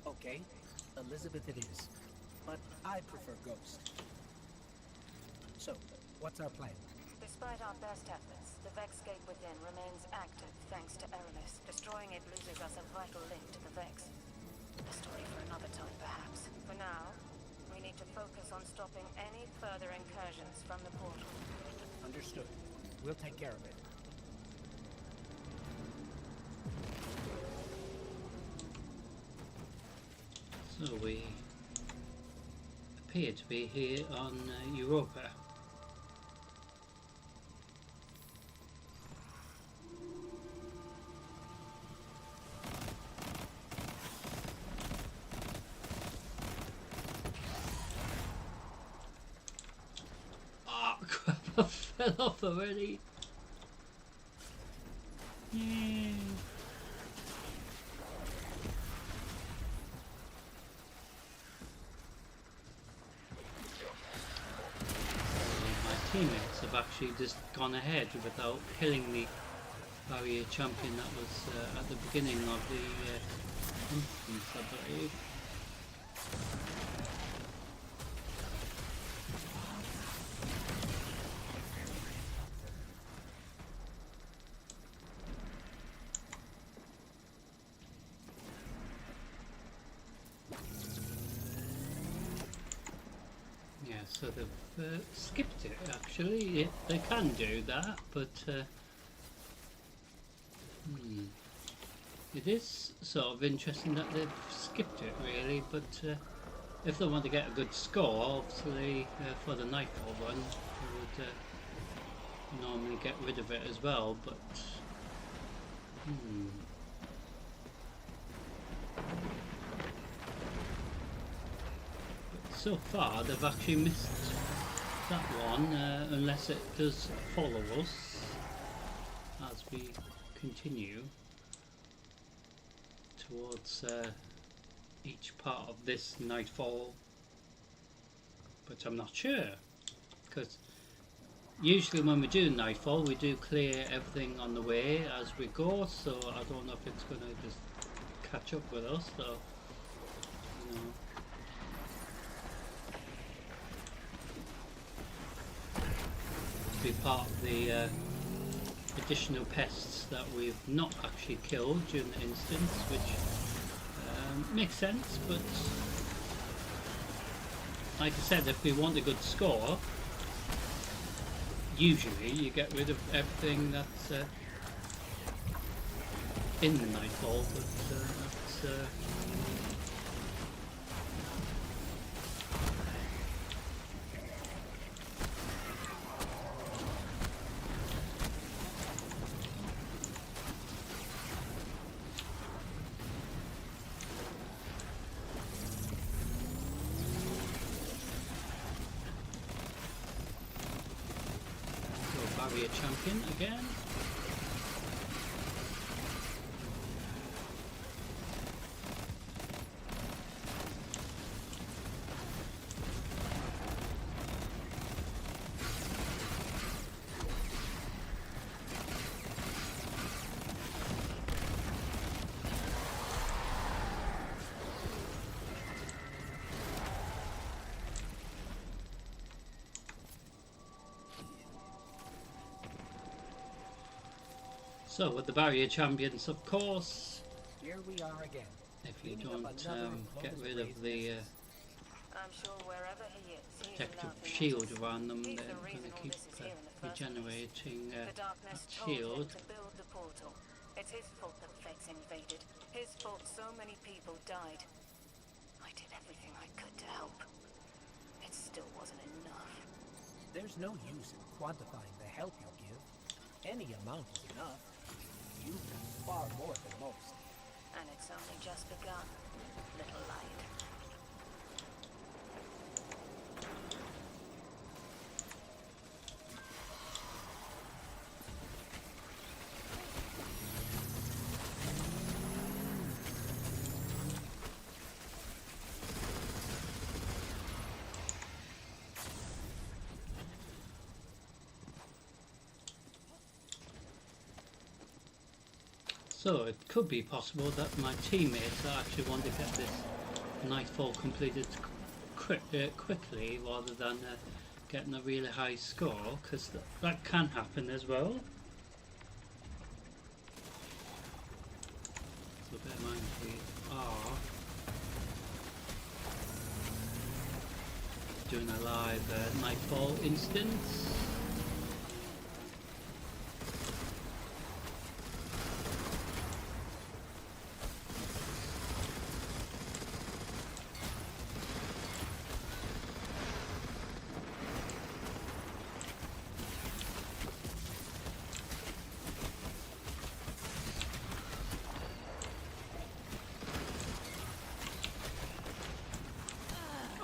Okay, Elizabeth it is. But I prefer Ghost. So, what's our plan? Despite our best efforts, the Vex Gate within remains active thanks to Eramis. Destroying it loses us a vital link to the Vex. A story for another time, perhaps. For now, we need to focus on stopping any further incursions from the portal. Understood. We'll take care of it. So we appear to be here on Europa. Oh crap, I fell off already. Teammates have actually just gone ahead without killing the barrier champion that was at the beginning of the instance, I believe. Yeah, so they've skipped it actually. They can do that, but it is sort of interesting that they've skipped it really, but if they want to get a good score, obviously for the Nightfall run, they would normally get rid of it as well, but so far they've actually missed that one, unless it does follow us as we continue towards each part of this Nightfall, but I'm not sure, because usually when we do Nightfall we do clear everything on the way as we go, so I don't know if it's going to just catch up with us, so you know. Be part of the additional pests that we've not actually killed during the instance, which makes sense, but like I said, if we want a good score, usually you get rid of everything that's in the Nightfall, but that's barrier champion again. So with the barrier champions, of course, Here we are again. if you Cleaning up don't another get Clovis rid of Raid's the messes. I'm sure wherever he is, he's protective laughing at shield us. around them, He's they're the going reason to all keep this is here in the first place. regenerating The that darkness told him shield. to build the portal. It's his fault that Vex invaded. His fault so many people died. I did everything I could to help. It still wasn't enough. There's no use in quantifying the help you give. Any amount is enough. You've done far more than most. And it's only just begun, little light. So it could be possible that my teammates actually want to get this Nightfall completed quickly rather than getting a really high score, because that can happen as well. So bear in mind we are doing a live Nightfall instance.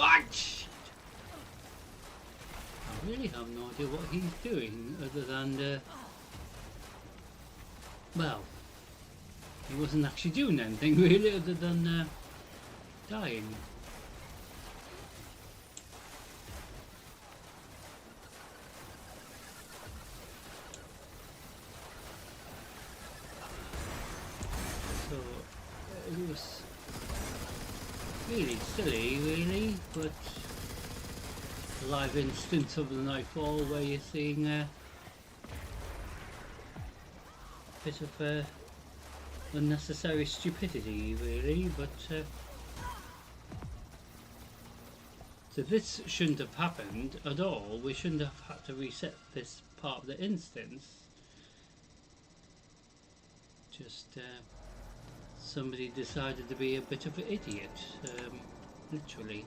Ah, shit. I really have no idea what he's doing other than, well, he wasn't actually doing anything really other than dying. So it was really silly, really, but a live instance of the Nightfall where you're seeing a bit of unnecessary stupidity, really, but so this shouldn't have happened at all. We shouldn't have had to reset this part of the instance. Just somebody decided to be a bit of an idiot, literally.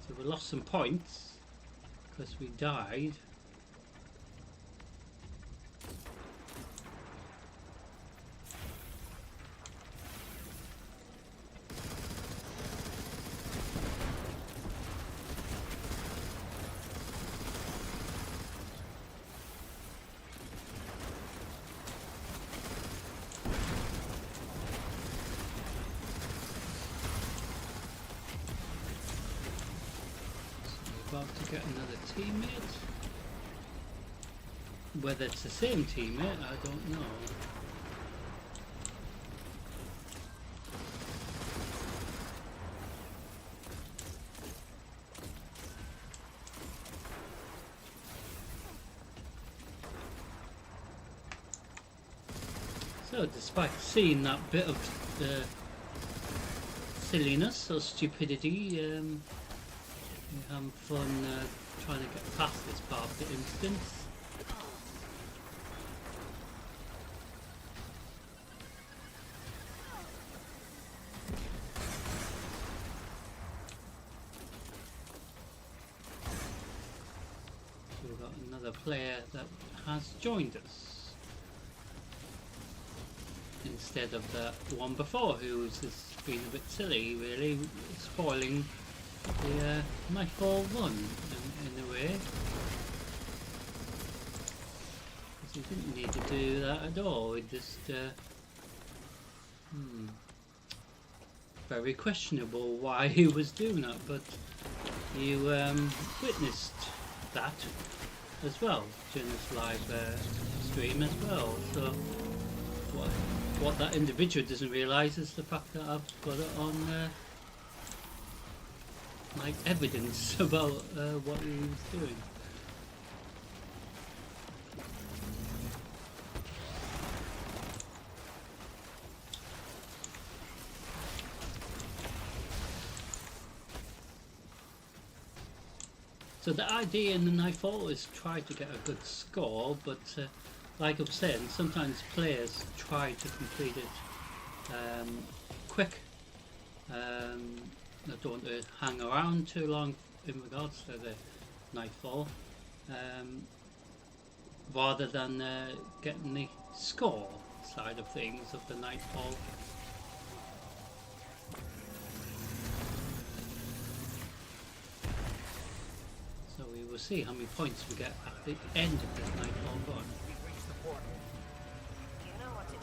So we lost some points because we died. About to get another teammate. Whether it's the same teammate, I don't know. So, despite seeing that bit of silliness or stupidity, we're having fun trying to get past this part of the instance. So we've got another player that has joined us instead of the one before, who was just being a bit silly, really, spoiling the Nightfall 1 in a way, because he didn't need to do that at all. He just very questionable why he was doing that, but you witnessed that as well during this live stream as well. So what that individual doesn't realise is the fact that I've got it on like evidence about what he was doing. So the idea in the Nightfall is try to get a good score, but like I was saying, sometimes players try to complete it quick. I don't want to hang around too long in regards to the Nightfall, rather than getting the score side of things of the Nightfall. So we will see how many points we get at the end of this Nightfall run. We've reached the portal. You know what to do.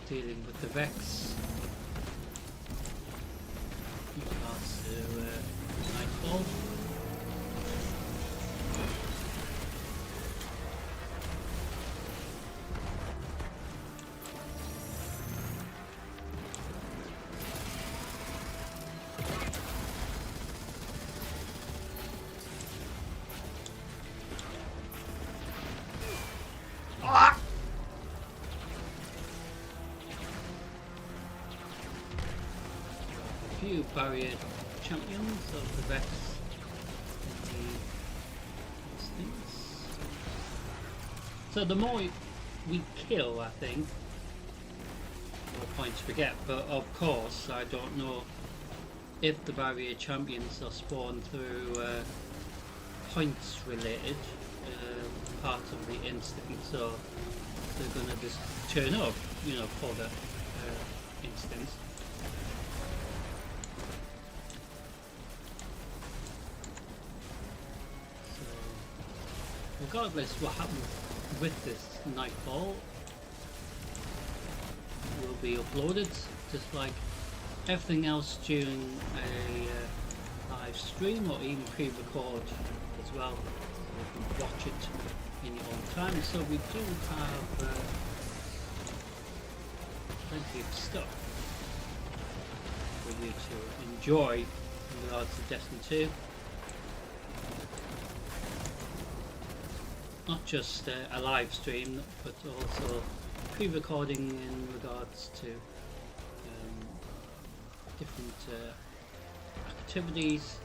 Dealing with the Vex in regards to Nightfall. few barrier champions of the Vex in these things. So the more we kill, I think, more points we get. But of course, I don't know if the barrier champions are spawned through points related part of the instinct, so they're gonna just turn up, you know, for the instance. So regardless what happens with this Nightfall will be uploaded, just like everything else during a live stream or even pre-record as well. So you can watch it in your own time. So we do have plenty of stuff for you to enjoy in regards to Destiny 2. Not just a live stream, but also pre-recording in regards to different activities,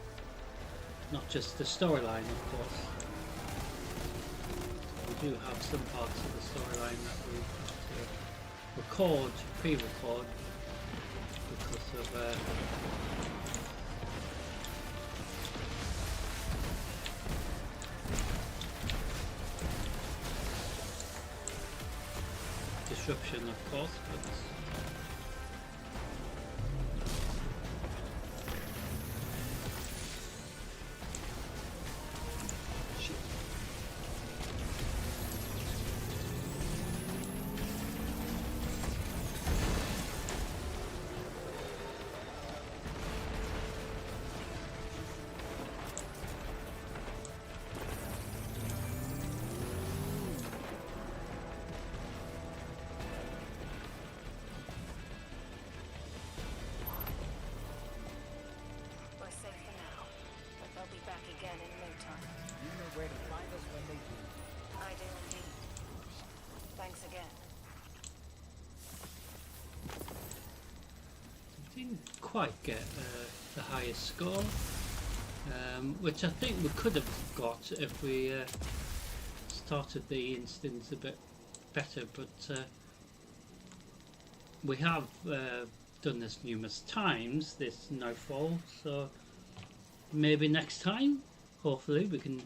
not just the storyline, of course. We do have some parts of the storyline that we have to record, pre-record, because of disruption, of course, but didn't quite get the highest score, which I think we could have got if we started the instance a bit better, but we have done this numerous times, this Nightfall, so maybe next time, hopefully, we can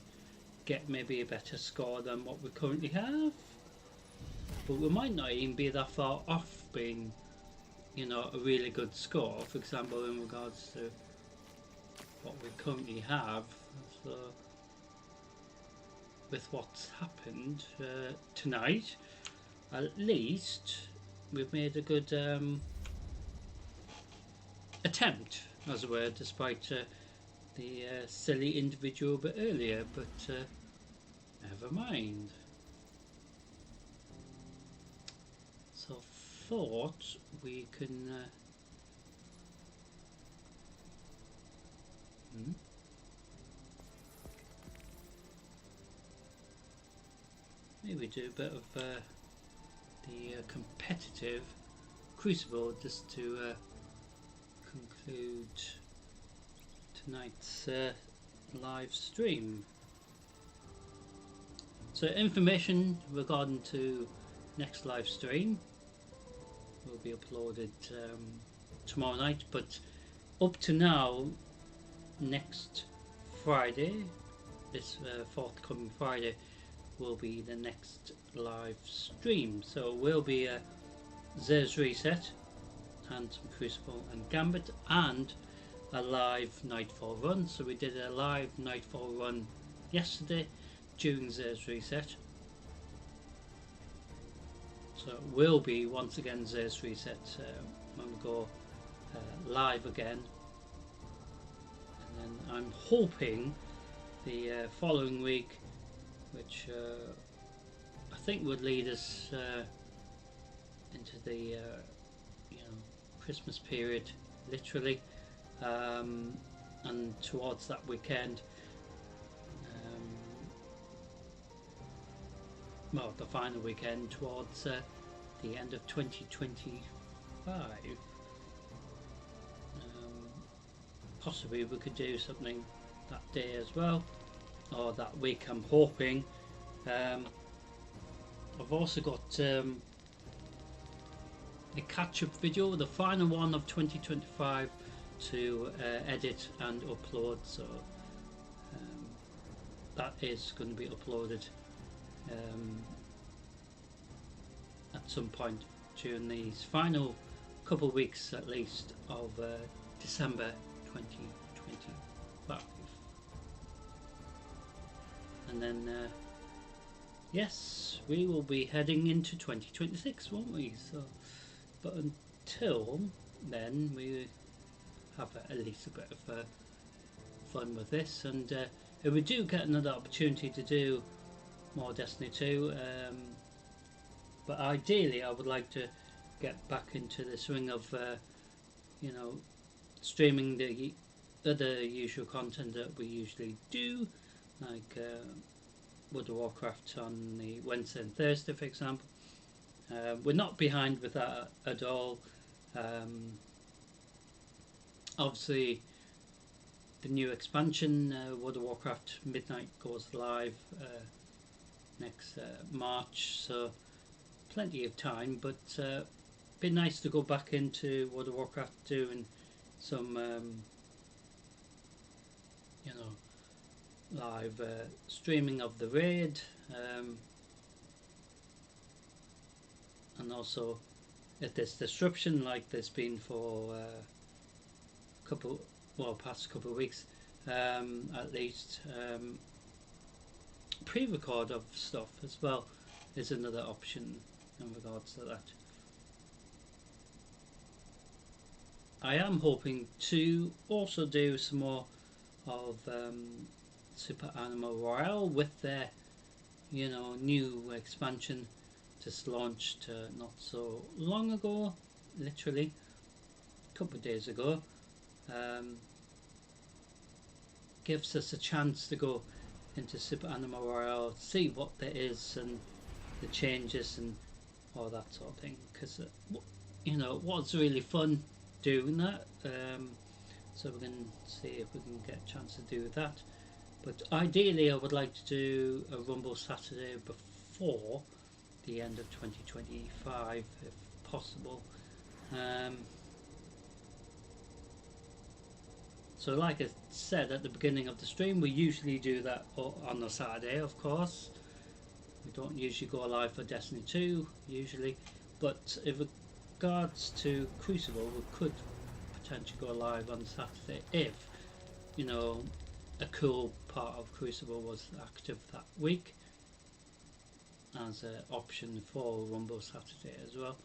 get maybe a better score than what we currently have, but we might not even be that far off being, you know, a really good score, for example, in regards to what we currently have. So with what's happened tonight, at least we've made a good attempt, as it were, despite the silly individual a bit earlier, but never mind. So thought we can maybe do a bit of the competitive Crucible just to conclude tonight's live stream. So information regarding to next live stream will be uploaded tomorrow night, but up to now, next Friday, this forthcoming Friday, will be the next live stream. So it will be a Zer's Reset and some Crucible and Gambit and a live Nightfall run. So we did a live Nightfall run yesterday during Zer's Reset. So it will be once again Zer's Reset when we go live again, and then I'm hoping the following week, which I think would lead us into the you know, Christmas period, literally, and towards that weekend, well, the final weekend towards the end of 2025. possibly we could do something that day as well, or that week. I'm hoping. I've also got a catch-up video, the final one of 2025, to edit and upload. So that is going to be uploaded at some point during these final couple of weeks, at least, of December 2025. And then yes, we will be heading into 2026, won't we? So, but until then, we have at least a bit of fun with this, and if we do get another opportunity to do more Destiny 2, but ideally I would like to get back into the swing of you know, streaming the other usual content that we usually do, like World of Warcraft on the Wednesday and Thursday, for example. We're not behind with that at all. Obviously, the new expansion, World of Warcraft Midnight, goes live next March, so plenty of time, but be nice to go back into World of Warcraft, doing some you know, live streaming of the raid, and also if there's disruption like there's been for past couple of weeks, at least pre-record of stuff as well is another option in regards to that. I am hoping to also do some more of Super Animal Royale with their, you know, new expansion just launched not so long ago, literally a couple of days ago. Gives us a chance to go into Super Animal Royale, see what there is and the changes and all that sort of thing, because you know, it was really fun doing that, so we can see if we can get a chance to do that. But ideally I would like to do a Rumble Saturday before the end of 2025 if possible. So like I said at the beginning of the stream, we usually do that on a Saturday, of course. We don't usually go live for Destiny 2 usually, but in regards to Crucible, we could potentially go live on Saturday if, you know, a cool part of Crucible was active that week as an option for Rumble Saturday as well.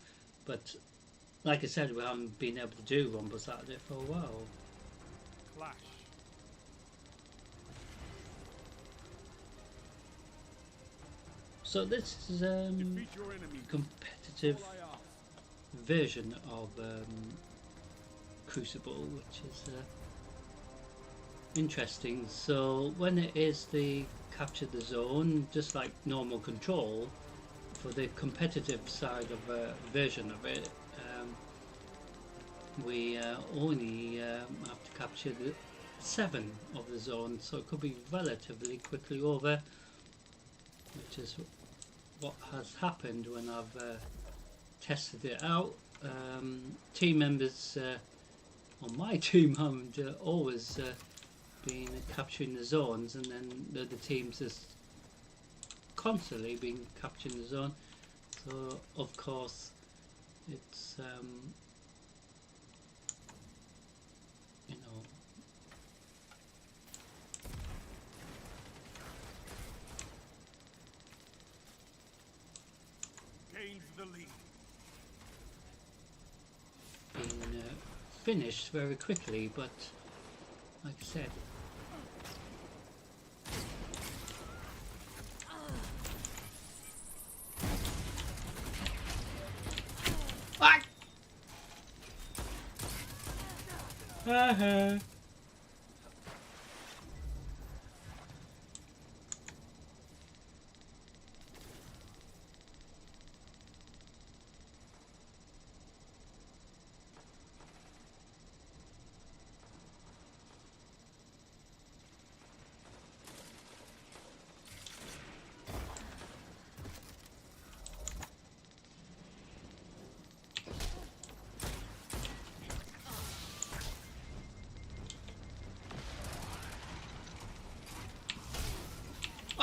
But like I said, we haven't been able to do Rumble Saturday for a while. Clash. So this is competitive version of Crucible, which is interesting. So when it is the capture the zone, just like normal Control, for the competitive side of version of it, we only have to capture the 7 of the zone, so it could be relatively quickly over, which is what has happened when I've tested it out. Team members on my team haven't always been capturing the zones, and then the other teams just constantly been capturing the zone. So of course it's you know, Gains the lead. being finished very quickly, but like I said,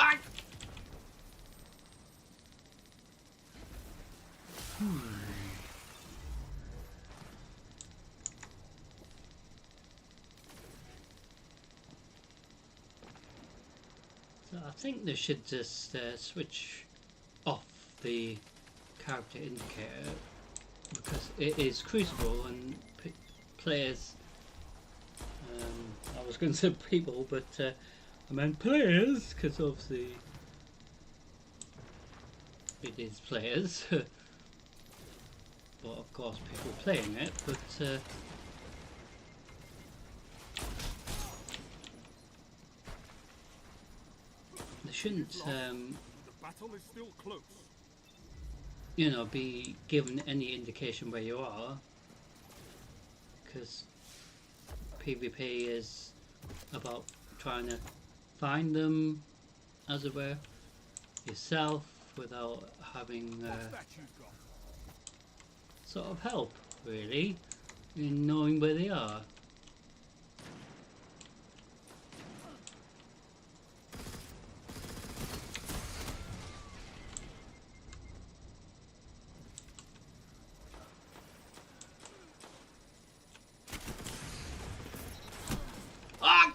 Ah! So I think they should just switch off the character indicator, because it is Crucible and players, I was going to say people, but I meant players, because obviously it is players. But of course people playing it, but they shouldn't The battle is still close. you know, be given any indication where you are, because PvP is about trying to find them, as it were, yourself, without having What's that you've got? sort of help, really, in knowing where they are. Ah!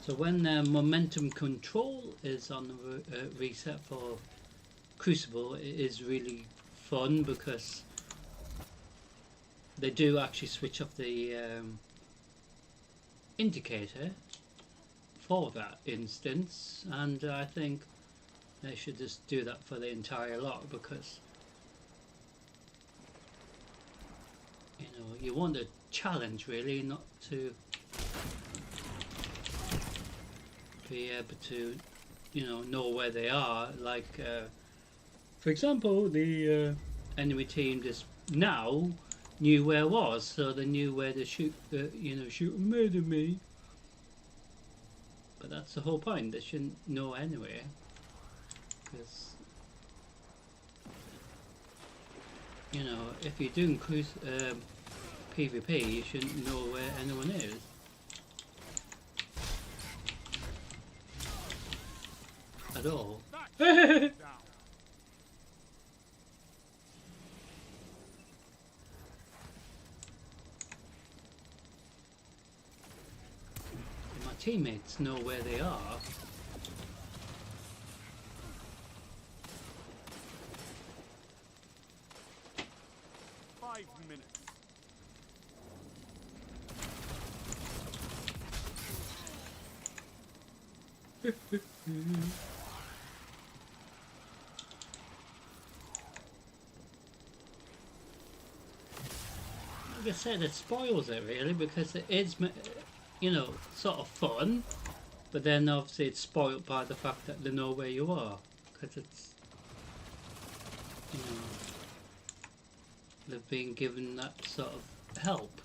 So when momentum control is on the reset for Crucible, it is really fun, because they do actually switch off the indicator for that instance, and I think they should just do that for the entire lot, because you know, you want a challenge really, not to be able to, you know where they are. Like for example, the enemy team just now knew where I was, so they knew where to shoot, shoot and murder me. But that's the whole point. They shouldn't know anyway, because you know, if you're doing PvP, you shouldn't know where anyone is. At all. Down. My teammates know where they are. Five minutes. Like I said, it spoils it really, because it is, you know, sort of fun, but then obviously it's spoiled by the fact that they know where you are, because it's, you know, they've been given that sort of help.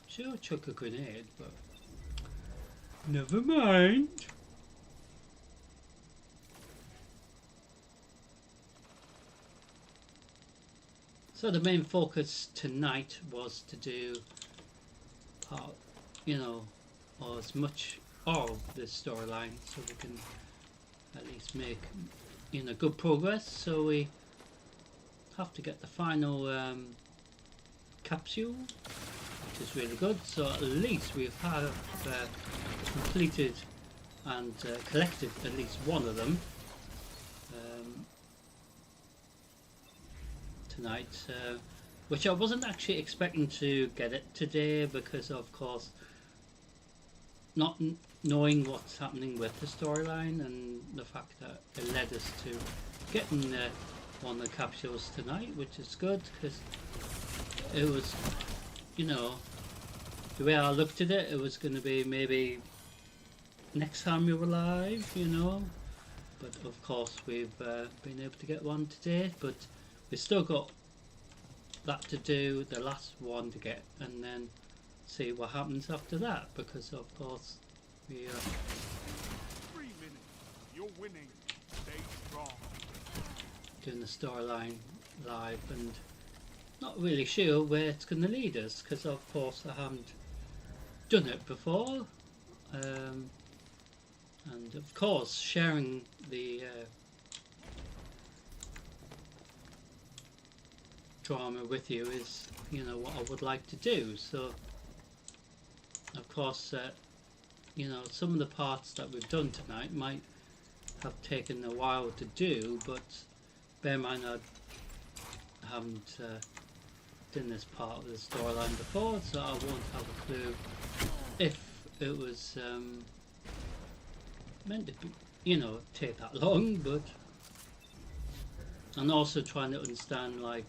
Sure, chuck a grenade, but never mind. So the main focus tonight was to do part, you know, or as much of this storyline, so we can at least make, you know, good progress. So we have to get the final capsule, which is really good. So at least we have completed and collected at least one of them tonight, which I wasn't actually expecting to get it today, because of course not knowing what's happening with the storyline, and the fact that it led us to getting one of the capsules tonight, which is good, because it was, you know, the way I looked at it, it was going to be maybe next time we were live, you know, but of course we've been able to get one today. But we've still got that to do, the last one to get, and then see what happens after that, because of course we are 3 minutes. You're winning. Stay strong. doing the storyline live and not really sure where it's going to lead us, because of course I haven't done it before, and of course sharing the drama with you is, you know, what I would like to do. So of course you know, some of the parts that we've done tonight might have taken a while to do, but bear in mind I haven't done this part of the storyline before, so I won't have a clue if it was meant to be, you know, take that long. But and also trying to understand like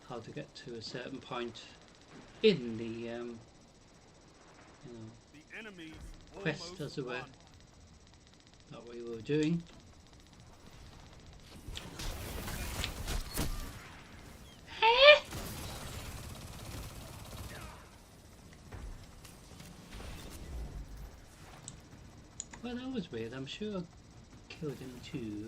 how to get to a certain point in the you know, The enemy's quest, almost as it were, won. that we were doing. Well, that was weird. I'm sure I killed him too.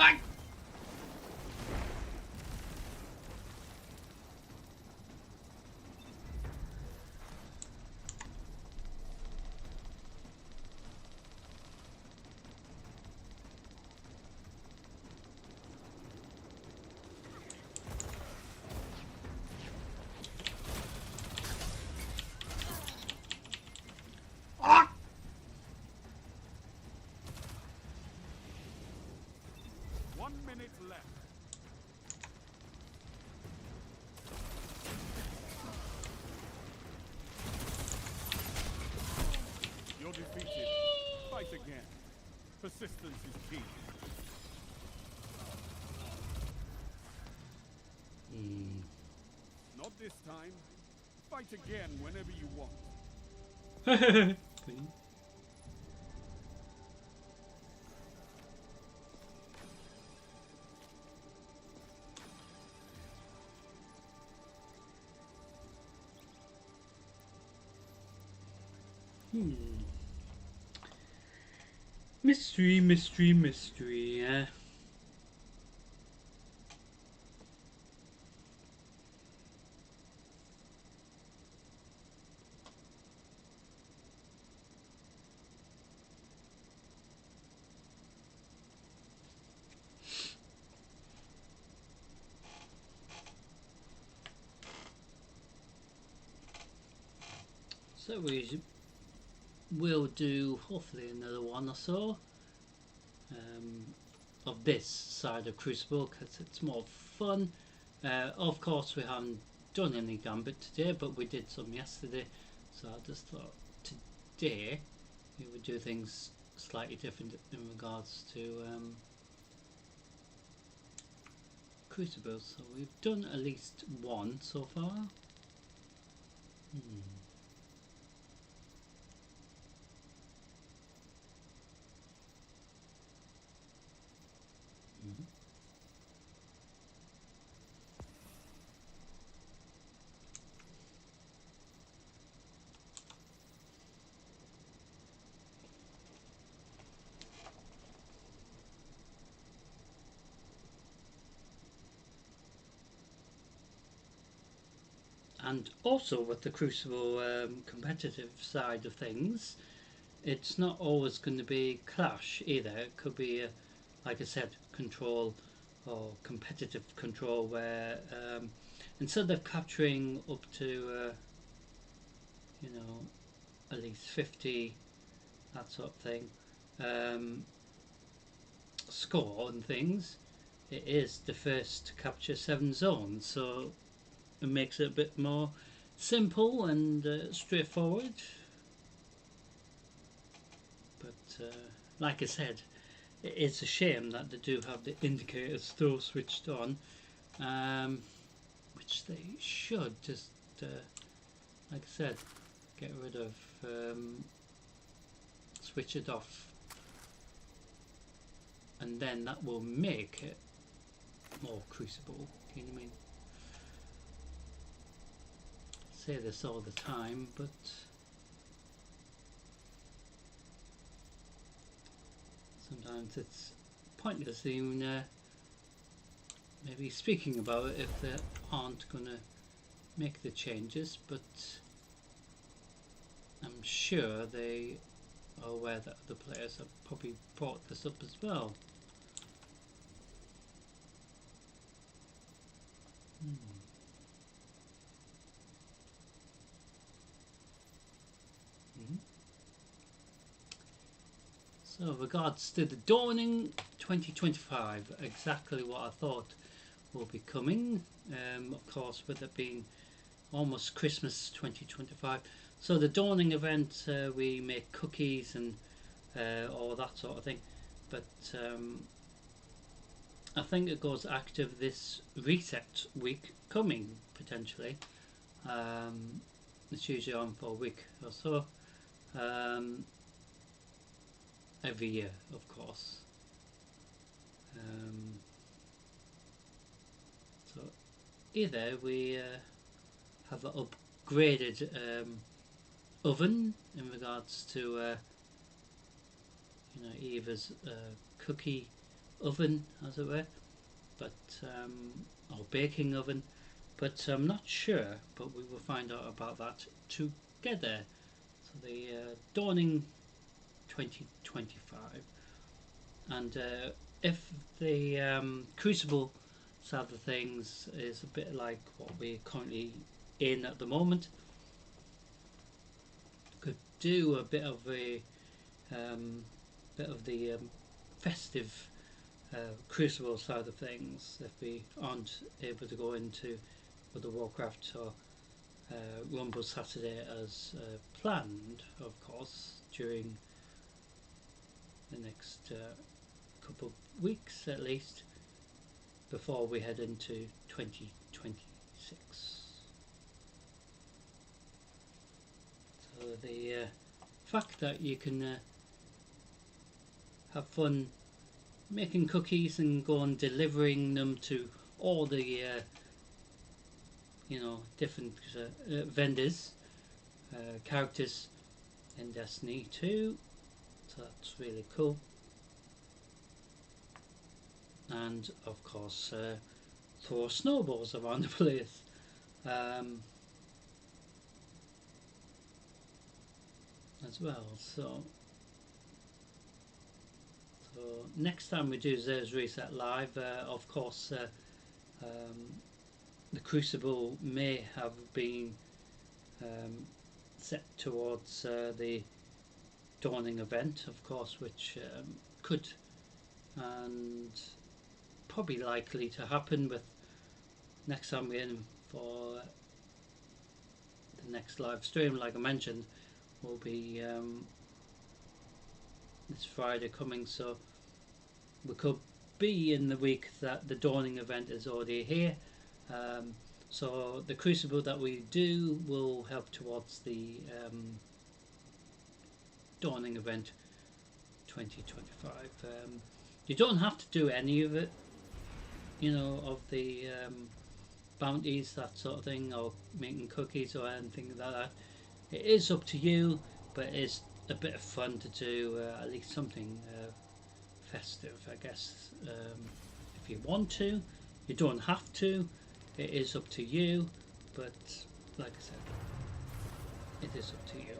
Ah! Ah! 1 minute left. You're defeated. Fight again. Persistence is key. Not this time. Fight again whenever you want. Mystery, mystery, mystery. So we will do hopefully another one or so of this side of Crucible, because it's more fun. Of course we haven't done any Gambit today, but we did some yesterday, so I just thought today we would do things slightly different in regards to Crucible. So we've done at least one so far. And also with the Crucible competitive side of things, it's not always going to be Clash either. It could be, like I said, Control or competitive Control, where instead of capturing up to you know, at least 50, that sort of thing, score and things, it is the first to capture 7 zones, so it makes it a bit more simple and straightforward. But like I said, it is a shame that they do have the indicators still switched on, which they should just like I said, get rid of, switch it off, and then that will make it more crucible. Can you mean? Say this all the time, but sometimes it's pointless even maybe speaking about it if they aren't gonna make the changes, but I'm sure they are aware that other players have probably brought this up as well. So regards to the Dawning 2025, exactly what I thought will be coming, of course with it being almost Christmas 2025. So the Dawning event, we make cookies and all that sort of thing, but I think it goes active this reset week coming potentially. It's usually on for a week or so, every year of course. So either we have an upgraded oven in regards to you know, Eva's cookie oven as it were, but or baking oven, but I'm not sure, but we will find out about that together. So the Dawning 2025, and if the Crucible side of things is a bit like what we're currently in at the moment, could do a bit of a festive Crucible side of things if we aren't able to go into World of Warcraft or Rumble Saturday as planned, of course, during the next couple of weeks at least before we head into 2026. So the fact that you can have fun making cookies and go on delivering them to all the you know, different vendors, characters in Destiny 2, so that's really cool. And of course throw snowballs around the place. As well, so next time we do Xer's Reset Live, of course the Crucible may have been set towards the Dawning event, of course, which could and probably likely to happen with next time we're in for the next live stream, like I mentioned, will be this Friday coming, so we could be in the week that the Dawning event is already here. So the Crucible that we do will help towards the Dawning event 2025. You don't have to do any of it, you know, of the bounties, that sort of thing, or making cookies or anything like that. It is up to you, but it is a bit of fun to do at least something festive, I guess. If you want to, you don't have to. It is up to you, but like I said, it is up to you.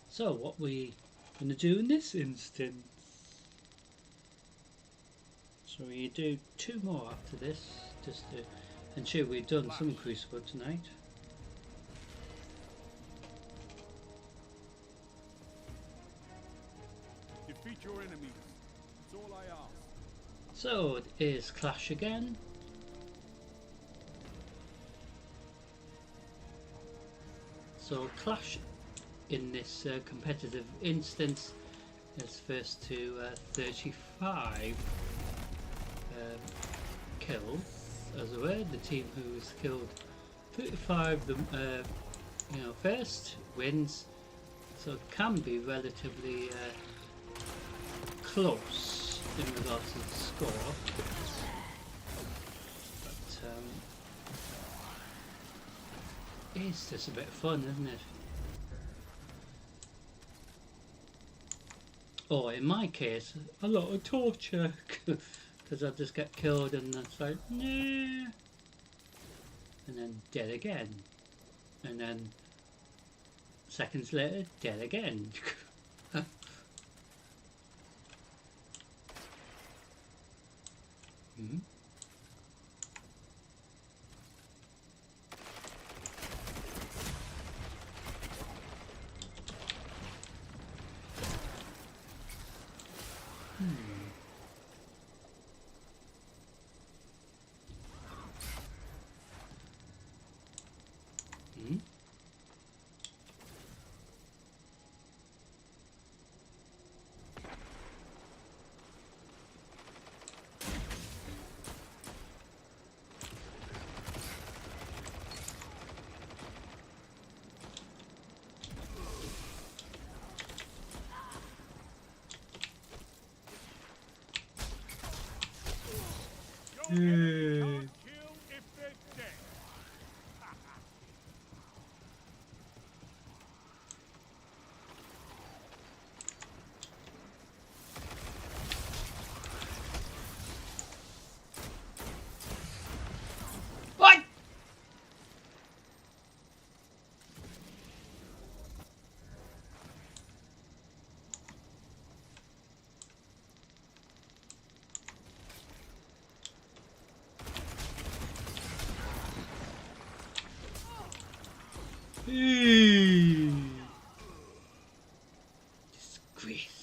So what we going to do in this instance? So we do 2 more after this, just to ensure we've done some Crucible tonight. Defeat your enemies. That's all I ask. So it is Clash again. So Clash in this competitive instance is first to 35 kills. as it were. The team who has killed 35 first wins, so it can be relatively close in regards to the score. But it's just a bit of fun, isn't it? Or in my case, a lot of torture, because I just get killed and it's like, nah, and then dead again, and then seconds later, dead again. Hmm? Hmm? Can't kill if they're dead. What? Disgrace.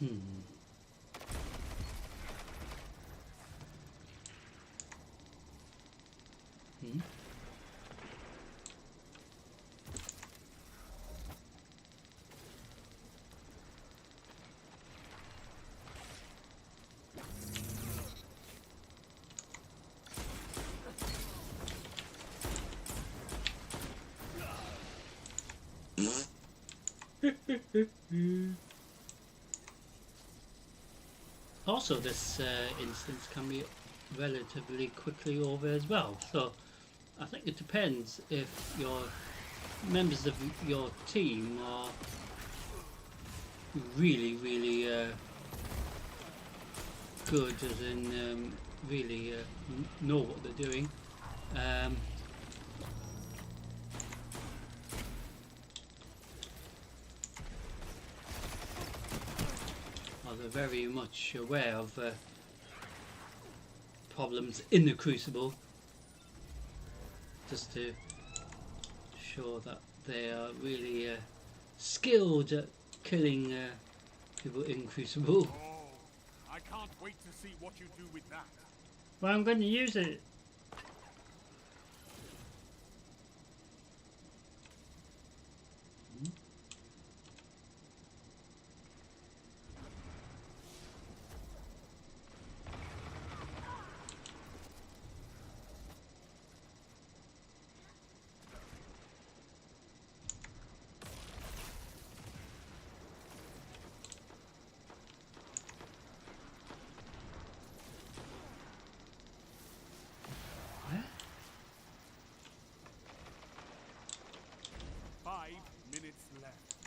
Hmm. Hmm. Also, this instance can be relatively quickly over as well. So, I think it depends if your members of your team are really, really good, as in really know what they're doing. Are they very much aware of problems in the Crucible, just to show that they are really skilled at killing people in Crucible. Oh, I can't wait to see what you do with that. Well, I'm going to use it.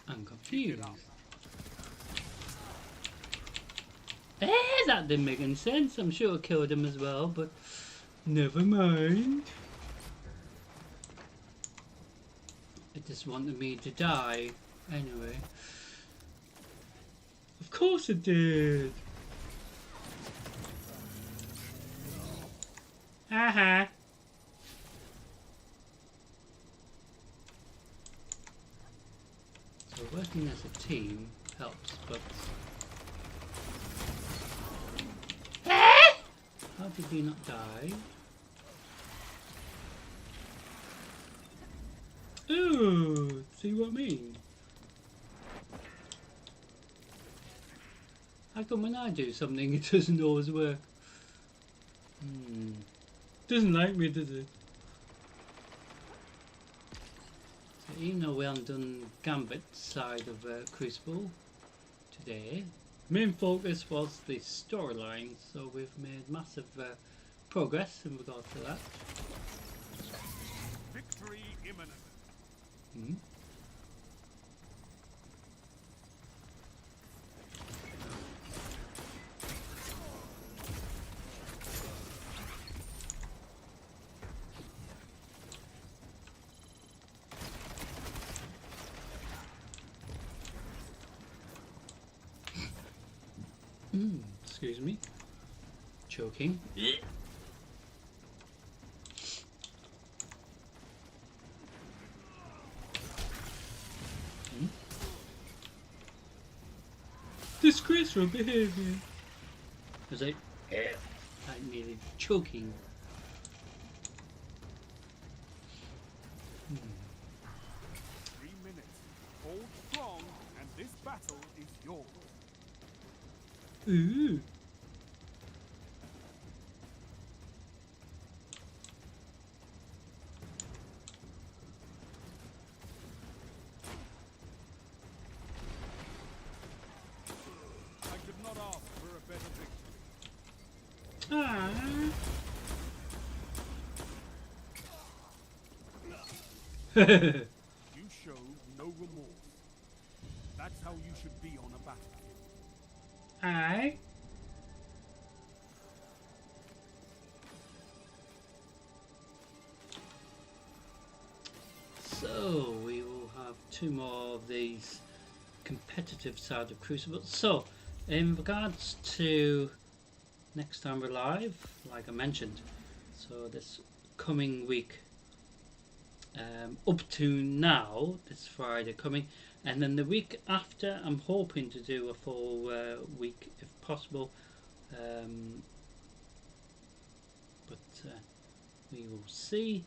I'm confused. That didn't make any sense. I'm sure I killed him as well, but never mind. It just wanted me to die anyway. Of course it did. Uh-huh. So working as a team helps, but how did he not die? Ooh, see what I mean? How come when I do something it doesn't always work? Doesn't like me, does it? So even though we haven't done Gambit's side of Crucible today, main focus was the storyline, so we've made massive progress in regard to that. Victory imminent. Excuse me. Choking. Disgraceful behavior. Was I nearly choking? 3 minutes. Hold strong, and this battle is yours. Ooh. I could not ask for a better victory. Ah. You showed no remorse. That's how you should be on a battlefield. Aye. So we will have 2 more of these competitive side of Crucible. So in regards to next time we're live, like I mentioned, so this coming week, up to now, this Friday coming, and then the week after I'm hoping to do a full week if possible, but we will see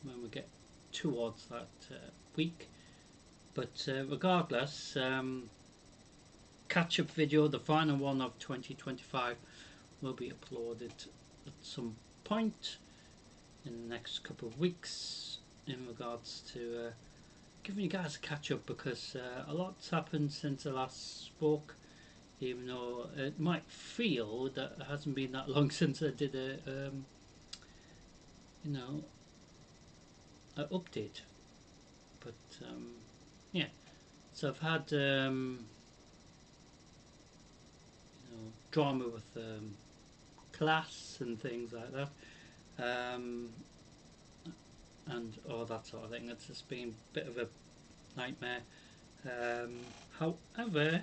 when we get towards that week. But regardless, catch up video, the final one of 2025, will be uploaded at some point in the next couple of weeks in regards to giving you guys a catch up, because a lot's happened since I last spoke, even though it might feel that it hasn't been that long since I did a an update. But yeah, so I've had drama with class and things like that, and all that sort of thing. It's just been a bit of a nightmare. However,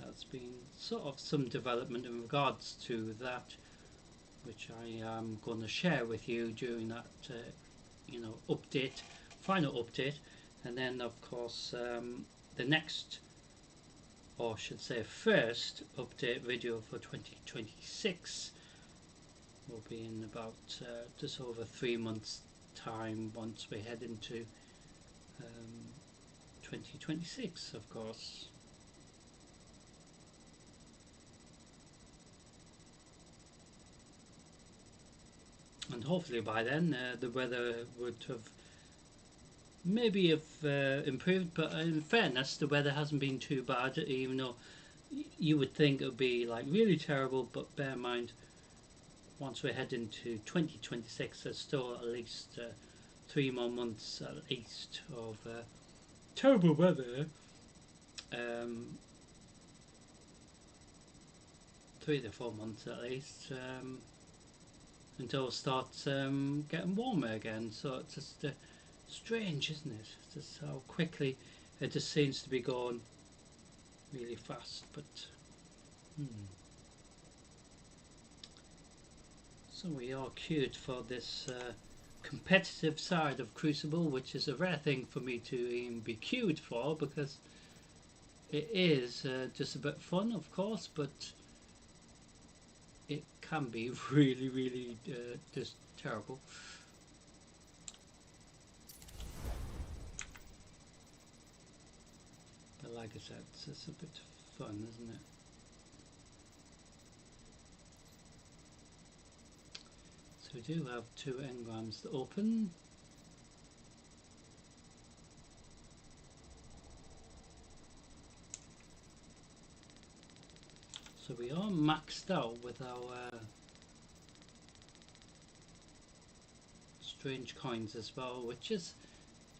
there's been sort of some development in regards to that, which I am going to share with you during that update, final update. And then of course the next, or I should say first update video for 2026 will be in about just over 3 months time, once we head into 2026, of course. And hopefully by then the weather would have maybe improved, but in fairness the weather hasn't been too bad, even though you would think it would be like really terrible. But bear in mind, once we head into 2026, there's still at least 3 more months at least of terrible weather. 3 to 4 months at least, until it starts getting warmer again. So it's just strange, isn't it? Just how quickly it just seems to be going really fast, but so we are queued for this competitive side of Crucible, which is a rare thing for me to even be queued for, because it is just a bit fun, of course, but it can be really just terrible. But like I said, it's a bit fun, isn't it? So we do have 2 engrams to open. So we are maxed out with our strange coins as well, which is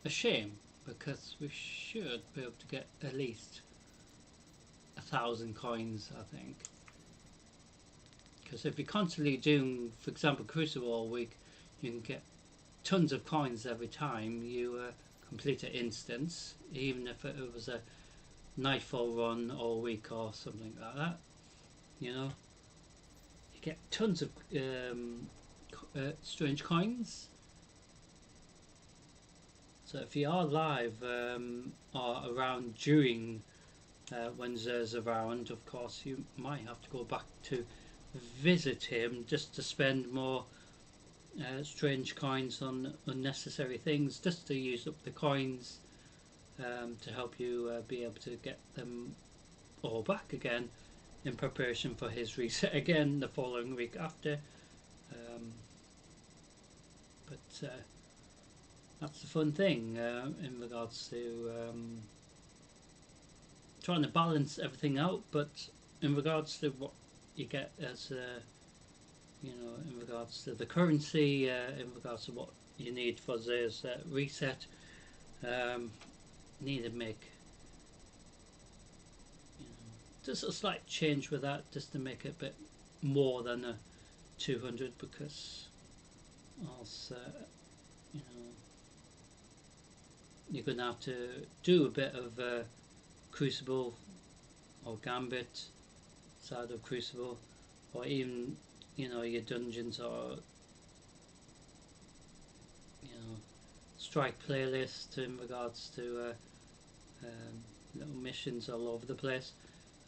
a shame, because we should be able to get at least 1,000 coins, I think. Because if you're constantly doing, for example, Crucible all week, you can get tons of coins every time you complete an instance, even if it was a Nightfall run all week or something like that. You know, you get tons of strange coins. So if you are live or around during when Xur's around, of course you might have to go back to visit him just to spend more strange coins on unnecessary things, just to use up the coins to help you be able to get them all back again in preparation for his reset again the following week after. But that's the fun thing in regards to trying to balance everything out, but in regards to what you get as you know, in regards to the currency, in regards to what you need for this reset, need to make, you know, just a slight change with that, just to make it a bit more than a 200, because else you know, you're going to have to do a bit of Crucible or Gambit side of Crucible, or even, you know, your dungeons, or, you know, strike playlist in regards to little missions all over the place,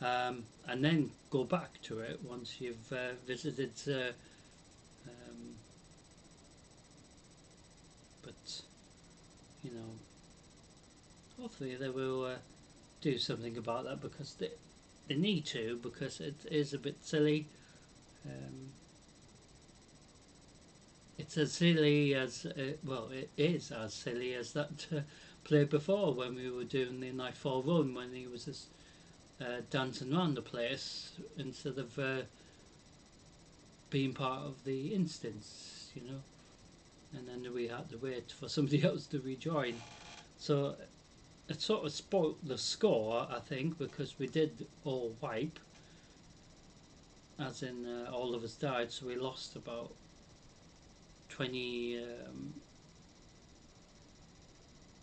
and then go back to it once you've visited but you know, hopefully they will do something about that, because they need to, because it is a bit silly. It's as silly as well, it is as silly as that play before, when we were doing the Nightfall run, when he was just dancing around the place instead of being part of the instance, you know, and then we had to wait for somebody else to rejoin. So it sort of spoiled the score, I think, because we did all wipe, as in all of us died, so we lost about 20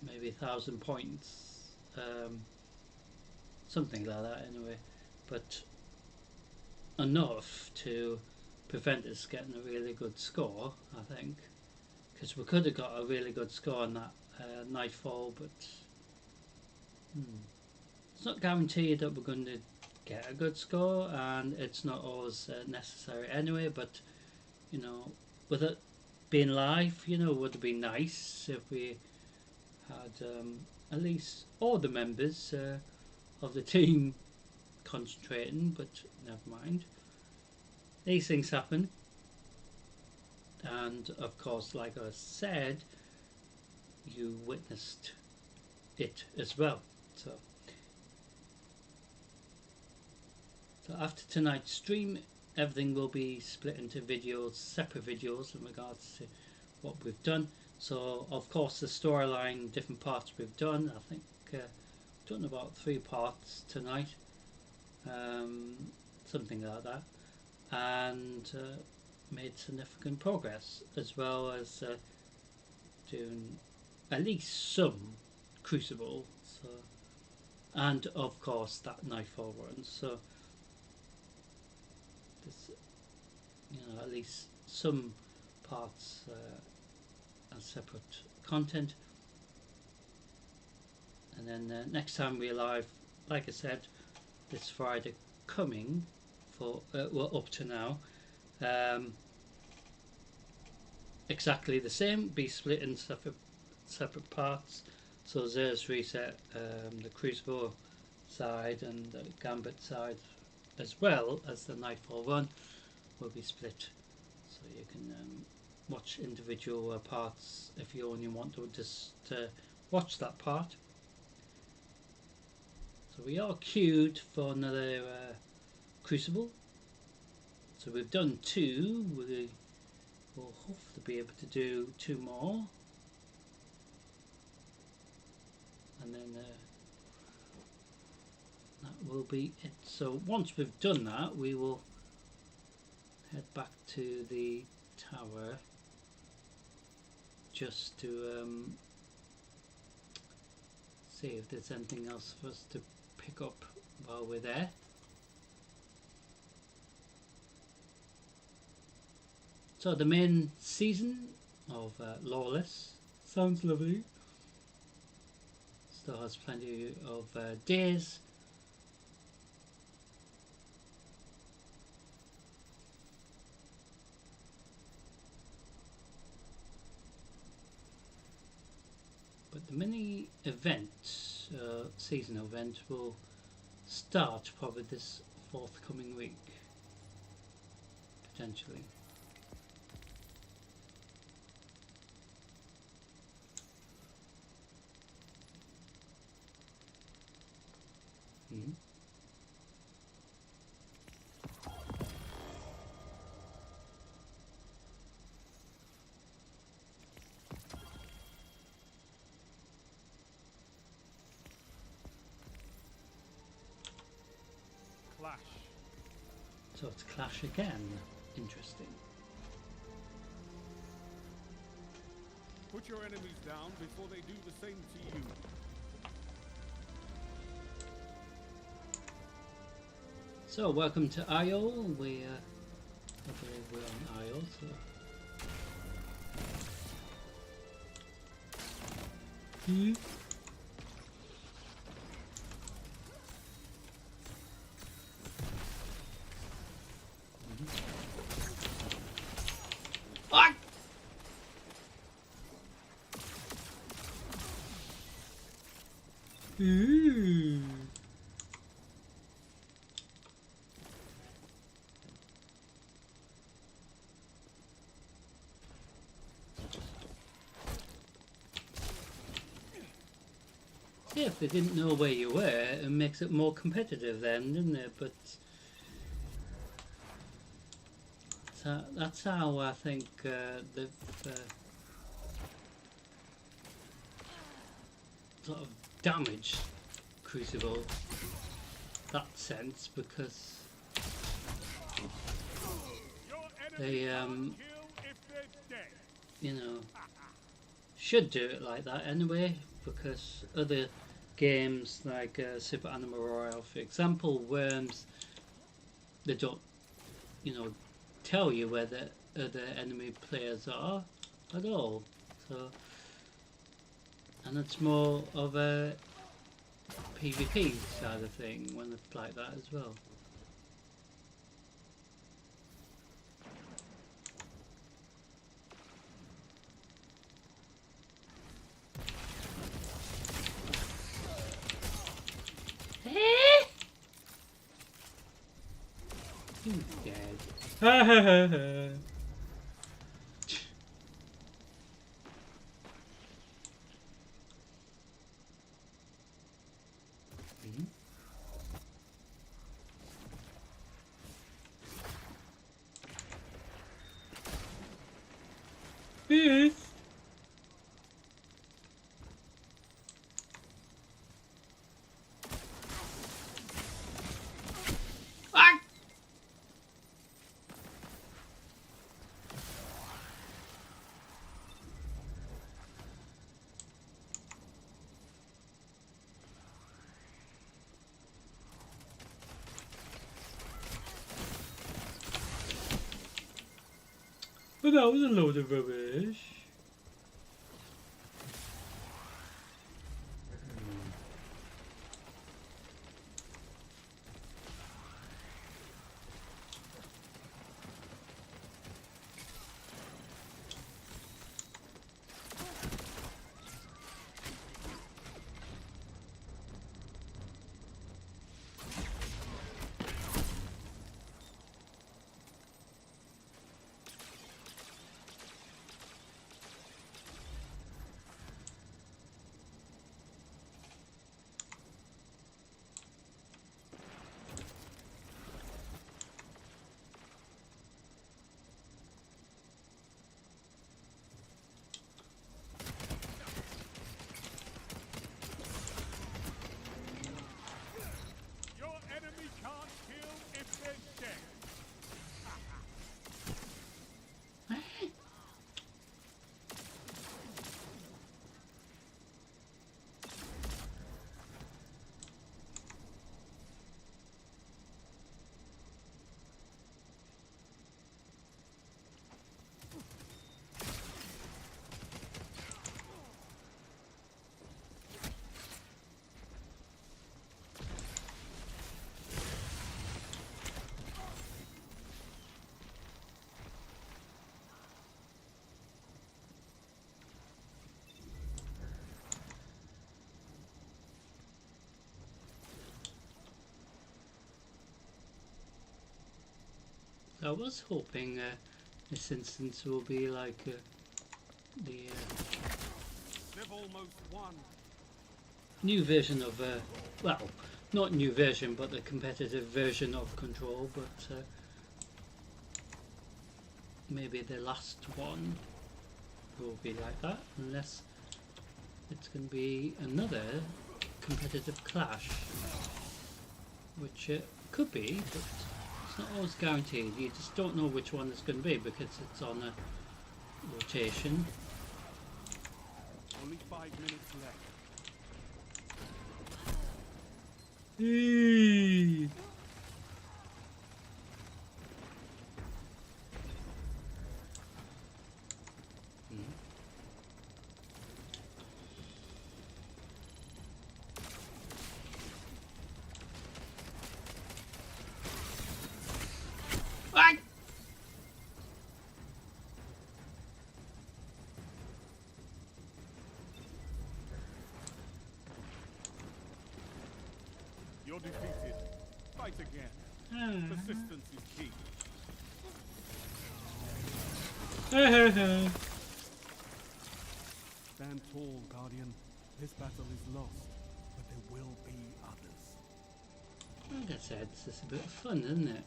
maybe 1,000 points, something like that anyway, but enough to prevent us getting a really good score, I think, because we could have got a really good score on that Nightfall, but it's not guaranteed that we're going to get a good score, and it's not always necessary anyway. But you know, with it being live, you know, would have been nice if we had at least all the members of the team concentrating, but never mind, these things happen. And of course, like I said, you witnessed it as well. So after tonight's stream, everything will be split into videos, separate videos in regards to what we've done. So of course the storyline, different parts we've done, I think done about 3 parts tonight, something like that, and made significant progress, as well as doing at least some Crucible. So and of course that Nightfall run. So there's, you know, at least some parts as separate content. And then next time we're live, like I said, this Friday coming for well, up to now, exactly the same, be split in separate parts. So Xur's Reset, the Crucible side and the Gambit side, as well as the Nightfall run, will be split. So you can watch individual parts if you only want to just watch that part. So we are queued for another Crucible. So we've done 2. We will hopefully be able to do 2 more. And then that will be it. So once we've done that, we will head back to the tower just to see if there's anything else for us to pick up while we're there. So the main season of Lawless sounds lovely. Still has plenty of days. But the mini event, season event, will start probably this forthcoming week, potentially. Mm-hmm. Clash. So it's Clash again. Interesting. Put your enemies down before they do the same to you. So welcome to Isle. We I believe we're on Isle. So. Hmm. Ah! Ooh. See, if they didn't know where you were, it makes it more competitive then, doesn't it? But so that's how I think they've sort of damaged Crucible, that sense, because they you know, should do it like that anyway, because other games like Super Animal Royale, for example, Worms, they don't, you know, tell you where the other enemy players are at all. So, and it's more of a PvP side of thing when it's like that as well. He's dead. Ha ha ha ha. Yes. Ah! But that was a load of rubbish. Your enemy can't kill if they're dead. I was hoping this instance will be like the They've almost won. new version of, well, not new version, but the competitive version of Control, but maybe the last one will be like that, unless it's going to be another competitive clash, which could be, but it's not always guaranteed. You just don't know which one it's going to be because it's on a rotation. Only 5 minutes left. Eee. Ah! You're defeated. Fight again. Ah. Persistence is key. Stand tall, Guardian. This battle is lost, but there will be others. Like I said, it's just a bit of fun, isn't it?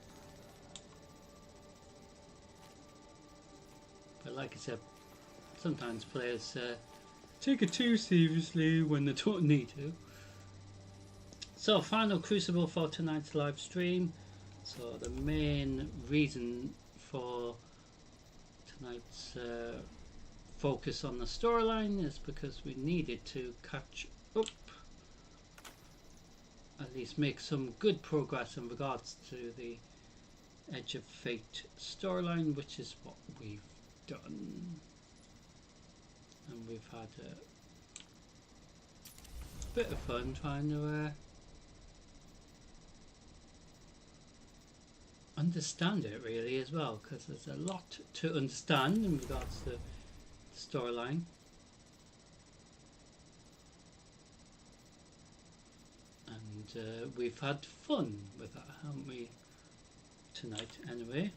But like I said, sometimes players take it too seriously when they don't need to. So, final Crucible for tonight's live stream. So, the main reason for tonight's focus on the storyline is because we needed to catch up, at least make some good progress in regards to the Edge of Fate storyline, which is what we've done. And we've had a bit of fun trying to understand it really as well, because there's a lot to understand in regards to the storyline. And we've had fun with that, haven't we, tonight anyway.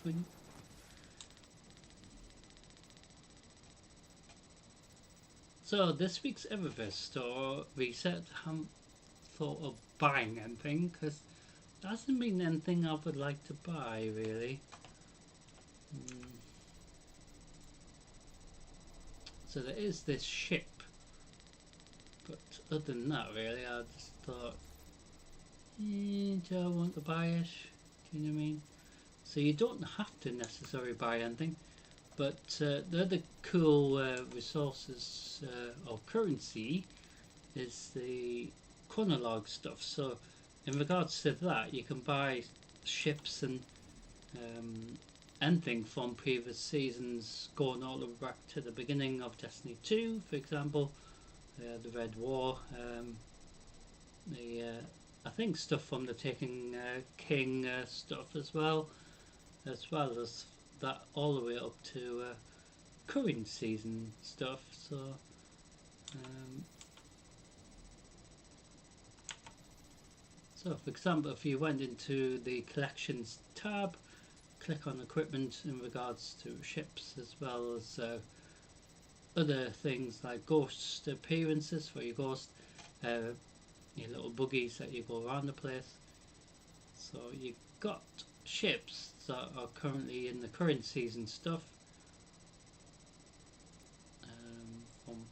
Funny. So this week's Eververse store reset thought of buying anything, because there hasn't been anything I would like to buy really. So there is this ship, but other than that really I just thought, do I want to buy it? Do you know what I mean? So you don't have to necessarily buy anything, but the other cool resources or currency is the chronologue stuff. So in regards to that, you can buy ships and anything from previous seasons, going all the way back to the beginning of Destiny 2, for example, the Red War, I think stuff from the Taken King stuff as well as that all the way up to current season stuff. So so for example, if you went into the collections tab, click on equipment in regards to ships, as well as other things like ghost appearances for your ghost, your little buggies that you go around the place. So you got ships that are currently in the current season stuff, from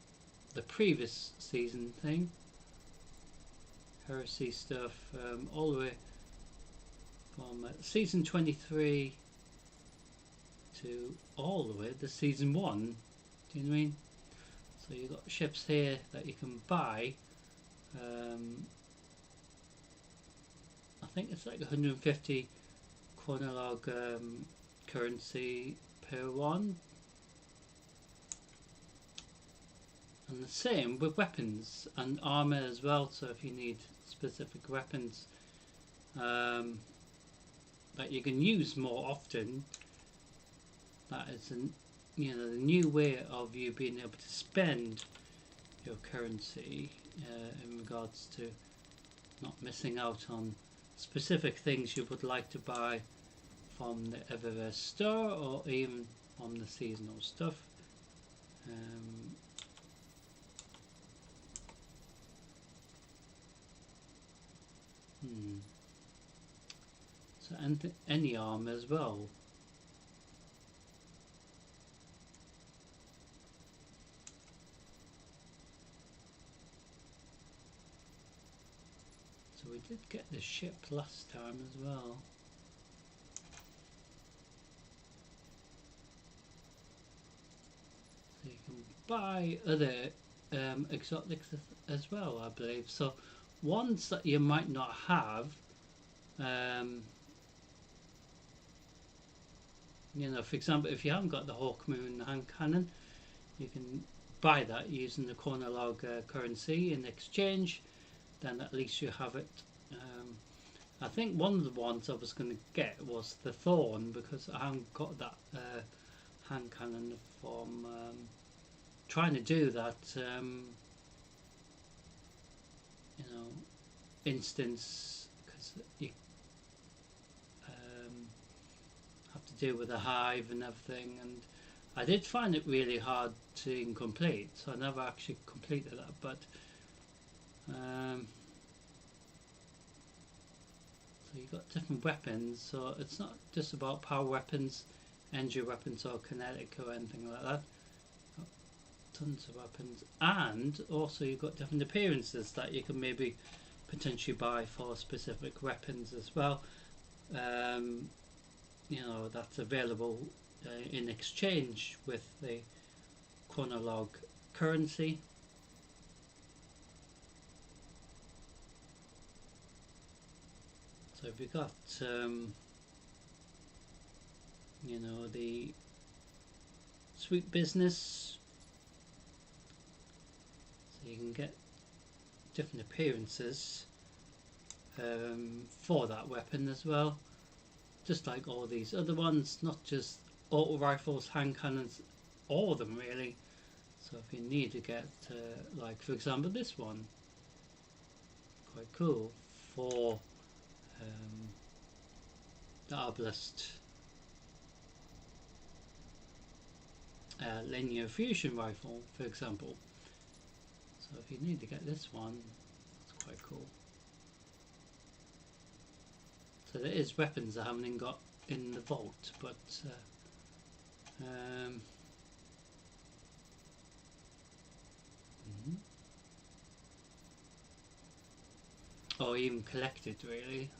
the previous season thing, Heresy stuff, all the way from season 23 to all the way to season 1. Do you know what I mean? So you've got ships here that you can buy. I think it's like 150 chronologue currency per one. And the same with weapons and armor as well. So if you need specific weapons that you can use more often, that is the new way of you being able to spend your currency in regards to not missing out on specific things you would like to buy from the Eververse store or even from the seasonal stuff. So and any armor as well. So we did get the ship last time as well. So you can buy other exotics as well, I believe. So ones that you might not have, for example, if you haven't got the Hawkmoon hand cannon, you can buy that using the chronologue currency in exchange. Then at least you have it. I think one of the ones I was going to get was the Thorn, because I haven't got that hand cannon from trying to do that instance, because you have to deal with a hive and everything, and I did find it really hard to complete, so I never actually completed that. But so you've got different weapons, so it's not just about power weapons, energy weapons or kinetic or anything like that. Got tons of weapons, and also you've got different appearances that you can maybe potentially buy for specific weapons as well. That's available in exchange with the chronologue currency. So we've got the sweet business, so you can get different appearances for that weapon as well, just like all these other ones, not just auto rifles, hand cannons, all of them really. So if you need to get like for example this one, quite cool, for the Arbalest linear fusion rifle, for example. So if you need to get this one, it's quite cool. So there is weapons I haven't even got in the vault, but mhm. Or even collected really.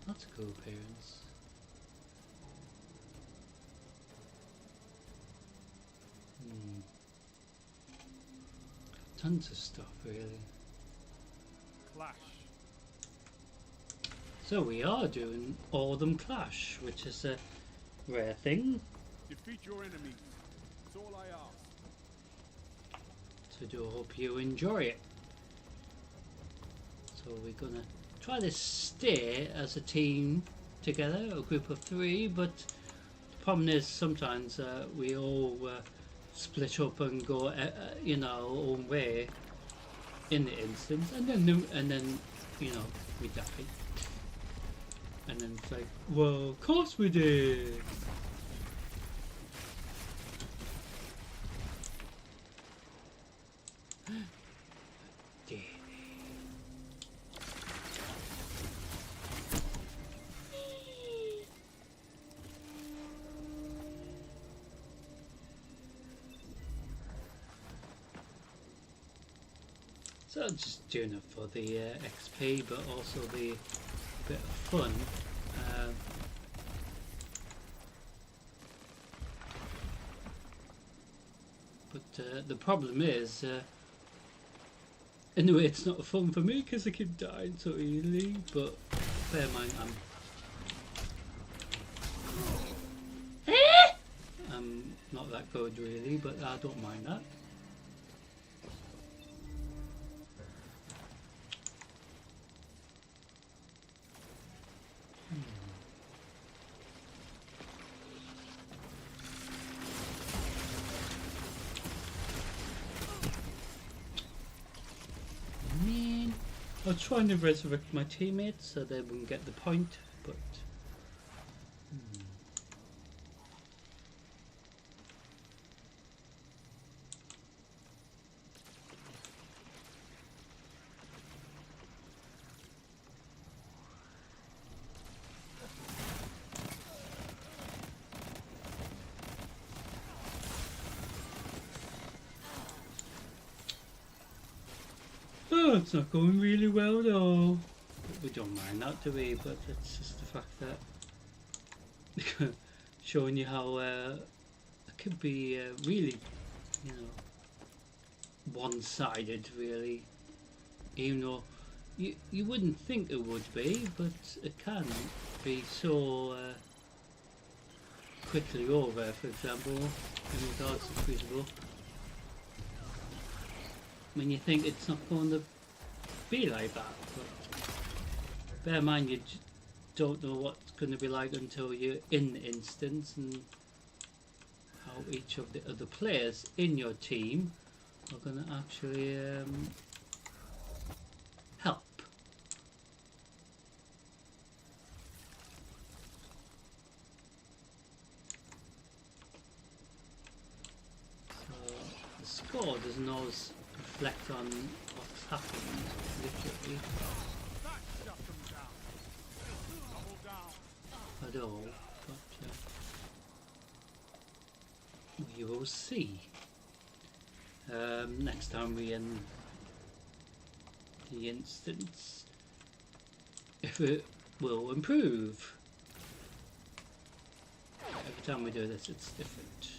That's a cool appearance. Tons of stuff really. Clash. So we are doing all them clash, which is a rare thing. Defeat your enemies. That's all I ask. So do hope you enjoy it. So we're gonna try to stay as a team together, a group of 3, but the problem is sometimes we all split up and go you know, our own way in the instance, and then you know, we die, and then it's like, well, of course we did. So I'm just doing it for the XP, but also the bit of fun. But the problem is, anyway, it's not fun for me because I keep dying so easily. But bear in mind, I'm not that good really, but I don't mind that. I was trying to resurrect my teammates so they wouldn't get the point, but oh, it's not going really well though. But we don't mind that, do we? But it's just the fact that showing you how it could be really, you know, one-sided really. Even though you wouldn't think it would be, but it can be so quickly over. For example, in regards to Crucible. When you think it's not going to be like that, but bear in mind you don't know what's going to be like until you're in the instance, and how each of the other players in your team are going to actually help. So the score doesn't always reflect on what's happened, literally, at all, but we will see next time we end the instance if it will improve. Every time we do this it's different.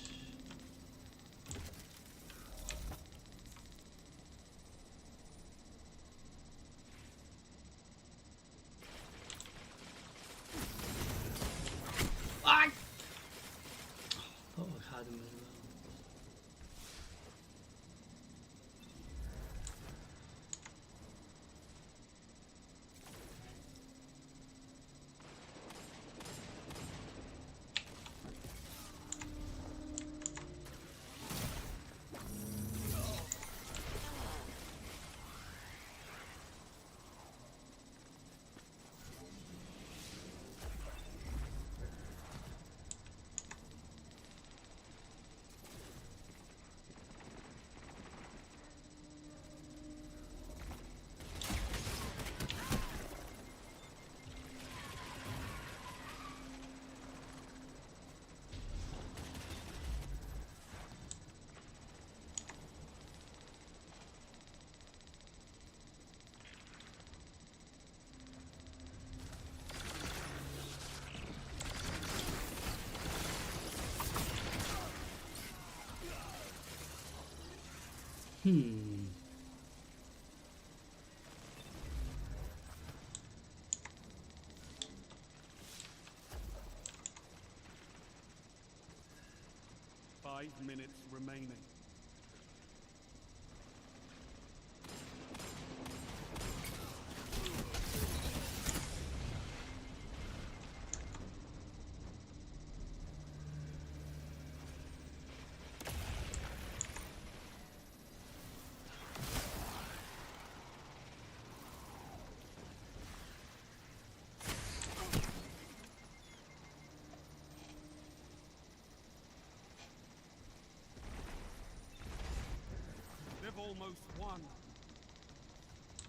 Hmm. Five minutes remaining. They've almost won.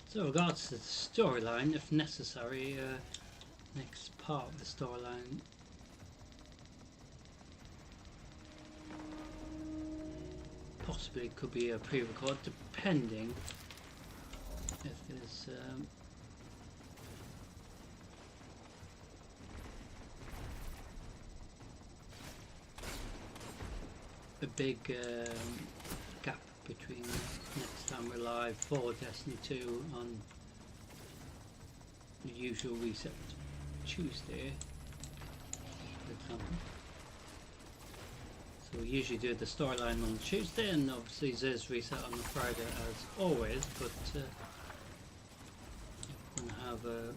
So regards to the storyline, if necessary, next part of the storyline. Possibly could be a pre-record, depending if there's a big gap between next time we're live for Destiny 2 on the usual reset Tuesday, for example. So we usually do the storyline on Tuesday, and obviously there's reset on the Friday as always, but we're going to have a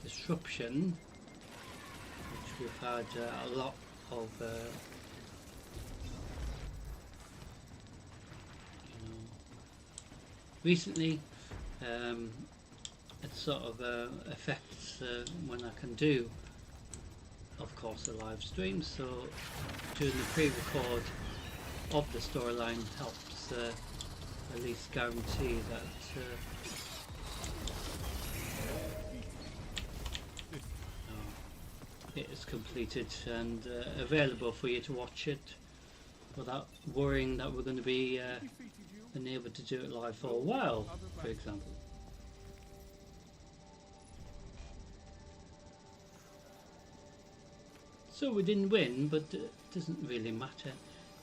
disruption, which we've had a lot of recently. It sort of affects when I can do, of course, a live stream, so doing the pre-record of the storyline helps at least guarantee that it is completed and available for you to watch it without worrying that we're going to be unable to do it live for a while, for example. So we didn't win, but it doesn't really matter.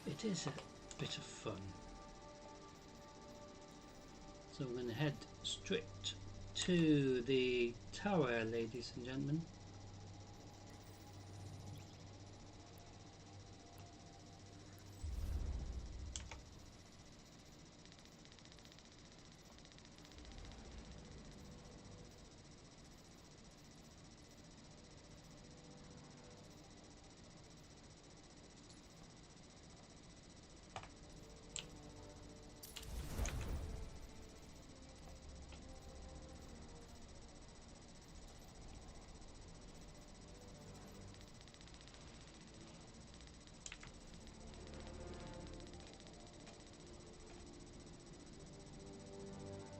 It is a bit of fun. So we're going to head straight to the tower, ladies and gentlemen.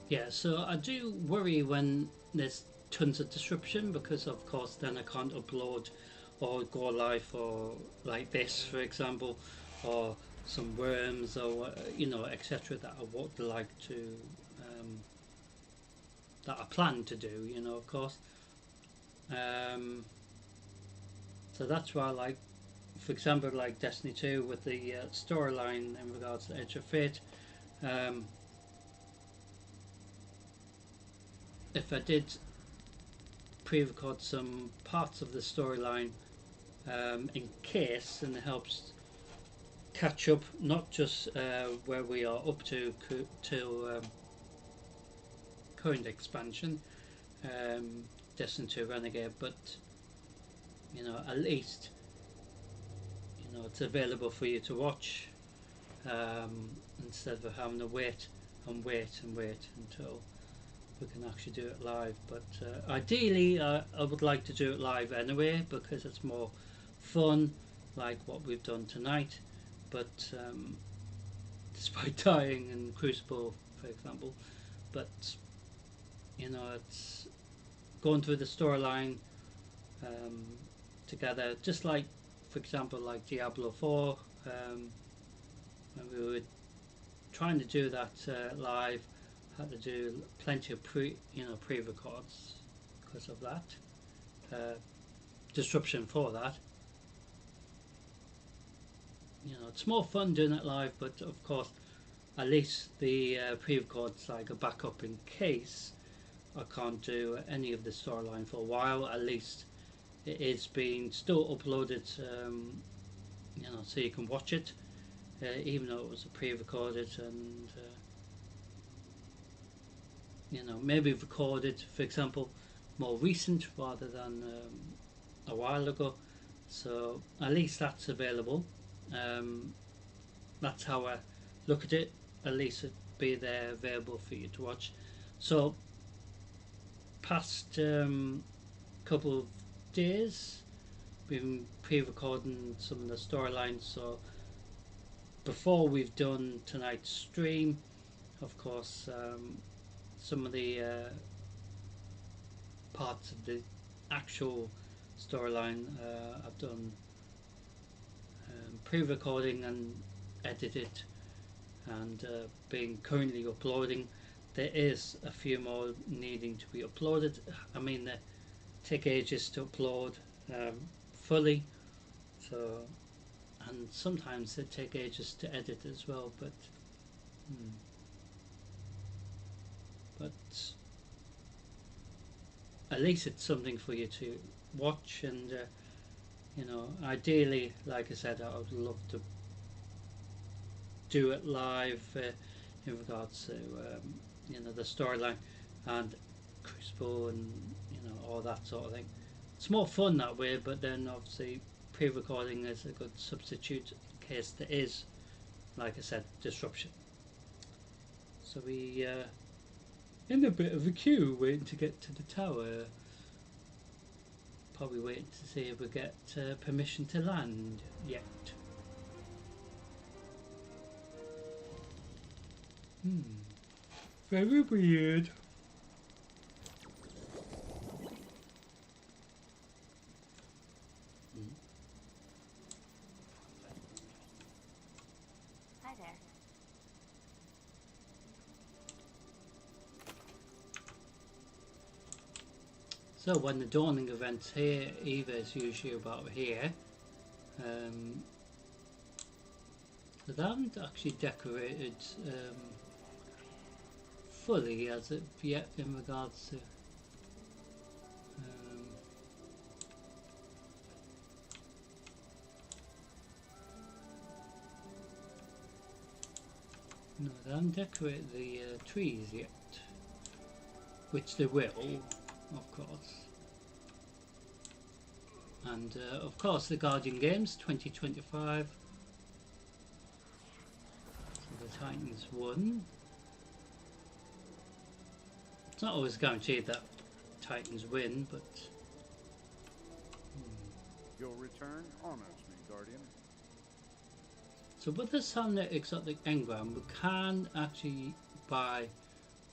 Yeah, so I do worry when there's tons of disruption, because of course then I can't upload or go live for like this, for example, or some worms, or etc. that I would like to that I plan to do, of course. So that's why I like, for example, like Destiny 2 with the storyline in regards to Edge of Fate. If I did pre-record some parts of the storyline in case, and it helps catch up, not just where we are up to current expansion, Destiny 2 Renegade, but at least it's available for you to watch, instead of having to wait until we can actually do it live. But ideally I would like to do it live anyway, because it's more fun, like what we've done tonight. But despite dying in Crucible, for example, but it's going through the storyline together, just like, for example, like Diablo 4, when we were trying to do that live, had to do plenty of pre-records because of that disruption for that. you know, it's more fun doing it live, but of course, at least the pre-record's like a backup in case I can't do any of the storyline for a while. At least it is being still uploaded, you know, so you can watch it, even though it was pre-recorded, and you know, maybe recorded, for example, more recent rather than a while ago. So at least that's available. That's how I look at it. At least it be there available for you to watch. So past couple of days been pre-recording some of the storylines, so before we've done tonight's stream, of course, some of the parts of the actual storyline I've done pre-recording and edited, and being currently uploading. There is a few more needing to be uploaded. I mean, they take ages to upload fully, so, and sometimes they take ages to edit as well, but at least it's something for you to watch. And you know, ideally, like I said, I would love to do it live in regards to you know, the storyline and Crucible and, you know, all that sort of thing. It's more fun that way, but then obviously pre-recording is a good substitute in case there is, like I said, disruption. So we in a bit of a queue waiting to get to the tower. Probably waiting to see if we get permission to land yet. Very weird. Hi there. So when the dawning event's here, Eva is usually about here. But I haven't actually decorated fully as of yet in regards to no, they haven't decorated the trees yet, which they will, of course. And of course the Guardian Games 2025. So the Titans won. It's not always guaranteed that Titans win, but Your return honors me, Guardian. so with the Samnet Exotic Engram, we can actually buy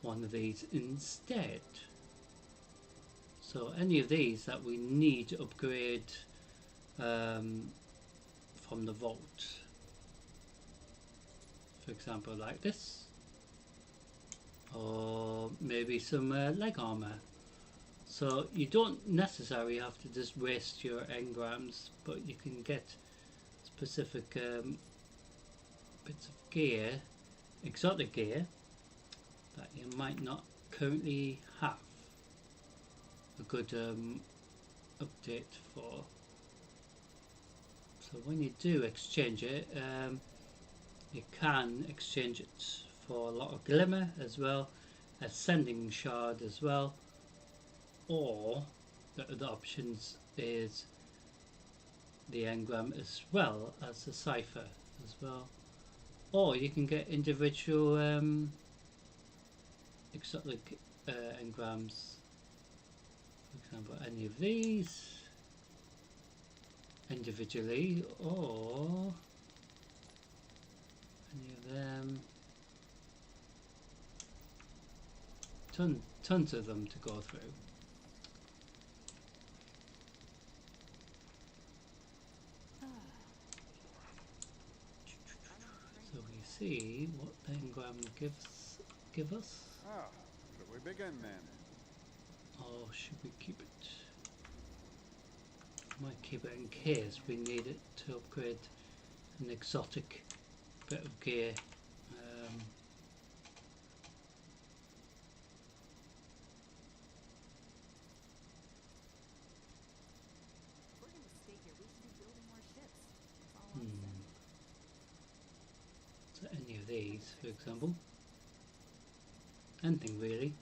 one of these instead. So any of these that we need to upgrade from the vault, for example, like this, or maybe some leg armor. So you don't necessarily have to just waste your engrams, but you can get specific bits of gear, exotic gear, that you might not currently have a good update for. So when you do exchange it, you can exchange it for a lot of glimmer as well, ascending shard as well, or the other options is the engram as well as the cipher as well, or you can get individual exotic engrams. For example, any of these individually, or any of them. Tons of them to go through. So we see what the engram give us. Ah, should we begin then? Or should we keep it? Might keep it in case we need it to upgrade an exotic bit of gear. If we're gonna stay here, we should be building more ships. That's all I'm saying. So any of these, for example. Anything really.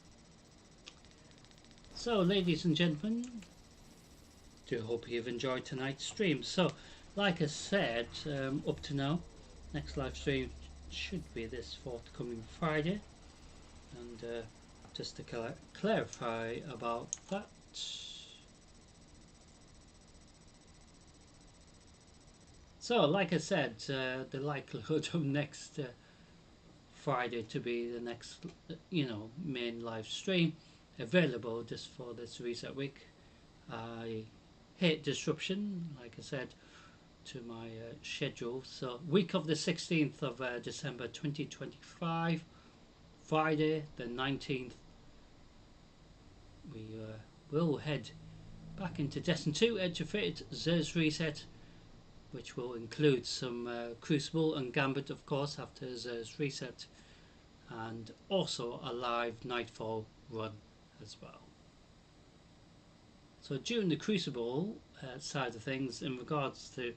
So, ladies and gentlemen, do hope you've enjoyed tonight's stream. So, like I said, up to now, next live stream should be this forthcoming Friday. And just to clarify about that, so like I said, the likelihood of next Friday to be the next, main live stream available just for this reset week. I hate disruption, like I said, to my schedule. So week of the 16th of December 2025, Friday the 19th, we will head back into Destiny 2 Edge of Fate Xur's Reset, which will include some Crucible and Gambit, of course, after Xur's Reset, and also a live Nightfall run as well. So during the Crucible side of things, in regards to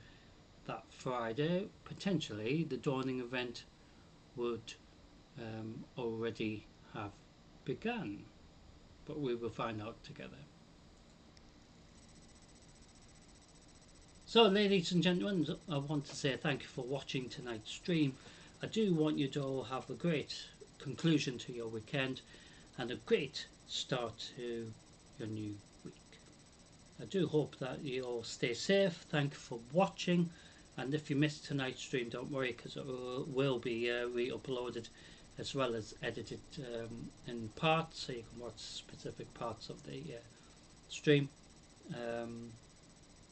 that Friday, potentially the Dawning event would already have begun, but we will find out together. So, ladies and gentlemen, I want to say thank you for watching tonight's stream. I do want you to all have a great conclusion to your weekend and a great start to your new week. I do hope that you all stay safe. Thank you for watching, and if you missed tonight's stream, don't worry, because it will be re-uploaded as well as edited in parts, so you can watch specific parts of the stream,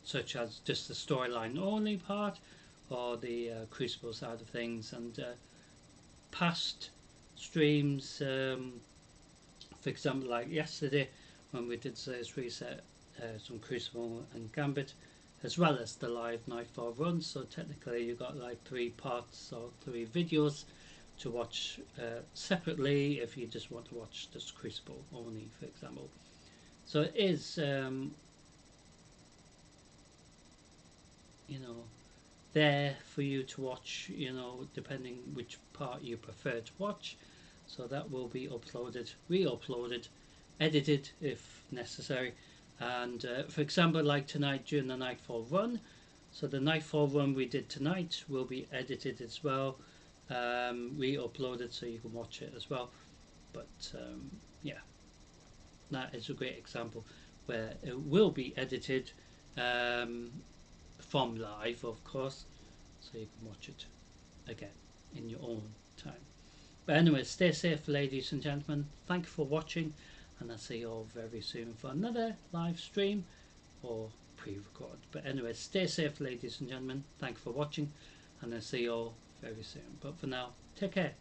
such as just the storyline only part, or the Crucible side of things, and past streams, for example, like yesterday when we did Xur's Reset, some Crucible and Gambit, as well as the live Nightfall run. So technically you got like 3 parts or 3 videos to watch separately if you just want to watch this Crucible only, for example. So it is there for you to watch, depending which part you prefer to watch. So that will be uploaded, re-uploaded, edited if necessary. And for example, like tonight during the Nightfall run, so the Nightfall run we did tonight will be edited as well, re-uploaded, so you can watch it as well. But yeah, that is a great example where it will be edited from live, of course, so you can watch it again in your own time. But anyway, stay safe, ladies and gentlemen. Thank you for watching, and I'll see you all very soon for another live stream or pre-record. But anyway, stay safe, ladies and gentlemen. Thank you for watching, and I'll see you all very soon. But for now, take care.